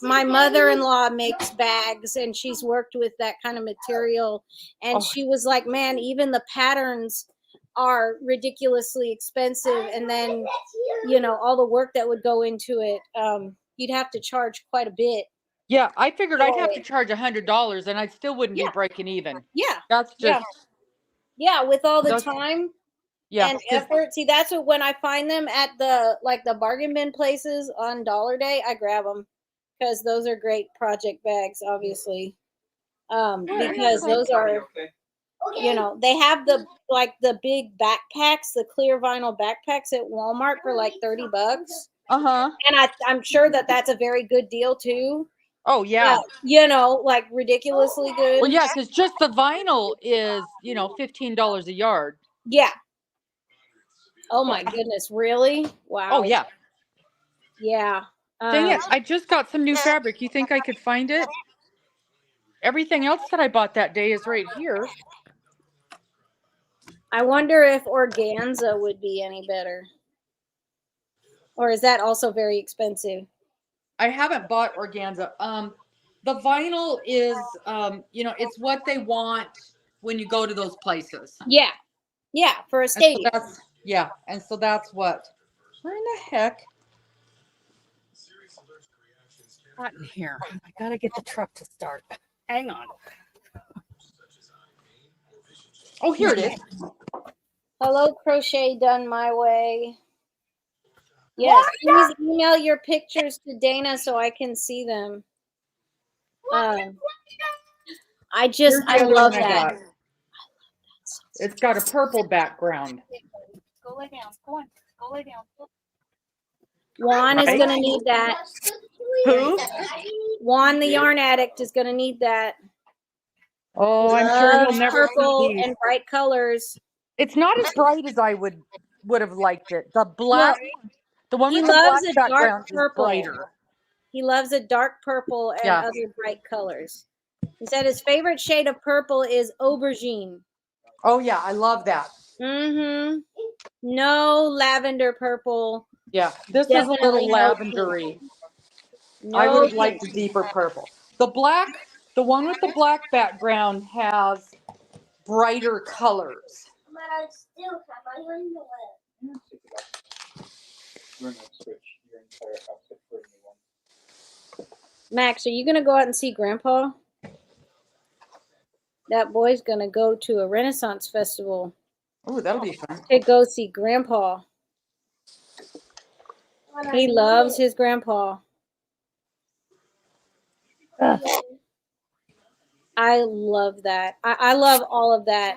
S5: mother-in-law makes bags and she's worked with that kind of material. And she was like, man, even the patterns are ridiculously expensive. And then, you know, all the work that would go into it, you'd have to charge quite a bit.
S6: Yeah, I figured I'd have to charge $100 and I still wouldn't be breaking even.
S5: Yeah.
S6: That's just.
S5: Yeah, with all the time.
S6: Yeah,
S5: and effort. See, that's what, when I find them at the bargain bin places on Dollar Day, I grab them because those are great project bags, obviously. Because those are, you know, they have the big backpacks, the clear vinyl backpacks at Walmart for like $30. And I'm sure that that's a very good deal too.
S6: Oh yeah.
S5: You know, like ridiculously good.
S6: Well, yeah, because just the vinyl is, you know, $15 a yard.
S5: Yeah. Oh my goodness, really? Wow.
S6: Oh yeah.
S5: Yeah.
S6: Dang it, I just got some new fabric. You think I could find it? Everything else that I bought that day is right here.
S5: I wonder if organza would be any better. Or is that also very expensive?
S6: I haven't bought organza. The vinyl is, you know, it's what they want when you go to those places.
S5: Yeah. Yeah, for a stadium.
S6: Yeah, and so that's what. Where in the heck?
S1: Not in here. I gotta get the truck to start. Hang on.
S6: Oh, here it is.
S5: Hello, crochet done my way. Yes, please email your pictures to Dana so I can see them. I love that.
S6: It's got a purple background.
S1: Go lay down. Go on. Go lay down.
S5: Juan is going to need that.
S6: Who?
S5: Juan, the yarn addict, is going to need that.
S6: Oh, I'm sure he'll never
S5: purple
S6: see these.
S5: And bright colors.
S6: It's not as bright as I would have liked it. The black, the one with the black background is brighter.
S5: He loves a dark purple and other bright colors. He said his favorite shade of purple is aubergine.
S6: Oh yeah, I love that.
S5: Mm-hmm. No lavender purple.
S6: Yeah, this is a little lavendery. I would have liked a deeper purple. The black, the one with the black background has brighter colors.
S4: But I still have my underwear.
S7: We're gonna switch your entire outfit for a new one.
S5: Max, are you going to go out and see Grandpa? That boy's going to go to a Renaissance festival.
S6: Oh, that'll be fun.
S5: To go see Grandpa. He loves his grandpa. I love that. I love all of that.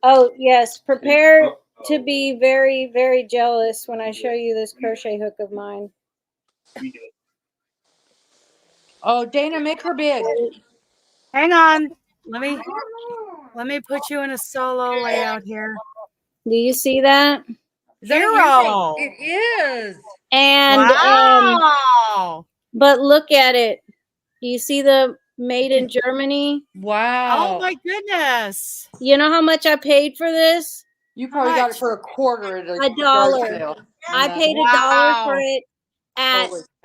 S5: Oh, yes. Prepare to be very, very jealous when I show you this crochet hook of mine.
S6: Oh, Dana, make her big.
S1: Hang on. Let me put you in a solo layout here.
S5: Do you see that?
S1: Zero.
S6: It is.
S5: And
S1: wow.
S5: But look at it. Do you see the made in Germany?
S6: Wow.
S1: Oh my goodness.
S5: You know how much I paid for this?
S6: You probably got it for a quarter at
S5: $1. I paid $1 for it.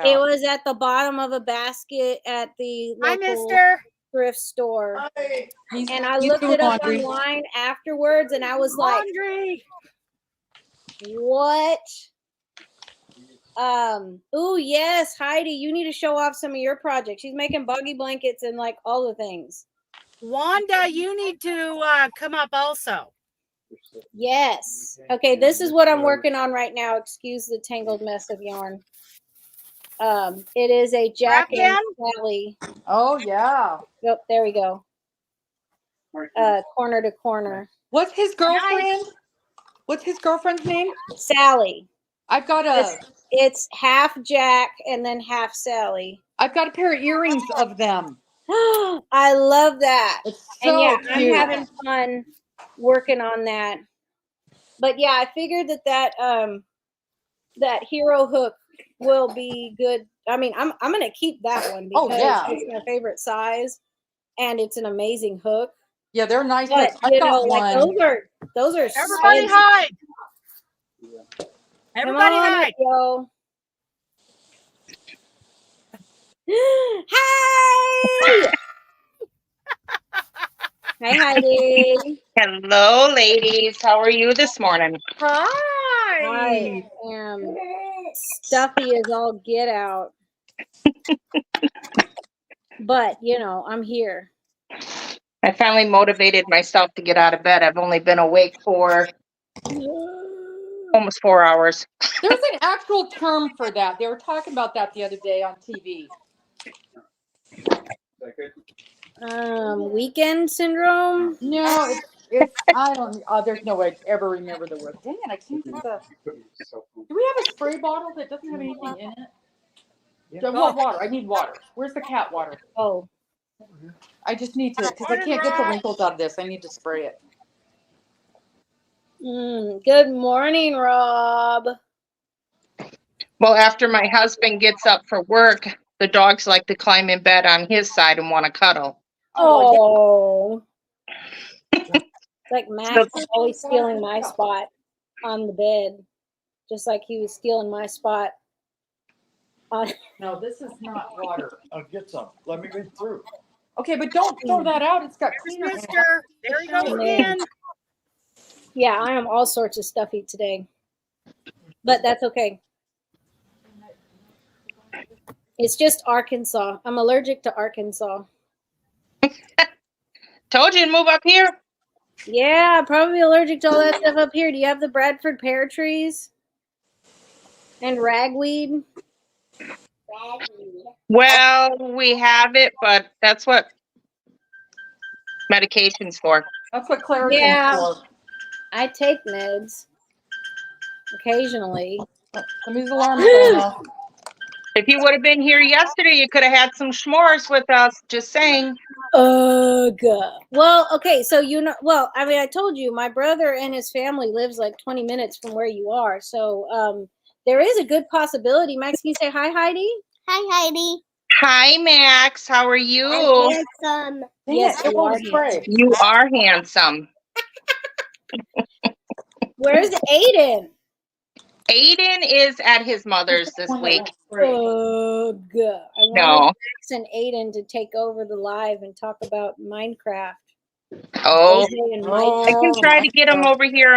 S5: It was at the bottom of a basket at the local thrift store.
S6: Hi.
S5: And I looked it up online afterwards and I was like, what? Oh yes, Heidi, you need to show off some of your projects. She's making buggy blankets and like all the things.
S1: Wanda, you need to come up also.
S5: Yes. Okay, this is what I'm working on right now. Excuse the tangled mess of yarn. It is a Jack and Sally.
S6: Oh yeah.
S5: Yep, there we go. Corner to corner.
S6: What's his girlfriend?
S1: Nice.
S6: What's his girlfriend's name?
S5: Sally.
S6: I've got a.
S5: It's half Jack and then half Sally.
S6: I've got a pair of earrings of them.
S5: I love that.
S6: It's so
S5: and yeah,
S6: cute.
S5: I'm having fun working on that. But yeah, I figured that hero hook will be good. I mean, I'm gonna keep that one because it's my favorite size, and it's an amazing hook.
S6: Yeah, they're nice.
S5: But
S6: I've got one.
S5: like those are
S1: Everybody hide. Everybody hide.
S5: Yo. Hi. Hi, Heidi.
S8: Hello, ladies. How are you this morning?
S6: Hi.
S5: I am stuffy as all get out. But, you know, I'm here.
S8: I finally motivated myself to get out of bed. I've only been awake for almost 4 hours.
S6: There's an actual term for that. They were talking about that the other day on TV.
S5: Weekend syndrome?
S6: No, it's I don't. There's no way I'd ever remember the word. Dang it! I can't get the. Do we have a spray bottle that doesn't have anything in it? I want water. I need water. Where's the cat water?
S5: Oh.
S6: I just need to, because I can't get the wrinkles out of this. I need to spray it.
S5: Good morning, Rob.
S8: Well, after my husband gets up for work, the dogs like to climb in bed on his side and want to cuddle.
S5: Oh. It's like Max is always stealing my spot on the bed, just like he was stealing my spot.
S6: No, this is not water.
S9: I'll get some. Let me read through.
S6: Okay, but don't throw that out. It's got cleaner in it.
S1: Mister, there he goes again.
S5: Yeah, I am all sorts of stuffy today, but that's okay. It's just Arkansas. I'm allergic to Arkansas.
S8: Told you to move up here.
S5: Yeah, probably allergic to all that stuff up here. Do you have the Bradford pear trees and ragweed?
S8: Well, we have it, but that's what medication's for.
S6: That's what Claritin's for.
S5: I take meds occasionally.
S6: Somebody's alarm is going off.
S8: If you would have been here yesterday, you could have had some s'mores with us. Just saying.
S5: Ugh. Well, okay, so I mean, I told you my brother and his family lives like 20 minutes from where you are. So there is a good possibility. Max, can you say hi, Heidi?
S4: Hi, Heidi.
S8: Hi, Max. How are you?
S4: I'm handsome.
S5: Yes, you are.
S8: You are handsome.
S5: Where's Aiden?
S8: Aiden is at his mother's this week.
S5: Ugh. I want Max and Aiden to take over the live and talk about Minecraft.
S8: Oh, I can try to get him over here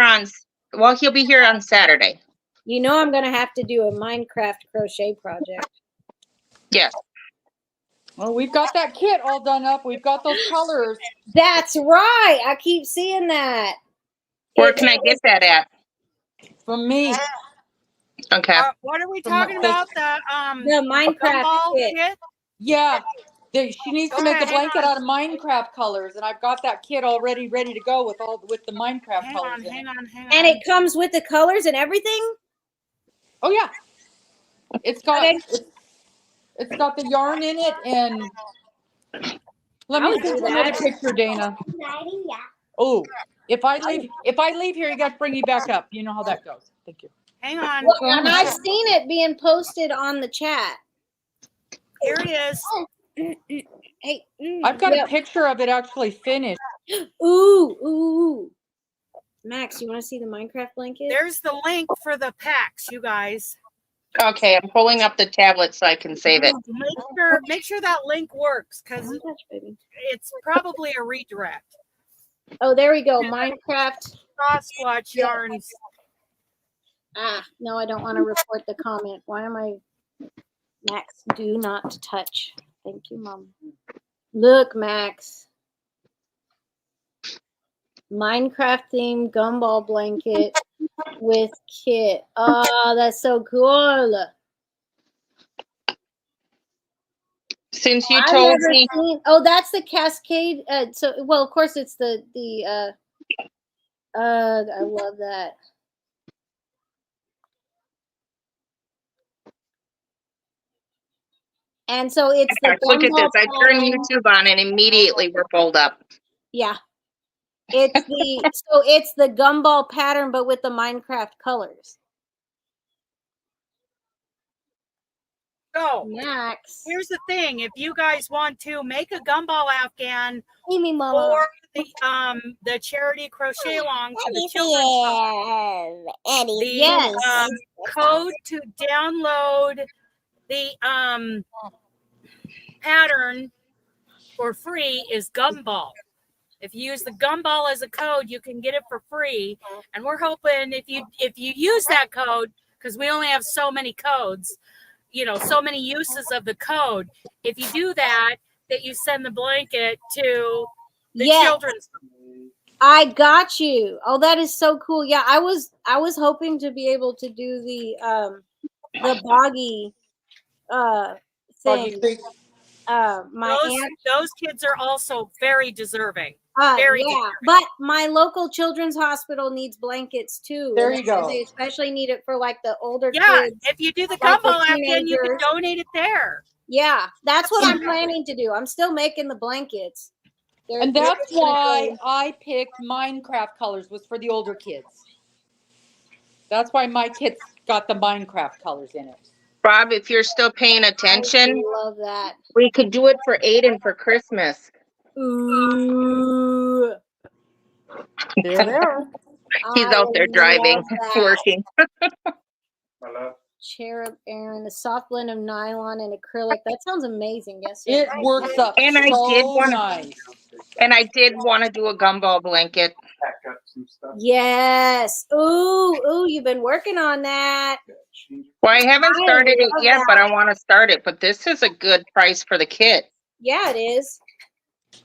S8: well, he'll be here on Saturday.
S5: You know I'm going to have to do a Minecraft crochet project.
S8: Yes.
S6: Well, we've got that kit all done up. We've got those colors.
S5: That's right. I keep seeing that.
S8: Where can I get that at?
S6: From me.
S8: Okay.
S1: What are we talking about? The
S5: Minecraft
S1: kit?
S6: Yeah. She needs to make a blanket out of Minecraft colors, and I've got that kit already ready to go with the Minecraft colors.
S1: Hang on.
S5: And it comes with the colors and everything?
S6: Oh yeah. It's got it's got the yarn in it, and let me send you another picture, Dana. Oh, if I leave here, you got to bring me back up. You know how that goes. Thank you.
S1: Hang on.
S5: Well, and I've seen it being posted on the chat.
S1: Here he is.
S5: Hey,
S6: I've got a picture of it actually finished.
S5: Ooh. Max, you want to see the Minecraft blanket?
S1: There's the link for the packs, you guys.
S8: Okay, I'm pulling up the tablet so I can save it.
S1: Make sure that link works, because it's probably a redirect.
S5: Oh, there we go. Minecraft
S1: Sasquatch yarns.
S5: No, I don't want to report the comment. Why am I? Max, do not touch. Thank you, Mom. Look, Max. Minecraft themed gumball blanket with kit. Oh, that's so cool.
S8: Since you
S5: I've
S8: told
S5: never
S8: me,
S5: seen. Oh, that's the Cascade. Well, of course, it's the. I love that. And so it's the
S8: look at this.
S5: gumball
S8: I turned
S5: pattern.
S8: YouTube on and immediately we're pulled up.
S5: Yeah, it's the gumball pattern, but with the Minecraft colors.
S1: So
S5: Max,
S1: here's the thing: if you guys want to make a gumball Afghan
S4: Amy, Mama.
S1: for the charity crochet along for the children's the code to download the pattern for free is Gumball. If you use the Gumball as a code, you can get it for free. And we're hoping if you use that code, because we only have so many codes, you know, so many uses of the code. If you do that you send the blanket to the children's.
S5: I got you. Oh, that is so cool. Yeah, I was hoping to be able to do the boggy thing. My aunt,
S1: those kids are also very deserving.
S5: deserving. But my local children's hospital needs blankets too.
S6: There you go.
S5: They especially need it for like the older kids.
S1: Yeah, if you do the Gumball
S5: like
S1: Afghan, you can donate it there.
S5: Yeah, that's what I'm planning to do. I'm still making the blankets.
S6: And that's why I picked Minecraft colors, was for the older kids. That's why my kids got the Minecraft colors in it.
S8: Rob, if you're still paying attention,
S5: I love that.
S8: We could do it for Aiden for Christmas.
S5: Ooh.
S6: There.
S8: He's out there driving, working.
S5: Cherub Aaron, the soft blend of nylon and acrylic. That sounds amazing. Yes,
S6: it works up
S8: and
S6: so
S8: I did want
S6: nice.
S8: And I did want to do a gumball blanket.
S5: Yes. Ooh, you've been working on that.
S8: Well, I haven't started it yet, but I want to start it. But this is a good price for the kit.
S5: Yeah, it is.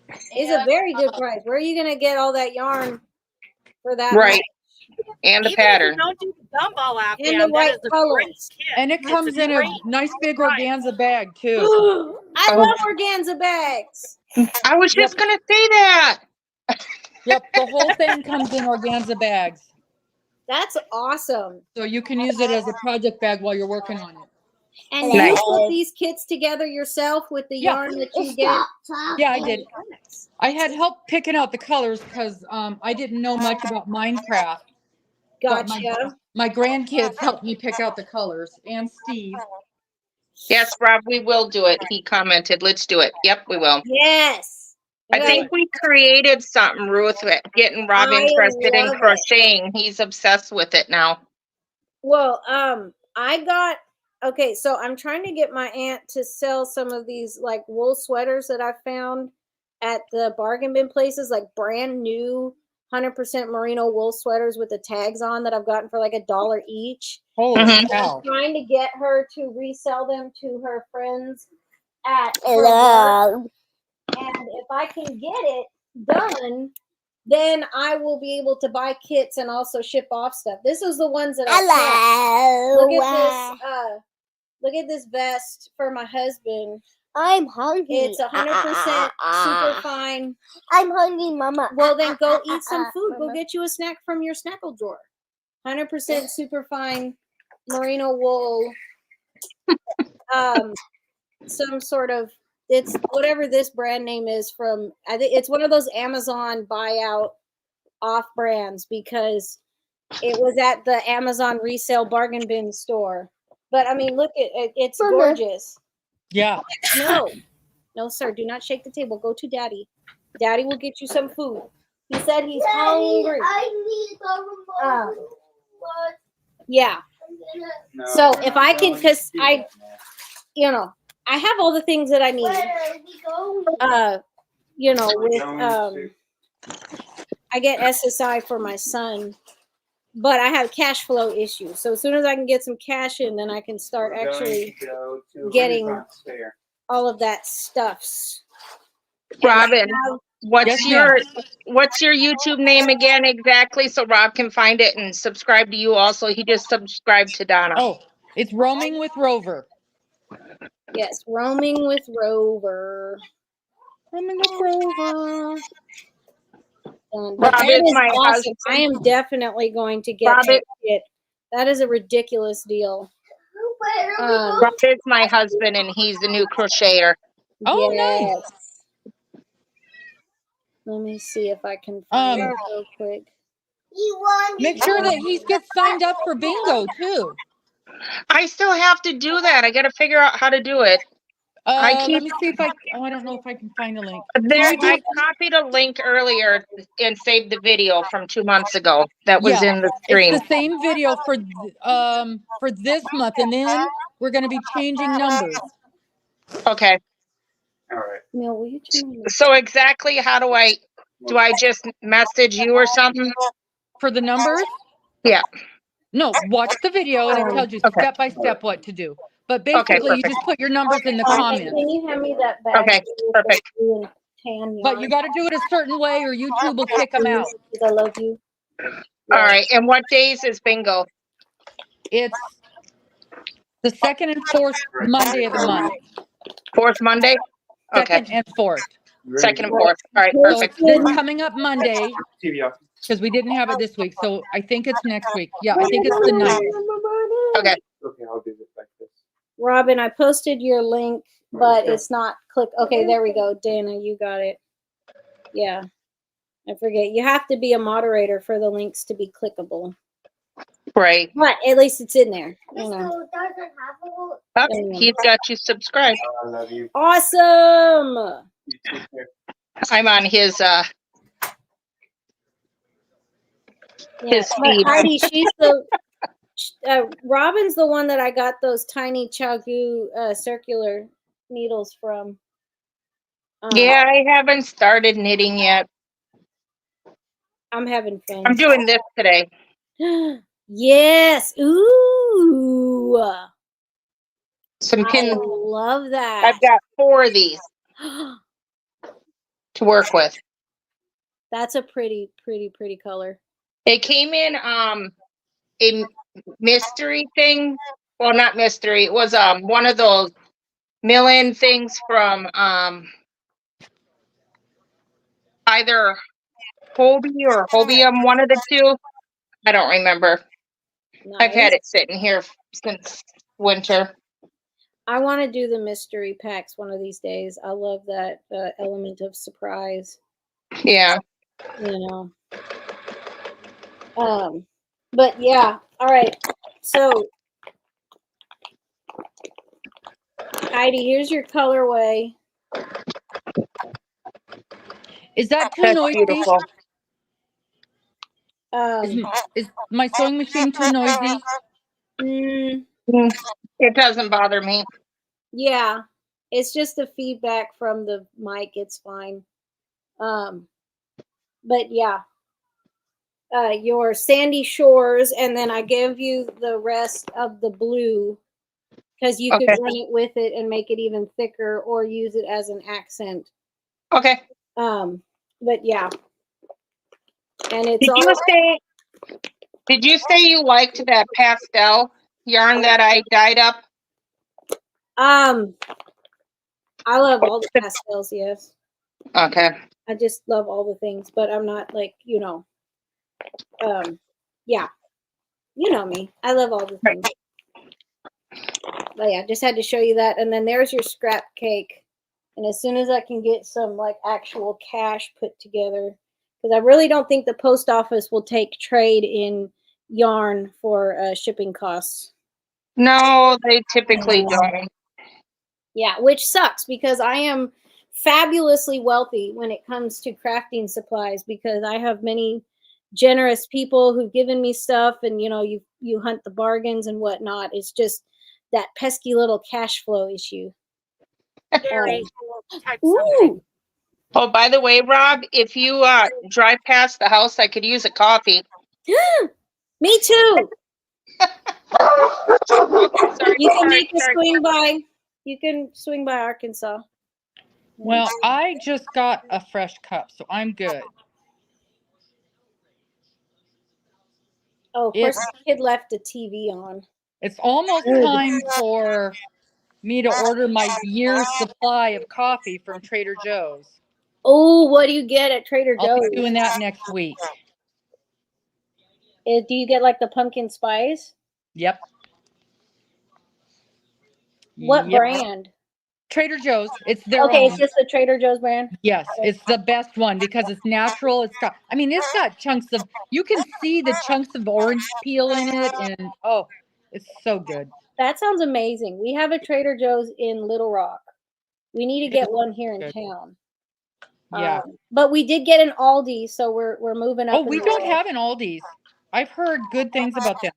S5: It's a very good price. Where are you going to get all that yarn for that?
S8: Right. And the pattern.
S1: Don't do the Gumball Afghan.
S5: And the right colors.
S6: And it comes in a nice big organza bag too.
S5: I love organza bags.
S8: I was just going to say that.
S6: Yep, the whole thing comes in organza bags.
S5: That's awesome.
S6: So you can use it as a project bag while you're working on it.
S5: And you put these kits together yourself with the yarn that you get?
S6: Yeah, I did. I had help picking out the colors because I didn't know much about Minecraft.
S5: Gotcha.
S6: My grandkids helped me pick out the colors, and Steve.
S8: Yes, Rob, we will do it. He commented, let's do it. Yep, we will.
S5: Yes.
S8: I think we created something, Ruth, getting Rob interested in crocheting. He's obsessed with it now.
S5: Well, so I'm trying to get my aunt to sell some of these like wool sweaters that I found at the bargain bin places, like brand new 100% merino wool sweaters with the tags on that I've gotten for like $1 each.
S6: Holy cow.
S5: I'm trying to get her to resell them to her friends at
S4: Hello.
S5: and if I can get it done, then I will be able to buy kits and also ship off stuff. This is the ones that I
S4: Hello.
S5: look at this. Look at this vest for my husband.
S4: I'm hungry.
S5: It's 100% super fine.
S4: I'm hungry, Mama.
S5: Well, then go eat some food. Go get you a snack from your snackle drawer. 100% super fine merino wool. Some sort of, it's whatever this brand name is from. I think it's one of those Amazon buyout off brands because it was at the Amazon resale bargain bin store. But I mean, look at it. It's gorgeous.
S6: Yeah.
S5: No, sir. Do not shake the table. Go to Daddy. Daddy will get you some food. He said he's hungry.
S4: I need the remote.
S5: Yeah. So if I can, because I have all the things that I need. I get SSI for my son, but I have cash flow issues. So as soon as I can get some cash in, then I can start actually getting all of that stuffs.
S8: Robin,
S6: Yes, ma'am.
S8: what's your YouTube name again exactly, so Rob can find it and subscribe to you also? He just subscribed to Donna.
S6: Oh, it's Roaming with Rover.
S5: Yes, Roaming with Rover.
S6: Roaming with Rover.
S5: But
S8: Rob
S5: that
S8: is
S5: is
S8: my
S5: awesome.
S8: husband.
S5: I am definitely going to get
S8: Rob
S5: that kit. That is a ridiculous deal.
S8: Rob is my husband, and he's the new crocheter.
S6: Oh,
S5: yes.
S6: nice.
S5: Let me see if I can find it real quick.
S6: Make sure that he gets signed up for bingo too.
S8: I still have to do that. I got to figure out how to do it.
S6: Let me see if I don't know if I can find a link.
S8: I copied a link earlier and saved the video from 2 months ago. That was in the stream.
S6: It's the same video for this month, and then we're going to be changing numbers.
S8: Okay.
S7: All right.
S5: Neil, will you turn on
S8: So exactly how do I just message you or something?
S6: For the numbers?
S8: Yeah.
S6: No, watch the video and it tells you step by step what to do. But basically, you just put your numbers in the comments.
S5: Can you hand me that bag?
S8: Okay, perfect.
S6: But you got to do it a certain way or YouTube will kick them out.
S5: I love you.
S8: All right. And what days is bingo?
S6: It's the second and fourth Monday of the month.
S8: Fourth Monday? Okay.
S6: Second and fourth.
S8: Second and fourth. All right,
S6: So
S8: perfect.
S6: this coming up Monday, because we didn't have it this week. So I think it's next week. Yeah, I think it's the 9th.
S8: Okay.
S7: Okay, I'll do this like this.
S5: Robin, I posted your link, but it's not click. Okay, there we go. Dana, you got it. Yeah. I forget. You have to be a moderator for the links to be clickable.
S8: Right.
S5: But at least it's in there. You know.
S8: Oh, he's got you subscribed.
S7: I love you.
S5: Awesome.
S8: I'm on his
S5: Yes, but
S8: feed.
S5: Heidi, she's the Robin's the one that I got those tiny Chagu circular needles from.
S8: Yeah, I haven't started knitting yet.
S5: I'm having fun.
S8: I'm doing this today.
S5: Yes. Ooh.
S8: Some pins.
S5: I love that.
S8: I've got 4 of these to work with.
S5: That's a pretty color.
S8: It came in a mystery thing. Well, not mystery. It was one of those mill-in things from either Hobie or Hobium, one of the two. I don't remember.
S5: Nice.
S8: I've had it sitting here since winter.
S5: I want to do the mystery packs one of these days. I love that element of surprise.
S8: Yeah.
S5: You know. But yeah. All right. So Heidi, here's your colorway.
S6: Is that too
S8: That's
S6: noisy?
S8: beautiful.
S6: Is my sewing machine too noisy?
S8: It doesn't bother me.
S5: Yeah, it's just the feedback from the mic. It's fine. But yeah, your sandy shores, and then I give you the rest of the blue because you could run it with it and make it even thicker, or use it as an accent.
S8: Okay.
S5: But yeah, and it's
S8: Did you say you liked that pastel yarn that I dyed up?
S5: I love all the pastels, yes.
S8: Okay.
S5: I just love all the things, but I'm not like, yeah. You know me. I love all the things. But yeah, just had to show you that. And then there's your scrap cake. And as soon as I can get some like actual cash put together, because I really don't think the post office will take trade in yarn for shipping costs.
S8: No, they typically don't.
S5: Yeah, which sucks because I am fabulously wealthy when it comes to crafting supplies because I have many generous people who've given me stuff, and you hunt the bargains and whatnot. It's just that pesky little cash flow issue.
S8: Ooh. Oh, by the way, Rob, if you drive past the house, I could use a coffee.
S5: Me too.
S8: Sorry,
S5: You can make a swing by. You can swing by Arkansas.
S6: Well, I just got a fresh cup, so I'm good.
S5: Oh, of course, the kid left the TV on.
S6: It's almost time for me to order my year's supply of coffee from Trader Joe's.
S5: Oh, what do you get at Trader
S6: I'll
S5: Joe's?
S6: be doing that next week.
S5: Do you get like the pumpkin spice?
S6: Yep.
S5: What brand?
S6: Trader Joe's. It's their
S5: Okay,
S6: own.
S5: it's just the Trader Joe's brand?
S6: Yes, it's the best one because it's natural. It's got chunks of, you can see the chunks of orange peel in it, and oh, it's so good.
S5: That sounds amazing. We have a Trader Joe's in Little Rock. We need to get one here in town.
S6: Yeah.
S5: But we did get an Aldi, so we're moving up.
S6: Oh, we don't have an Aldi's. I've heard good things about them.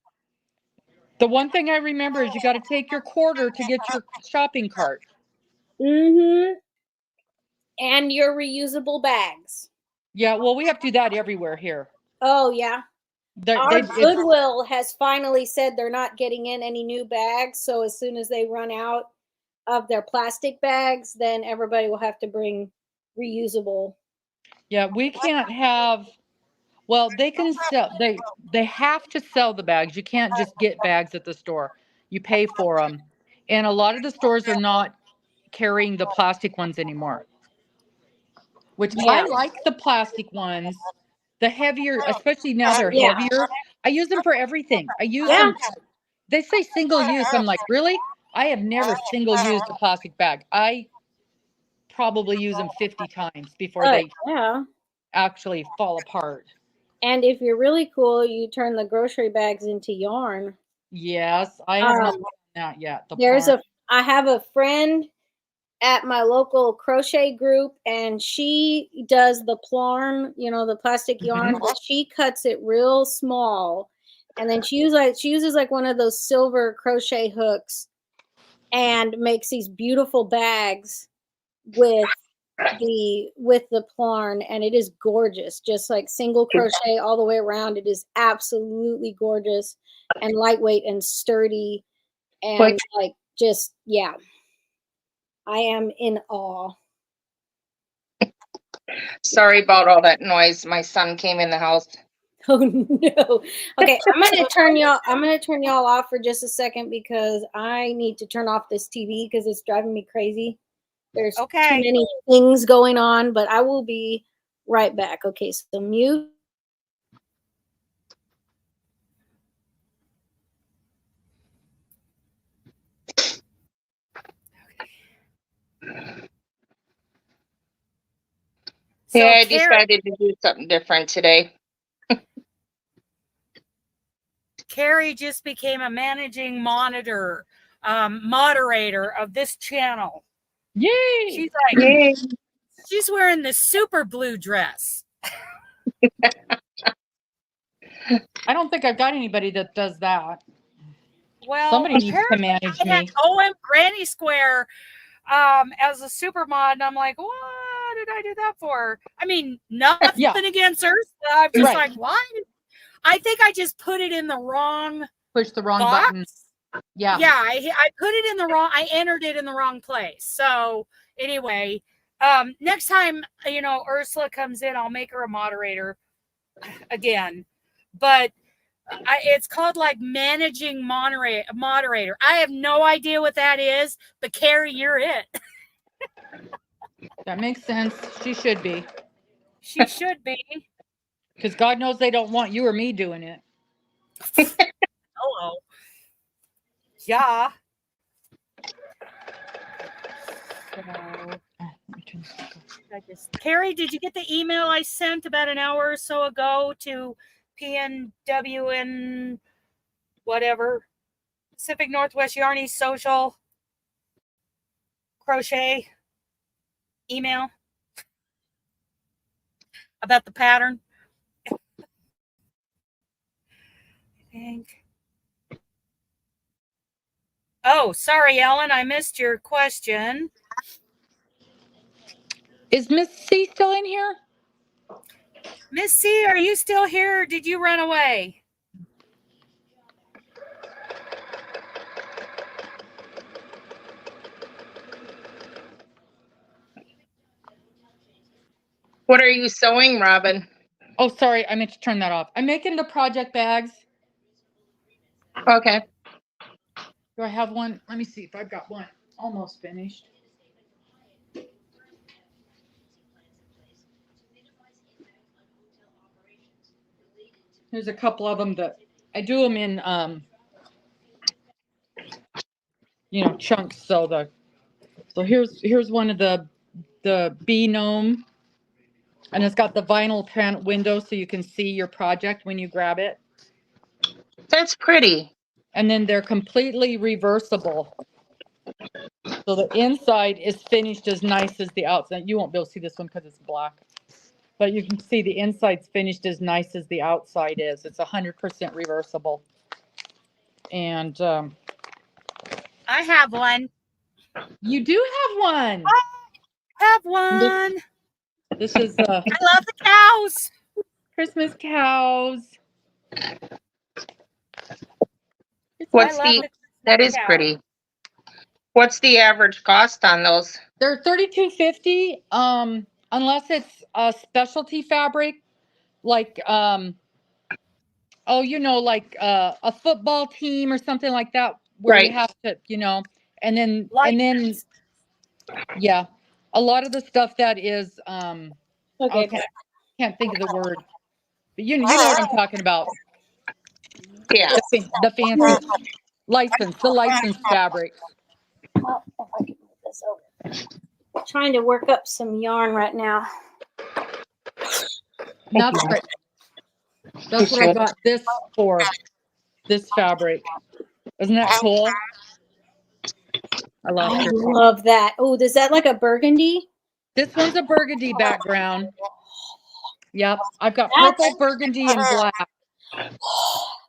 S6: The one thing I remember is you got to take your quarter to get your shopping cart.
S5: Mm-hmm. And your reusable bags.
S6: Yeah, well, we have to do that everywhere here.
S5: Oh, yeah. Our Goodwill has finally said they're not getting in any new bags. So as soon as they run out of their plastic bags, then everybody will have to bring reusable.
S6: Yeah, we can't have, well, they can sell, they have to sell the bags. You can't just get bags at the store. You pay for them. And a lot of the stores are not carrying the plastic ones anymore. Which I like the plastic ones. The heavier, especially now they're heavier. I use them for everything. I use them. They say single use. I'm like, really? I have never single used a plastic bag. I probably use them 50 times before they actually fall apart.
S5: And if you're really cool, you turn the grocery bags into yarn.
S6: Yes, I have not done that yet.
S5: I have a friend at my local crochet group, and she does the plarn, the plastic yarn, but she cuts it real small, and then she uses like one of those silver crochet hooks and makes these beautiful bags with the plarn, and it is gorgeous, just like single crochet all the way around. It is absolutely gorgeous and lightweight and sturdy, and I am in awe.
S8: Sorry about all that noise. My son came in the house.
S5: Oh no. Okay, I'm gonna turn y'all off for just a second because I need to turn off this TV because it's driving me crazy. There's too many things going on, but I will be right back. Okay, so mute.
S8: Yeah, I decided to do something different today.
S1: Carrie just became a managing moderator of this channel.
S6: Yay!
S1: She's like, yay. She's wearing this super blue dress.
S6: I don't think I've got anybody that does that.
S1: Well,
S6: somebody needs to manage me.
S1: OM Granny Square as a super mod, and I'm like, what did I do that for? I mean, nothing against her. I'm just like, why? I think I just put it in the wrong
S6: Push the wrong
S1: box.
S6: button. Yeah.
S1: Yeah, I put it in the wrong, I entered it in the wrong place. So anyway, next time, Ursula comes in, I'll make her a moderator again. But it's called like managing moderator. I have no idea what that is, but Carrie, you're it.
S6: That makes sense. She should be.
S1: She should be.
S6: Because God knows they don't want you or me doing it.
S1: Hello. Yeah. Carrie, did you get the email I sent about an hour or so ago to PNWN whatever, Pacific Northwest Yarny Social crochet email about the pattern? I think. Oh, sorry, Ellen, I missed your question.
S6: Is Miss C still in here?
S1: Miss C, are you still here or did you run away?
S8: What are you sewing, Robin?
S6: Oh, sorry, I meant to turn that off. I'm making the project bags.
S8: Okay.
S6: Do I have one? Let me see if I've got one almost finished. There's a couple of them that I do them in, you know, chunks. So here's one of the bee gnome, and it's got the vinyl pan window so you can see your project when you grab it.
S8: That's pretty.
S6: And then they're completely reversible. So the inside is finished as nice as the outside. You won't be able to see this one because it's black. But you can see the inside's finished as nice as the outside is. It's 100% reversible. And
S1: I have one.
S6: you do have one.
S1: I have one.
S6: This is
S1: I love the cows.
S6: Christmas cows.
S8: What's that is pretty. What's the average cost on those?
S6: They're $32.50. Unless it's a specialty fabric, like oh, you know, like a football team or something like that, where you have to, you know, and then yeah, a lot of the stuff that is okay, can't think of the word, but you know what I'm talking about.
S8: Yeah,
S6: the fancy the licensed fabric.
S5: Oh, if I can move this over. Trying to work up some yarn right now.
S6: That's great. That's what I got this for. This fabric. Isn't that cool? I
S5: love that. Oh, is that like a burgundy?
S6: This one's a burgundy background. Yep. I've got purple, burgundy, and black.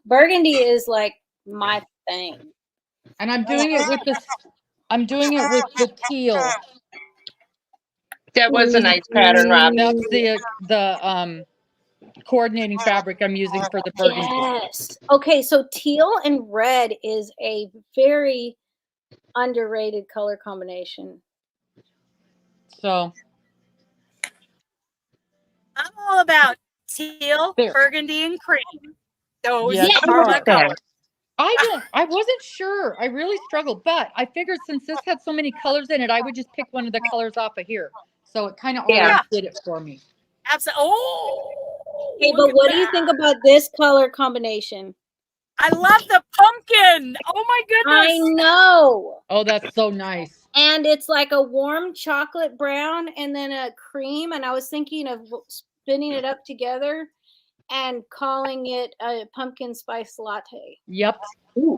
S5: Burgundy is like my thing.
S6: And I'm doing it with this. I'm doing it with the teal.
S8: That was a nice pattern, Rob.
S6: That's the coordinating fabric I'm using for the burgundy.
S5: Yes. Okay, so teal and red is a very underrated color combination.
S6: So
S1: I'm all about teal, burgundy, and cream. Those are my colors.
S6: I wasn't sure. I really struggled, but I figured since this had so many colors in it, I would just pick one of the colors off of here. So it kind of always did it for me.
S1: Absolutely. Oh.
S5: Okay, but what do you think about this color combination?
S1: I love the pumpkin. Oh my goodness.
S5: I know.
S6: Oh, that's so nice.
S5: And it's like a warm chocolate brown and then a cream. And I was thinking of spinning it up together and calling it a pumpkin spice latte.
S6: Yep.
S5: Ooh.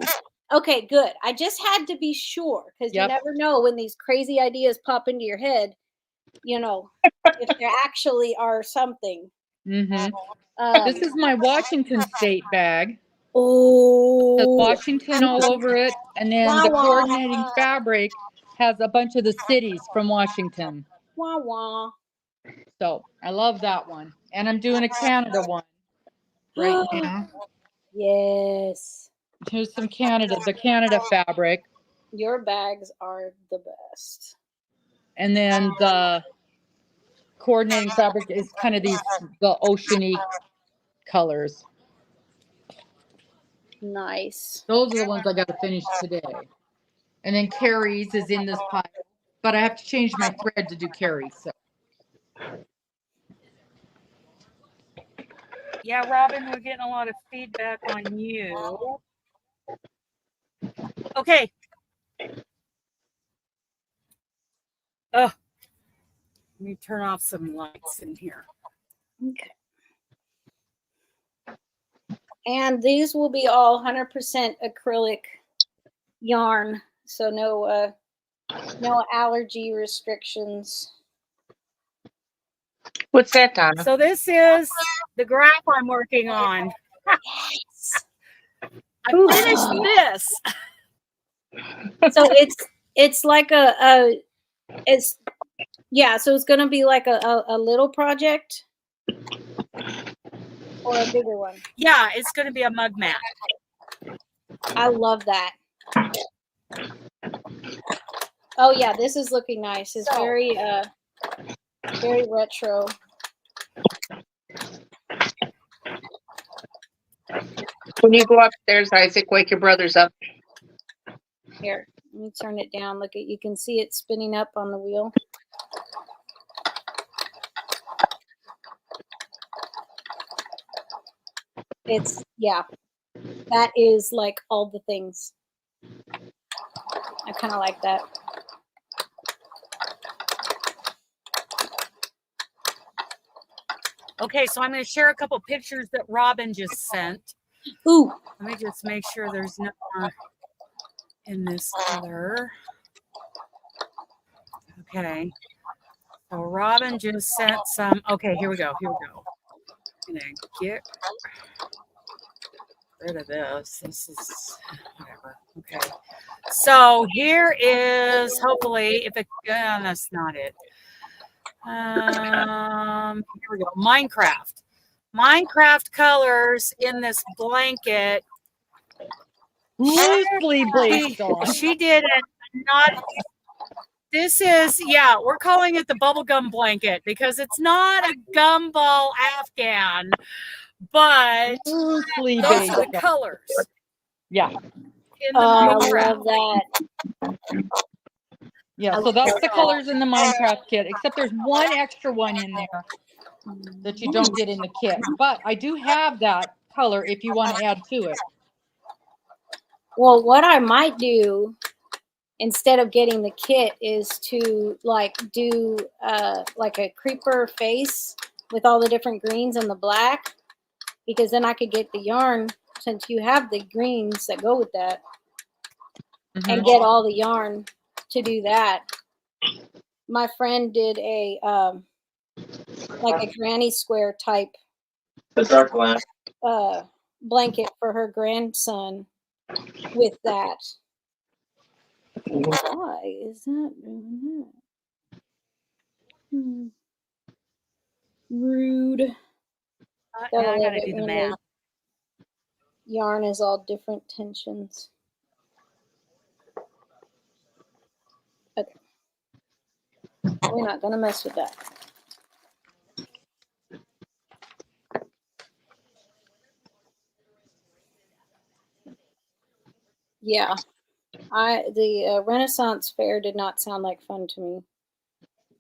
S5: Okay, good. I just had to be sure because you never know when these crazy ideas pop into your head, you know, if there actually are something.
S6: Mm-hmm. This is my Washington State bag.
S5: Oh,
S6: there's Washington all over it, and then the coordinating fabric has a bunch of the cities from Washington.
S5: Wah wah.
S6: So I love that one, and I'm doing a Canada one right now.
S5: Yes.
S6: Here's some Canada, the Canada fabric.
S5: Your bags are the best.
S6: And then the coordinating fabric is kind of the oceany colors.
S5: Nice.
S6: Those are the ones I got to finish today. And then Carrie's is in this pile, but I have to change my thread to do Carrie. So.
S1: Yeah, Robin, we're getting a lot of feedback on you. Okay. Oh, let me turn off some lights in here.
S5: Okay. And these will be all 100% acrylic yarn, so no allergy restrictions.
S8: What's that, Donna?
S1: So this is the graph I'm working on.
S5: Yes.
S1: I finished this.
S5: So it's like so it's going to be like a little project or a bigger one.
S1: Yeah, it's going to be a mug mat.
S5: I love that. Oh yeah, this is looking nice. It's very retro.
S8: When you go upstairs, Isaac, wake your brothers up.
S5: Here, let me turn it down. Look at, you can see it spinning up on the wheel. It's, yeah, that is like all the things. I kind of like that.
S1: Okay, so I'm going to share a couple pictures that Robin just sent.
S5: Ooh.
S1: Let me just make sure there's no more in this other. Okay. So Robin just sent some. Okay, here we go. Here we go. I'm going to get rid of this. This is whatever. Okay. So here is, hopefully, if it, that's not it. Here we go. Minecraft colors in this blanket.
S6: Loosely based on.
S1: She did it. Not. This is, yeah, we're calling it the bubblegum blanket because it's not a Gumball Afghan, but
S6: loosely
S1: those
S6: based
S1: are the colors.
S6: Yeah.
S1: In the
S5: I
S1: Minecraft.
S5: love that.
S6: Yeah, so that's the colors in the Minecraft kit, except there's one extra one in there that you don't get in the kit. But I do have that color if you want to add to it.
S5: Well, what I might do instead of getting the kit is to like do like a creeper face with all the different greens and the black, because then I could get the yarn, since you have the greens that go with that, and get all the yarn to do that. My friend did a like a granny square type blanket for her grandson with that. Why is that doing that? Rude.
S1: Now I gotta do the math.
S5: Yarn is all different tensions. Okay. We're not gonna mess with that. Yeah, the Renaissance Fair did not sound like fun to me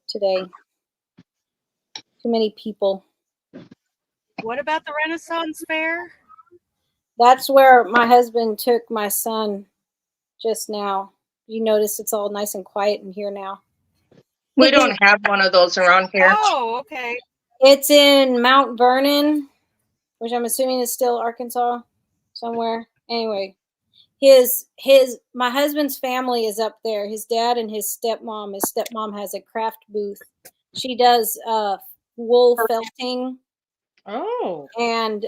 S5: today. Too many people.
S1: What about the Renaissance Fair?
S5: That's where my husband took my son just now. You notice it's all nice and quiet in here now.
S8: We don't have one of those around here.
S1: Oh, okay.
S5: It's in Mount Vernon, which I'm assuming is still Arkansas somewhere. Anyway, my husband's family is up there. His dad and his stepmom. His stepmom has a craft booth. She does wool felting.
S6: Oh.
S5: And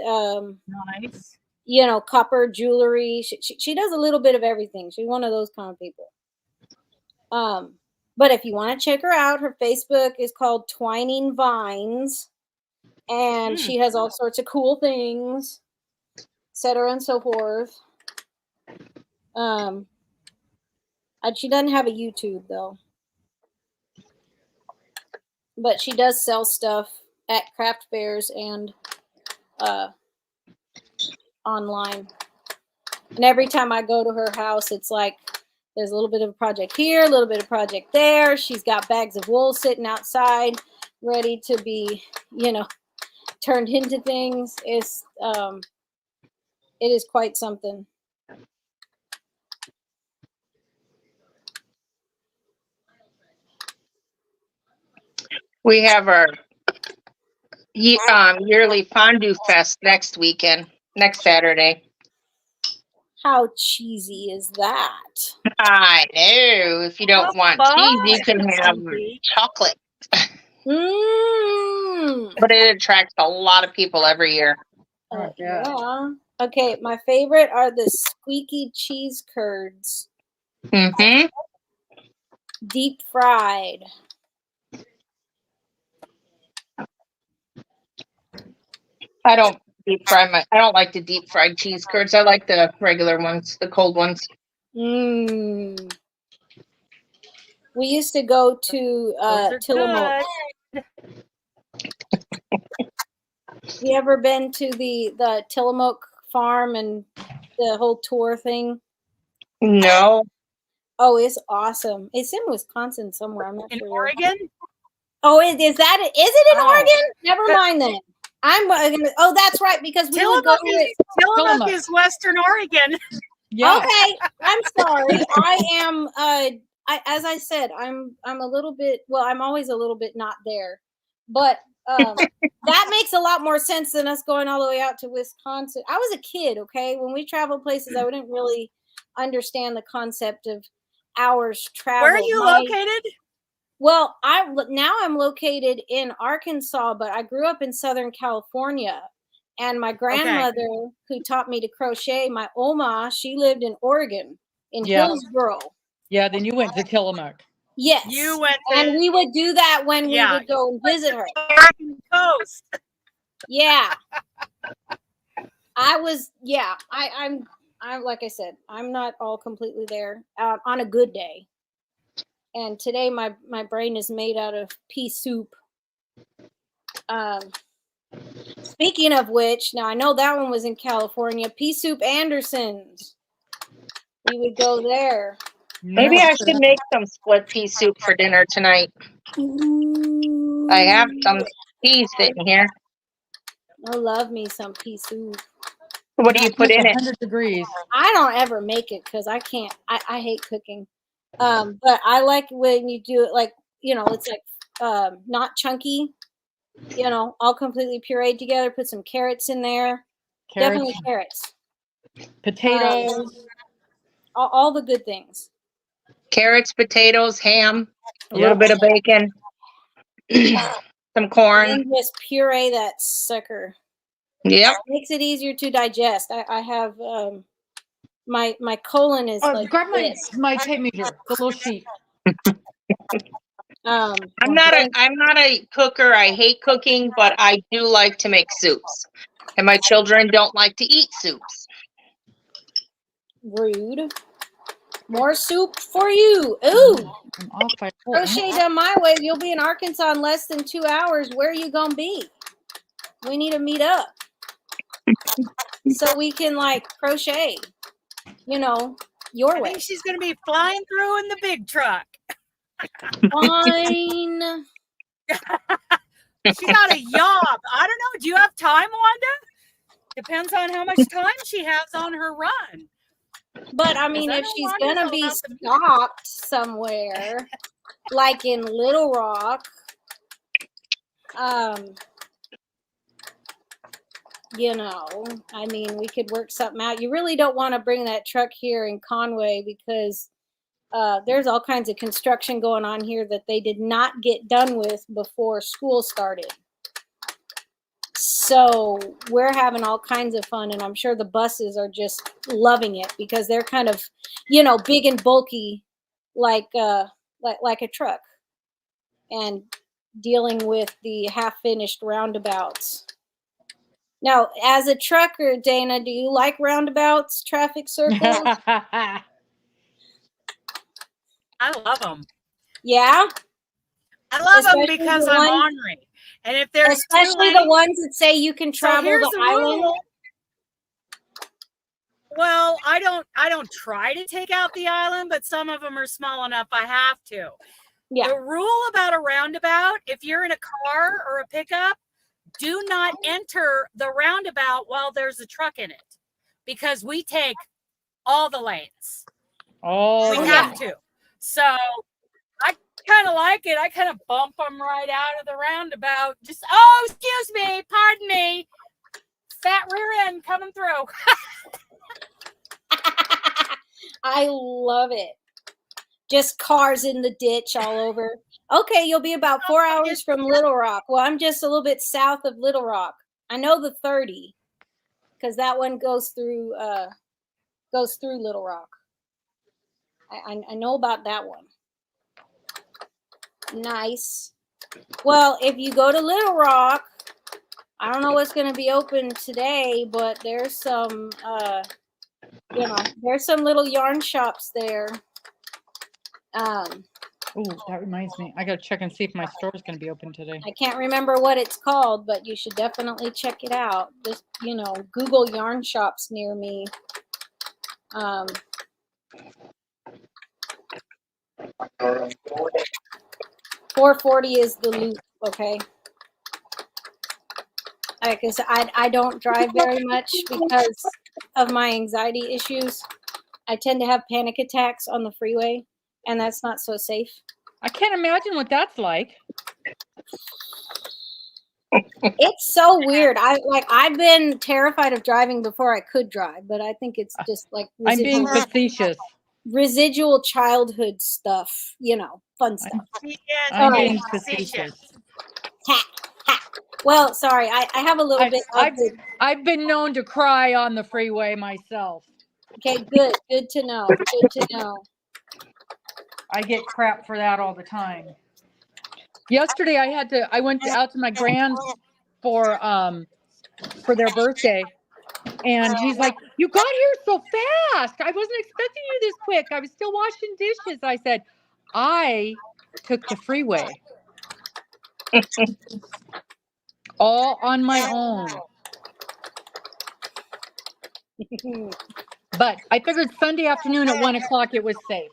S1: nice.
S5: You know, copper jewelry. She does a little bit of everything. She's one of those kind of people. But if you want to check her out, her Facebook is called Twining Vines, and she has all sorts of cool things, etc. and so forth. And she doesn't have a YouTube though, but she does sell stuff at craft fairs and online. And every time I go to her house, it's like there's a little bit of a project here, a little bit of project there. She's got bags of wool sitting outside ready to be, you know, turned into things. It is quite something.
S8: We have our yearly fondue fest next Saturday.
S5: How cheesy is that?
S8: I know. If you don't want cheese, you can have chocolate. But it attracts a lot of people every year.
S5: Yeah. Okay, my favorite are the squeaky cheese curds. Deep fried.
S8: I don't like the deep fried cheese curds. I like the regular ones, the cold ones.
S5: We used to go to Tillamook. You ever been to the Tillamook farm and the whole tour thing?
S8: No.
S5: Oh, it's awesome. It's in Wisconsin somewhere. I'm not
S1: In
S5: sure.
S1: Oregon?
S5: Oh, is that it? Is it in
S1: Oh.
S5: Oregon? Never mind then. Oh, that's right, because we would go with
S1: Tillamook is Western Oregon.
S6: Yeah.
S5: Okay, I'm sorry. I am as I said, I'm a little bit, well, I'm always a little bit not there. But that makes a lot more sense than us going all the way out to Wisconsin. I was a kid, okay? When we traveled places, I wouldn't really understand the concept of hours travel.
S1: Where are you located?
S5: Well, now I'm located in Arkansas, but I grew up in Southern California. And my grandmother, who taught me to crochet, my Oma, she lived in Oregon, in Hillsboro.
S6: Yeah, then you went to Tillamook.
S5: Yes.
S1: You went
S5: and we would do that when we would go and visit her.
S1: Oregon coast.
S5: Yeah. I'm like I said, I'm not all completely there on a good day. And today my brain is made out of pea soup. Speaking of which, now I know that one was in California. Pea Soup Anderson's. We would go there.
S8: Maybe I should make some split pea soup for dinner tonight.
S5: Ooh.
S8: I have some peas sitting here.
S5: I love me some pea soup.
S8: What do you put in it?
S6: 100 degrees.
S5: I don't ever make it because I can't. I hate cooking. But I like when you do it like, it's like not chunky, all completely pureed together. Put some carrots in there. Definitely carrots.
S6: Potatoes.
S5: All the good things.
S8: Carrots, potatoes, ham, a little bit of bacon, some corn.
S5: And just puree that sucker.
S8: Yep.
S5: It makes it easier to digest. I have my colon is like
S6: grab my tape measure, the little sheet.
S8: I'm not a cooker. I hate cooking, but I do like to make soups. And my children don't like to eat soups.
S5: Rude. More soup for you. Ooh. Crochet done my way. You'll be in Arkansas in less than 2 hours. Where are you gonna be? We need to meet up. So we can crochet. Your way.
S1: I think she's gonna be flying through in the big truck.
S5: Fine.
S1: She got a yob. I don't know. Do you have time, Wanda? Depends on how much time she has on her run.
S5: But I mean, if she's gonna be stopped somewhere, like in Little Rock, I mean, we could work something out. You really don't want to bring that truck here in Conway because there's all kinds of construction going on here that they did not get done with before school started. So we're having all kinds of fun, and I'm sure the buses are just loving it because they're kind of, big and bulky, like a truck, and dealing with the half-finished roundabouts. Now, as a trucker, Dana, do you like roundabouts, traffic circles?
S1: I love them.
S5: Yeah?
S1: I love them because I'm ornery. And if there's
S5: especially the ones that say you can travel the island.
S1: Rule. Well, I don't try to take out the island, but some of them are small enough I have to.
S5: Yeah.
S1: The rule about a roundabout, if you're in a car or a pickup, do not enter the roundabout while there's a truck in it, because we take all the lanes.
S6: Oh,
S1: we have to. So I kind of like it. I kind of bump them right out of the roundabout. Just, excuse me, pardon me. Fat rear end coming through.
S5: I love it. Just cars in the ditch all over. Okay, you'll be about 4 hours from Little Rock. Well, I'm just a little bit south of Little Rock. I know the 30 because that one goes through Little Rock. I know about that one. Nice. Well, if you go to Little Rock, I don't know what's going to be open today, but there's some, there's some little yarn shops there.
S6: Oh, that reminds me. I got to check and see if my store is going to be open today.
S5: I can't remember what it's called, but you should definitely check it out. Just, Google yarn shops near me. $4.40 is the loop, okay? Because I don't drive very much because of my anxiety issues. I tend to have panic attacks on the freeway, and that's not so safe.
S6: I can't imagine what that's like.
S5: It's so weird. I've been terrified of driving before I could drive, but I think it's just like
S6: I'm being facetious.
S5: Residual childhood stuff, fun stuff.
S6: I'm being facetious.
S5: Well, sorry, I have a little bit of
S6: I've been known to cry on the freeway myself.
S5: Okay, good to know. Good to know.
S6: I get crap for that all the time. Yesterday I went out to my grands for their birthday, and he's like, "You got here so fast. I wasn't expecting you this quick. I was still washing dishes." I said, "I took the freeway all on my own." But I figured Sunday afternoon at 1 o'clock it was safe.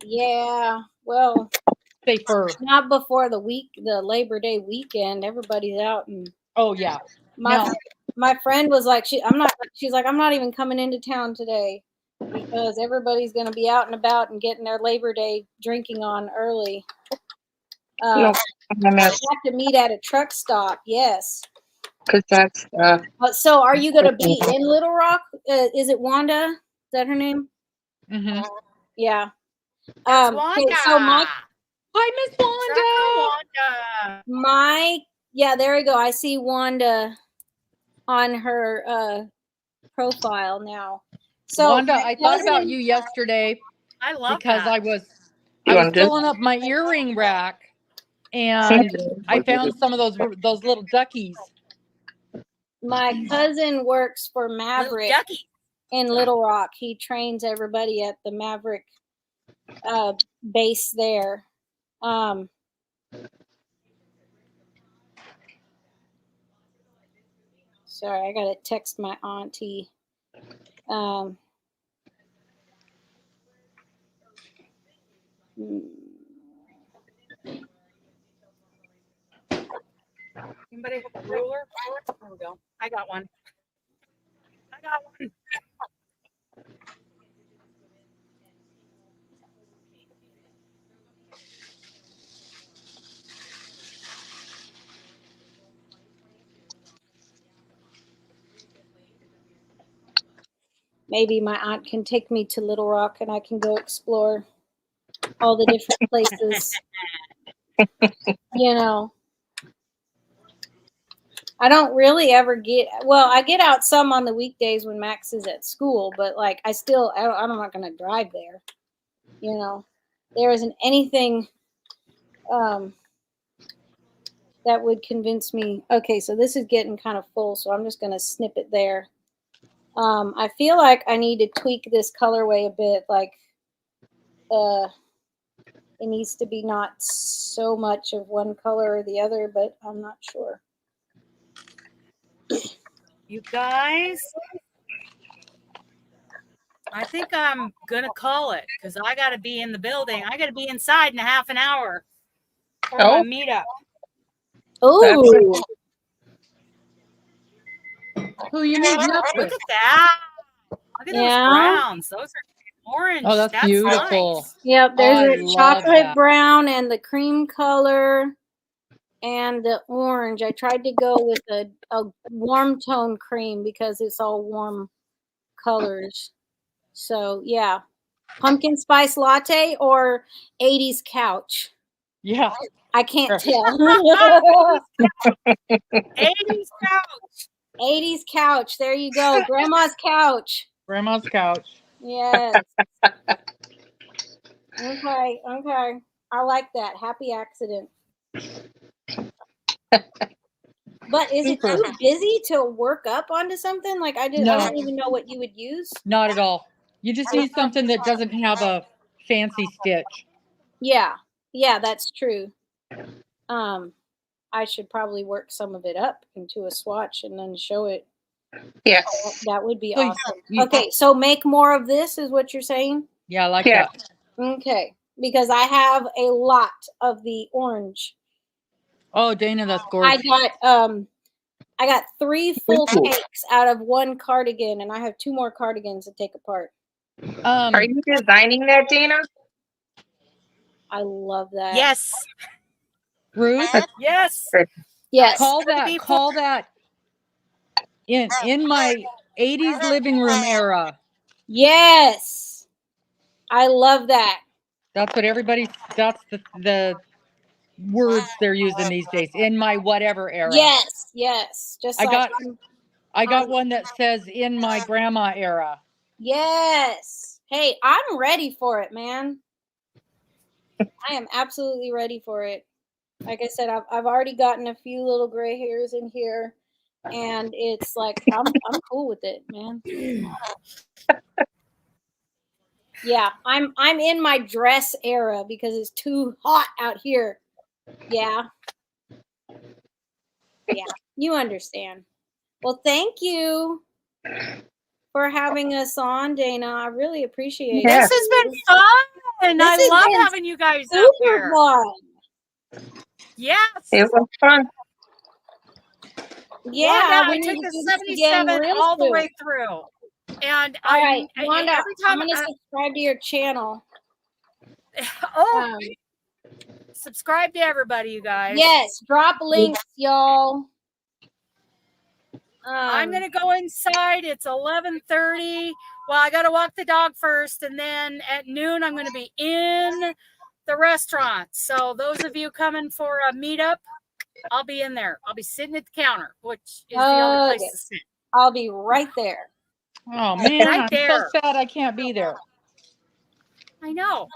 S5: Yeah, well,
S6: safer.
S5: Not before the Labor Day weekend. Everybody's out, and
S6: oh yeah.
S5: My friend was like, she's like, I'm not even coming into town today because everybody's going to be out and about and getting their Labor Day drinking on early. We have to meet at a truck stop. Yes.
S8: Because that's.
S5: So, are you going to be in Little Rock? Is it Wanda? Is that her name?
S6: Mm-hmm.
S5: Yeah.
S1: Wanda.
S5: Okay, so
S6: hi, Miss Wanda.
S5: Yeah, there we go. I see Wanda on her profile now. So
S6: Wanda, I thought about you yesterday.
S1: I love
S6: because
S1: that.
S6: I was filling up my earring rack, and I found some of those little duckies.
S5: My cousin works for Maverick in Little Rock. He trains everybody at the Maverick base there. Sorry, I gotta text my auntie.
S1: Anybody have a ruler? There we go. I got one.
S5: Maybe my aunt can take me to Little Rock and I can go explore all the different places. I don't really ever I get out some on the weekdays when Max is at school, but like I'm not going to drive there. There isn't anything that would convince me. Okay, so this is getting kind of full, so I'm just going to snip it there. I feel like I need to tweak this colorway a bit. Like, it needs to be not so much of one color or the other, but I'm not sure.
S1: You guys, I think I'm going to call it because I got to be in the building. I got to be inside in a half an hour for my meetup.
S5: Oh.
S6: Who you meeting up with?
S1: Look at that. Look at those browns. Those are orange.
S6: Oh, that's beautiful.
S1: Nice.
S5: Yep, there's a chocolate brown and the cream color and the orange. I tried to go with a warm tone cream because it's all warm colors. So, yeah. Pumpkin spice latte or 80s couch?
S6: Yeah.
S5: I can't tell.
S1: 80s couch.
S5: 80s couch. There you go. Grandma's couch.
S6: Grandma's couch.
S5: Yes. Okay. I like that. Happy accident. But is it too busy to work up onto something? Like I don't even know what you would use.
S6: Not at all. You just need something that doesn't have a fancy stitch.
S5: Yeah, yeah, that's true. I should probably work some of it up into a swatch and then show it.
S8: Yes.
S5: That would be
S6: So
S5: awesome. Okay, so make more of this is what you're saying?
S6: Yeah, I like
S8: Yeah.
S6: that.
S5: Okay, because I have a lot of the orange.
S6: Oh, Dana, that's gorgeous.
S5: I got 3 full cakes out of 1 cardigan, and I have 2 more cardigans to take apart.
S8: Are you designing that, Dana?
S5: I love that.
S1: Yes.
S6: Ruth?
S1: Yes.
S5: Yes.
S6: Call that in my 80s living room era.
S5: Yes. I love that.
S6: That's what that's the words they're using these days. In my whatever era.
S5: Yes, yes. Just
S6: I
S5: like
S6: got one that says in my grandma era.
S5: yes. Hey, I'm ready for it, man. I am absolutely ready for it. Like I said, I've already gotten a few little gray hairs in here, and it's like I'm cool with it, man. Yeah, I'm in my dress era because it's too hot out here. Yeah. Yeah, you understand. Well, thank you for having us on, Dana. I really appreciate it.
S1: This has been fun. I love having you guys up here.
S5: Fun.
S1: Yes.
S8: It was fun.
S5: Yeah,
S1: Wanda,
S5: we
S1: I
S5: need
S1: took
S5: to
S1: the
S5: do this again
S1: 77
S5: real
S1: all the
S5: soon.
S1: way through. And
S5: all right, Wanda,
S1: every time
S5: I'm going to subscribe to your channel.
S1: Subscribe to everybody, you guys.
S5: Yes, drop links, y'all.
S1: I'm gonna go inside. It's 11:30. Well, I gotta walk the dog first, and then at noon I'm gonna be in the restaurant. So those of you coming for a meetup, I'll be in there. I'll be sitting at the counter, which is the only place to sit.
S5: I'll be right there.
S6: Oh man,
S1: Right
S6: I'm
S1: there.
S6: so sad I can't be there.
S1: I know.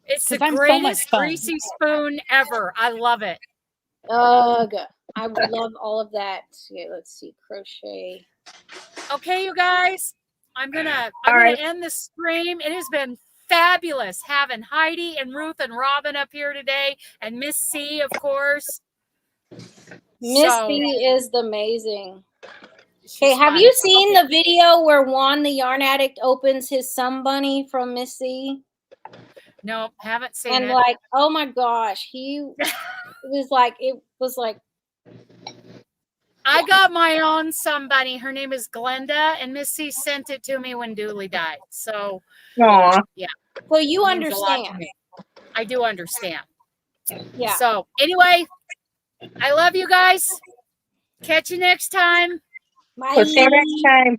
S1: It's the
S6: 'Cause I'm so
S1: greatest
S6: much fun.
S1: greasy spoon ever. I love it.
S5: Ugh. I love all of that. Okay, let's see. Crochet.
S1: Okay, you guys. I'm gonna end the stream. It has been fabulous having Heidi and Ruth and Robin up here today, and Miss C, of course.
S5: Miss C is amazing. Okay, have you seen the video where Juan the Yarn Addict opens his Somebunny from Miss C?
S1: No, haven't seen
S5: and
S1: it.
S5: like, oh my gosh, it was like
S1: I got my own Somebunny. Her name is Glenda, and Miss C sent it to me when Dooley died. So, yeah.
S5: So you understand.
S1: I do understand.
S5: Yeah.
S1: So, anyway, I love you guys. Catch you next time.
S8: We'll see you next time.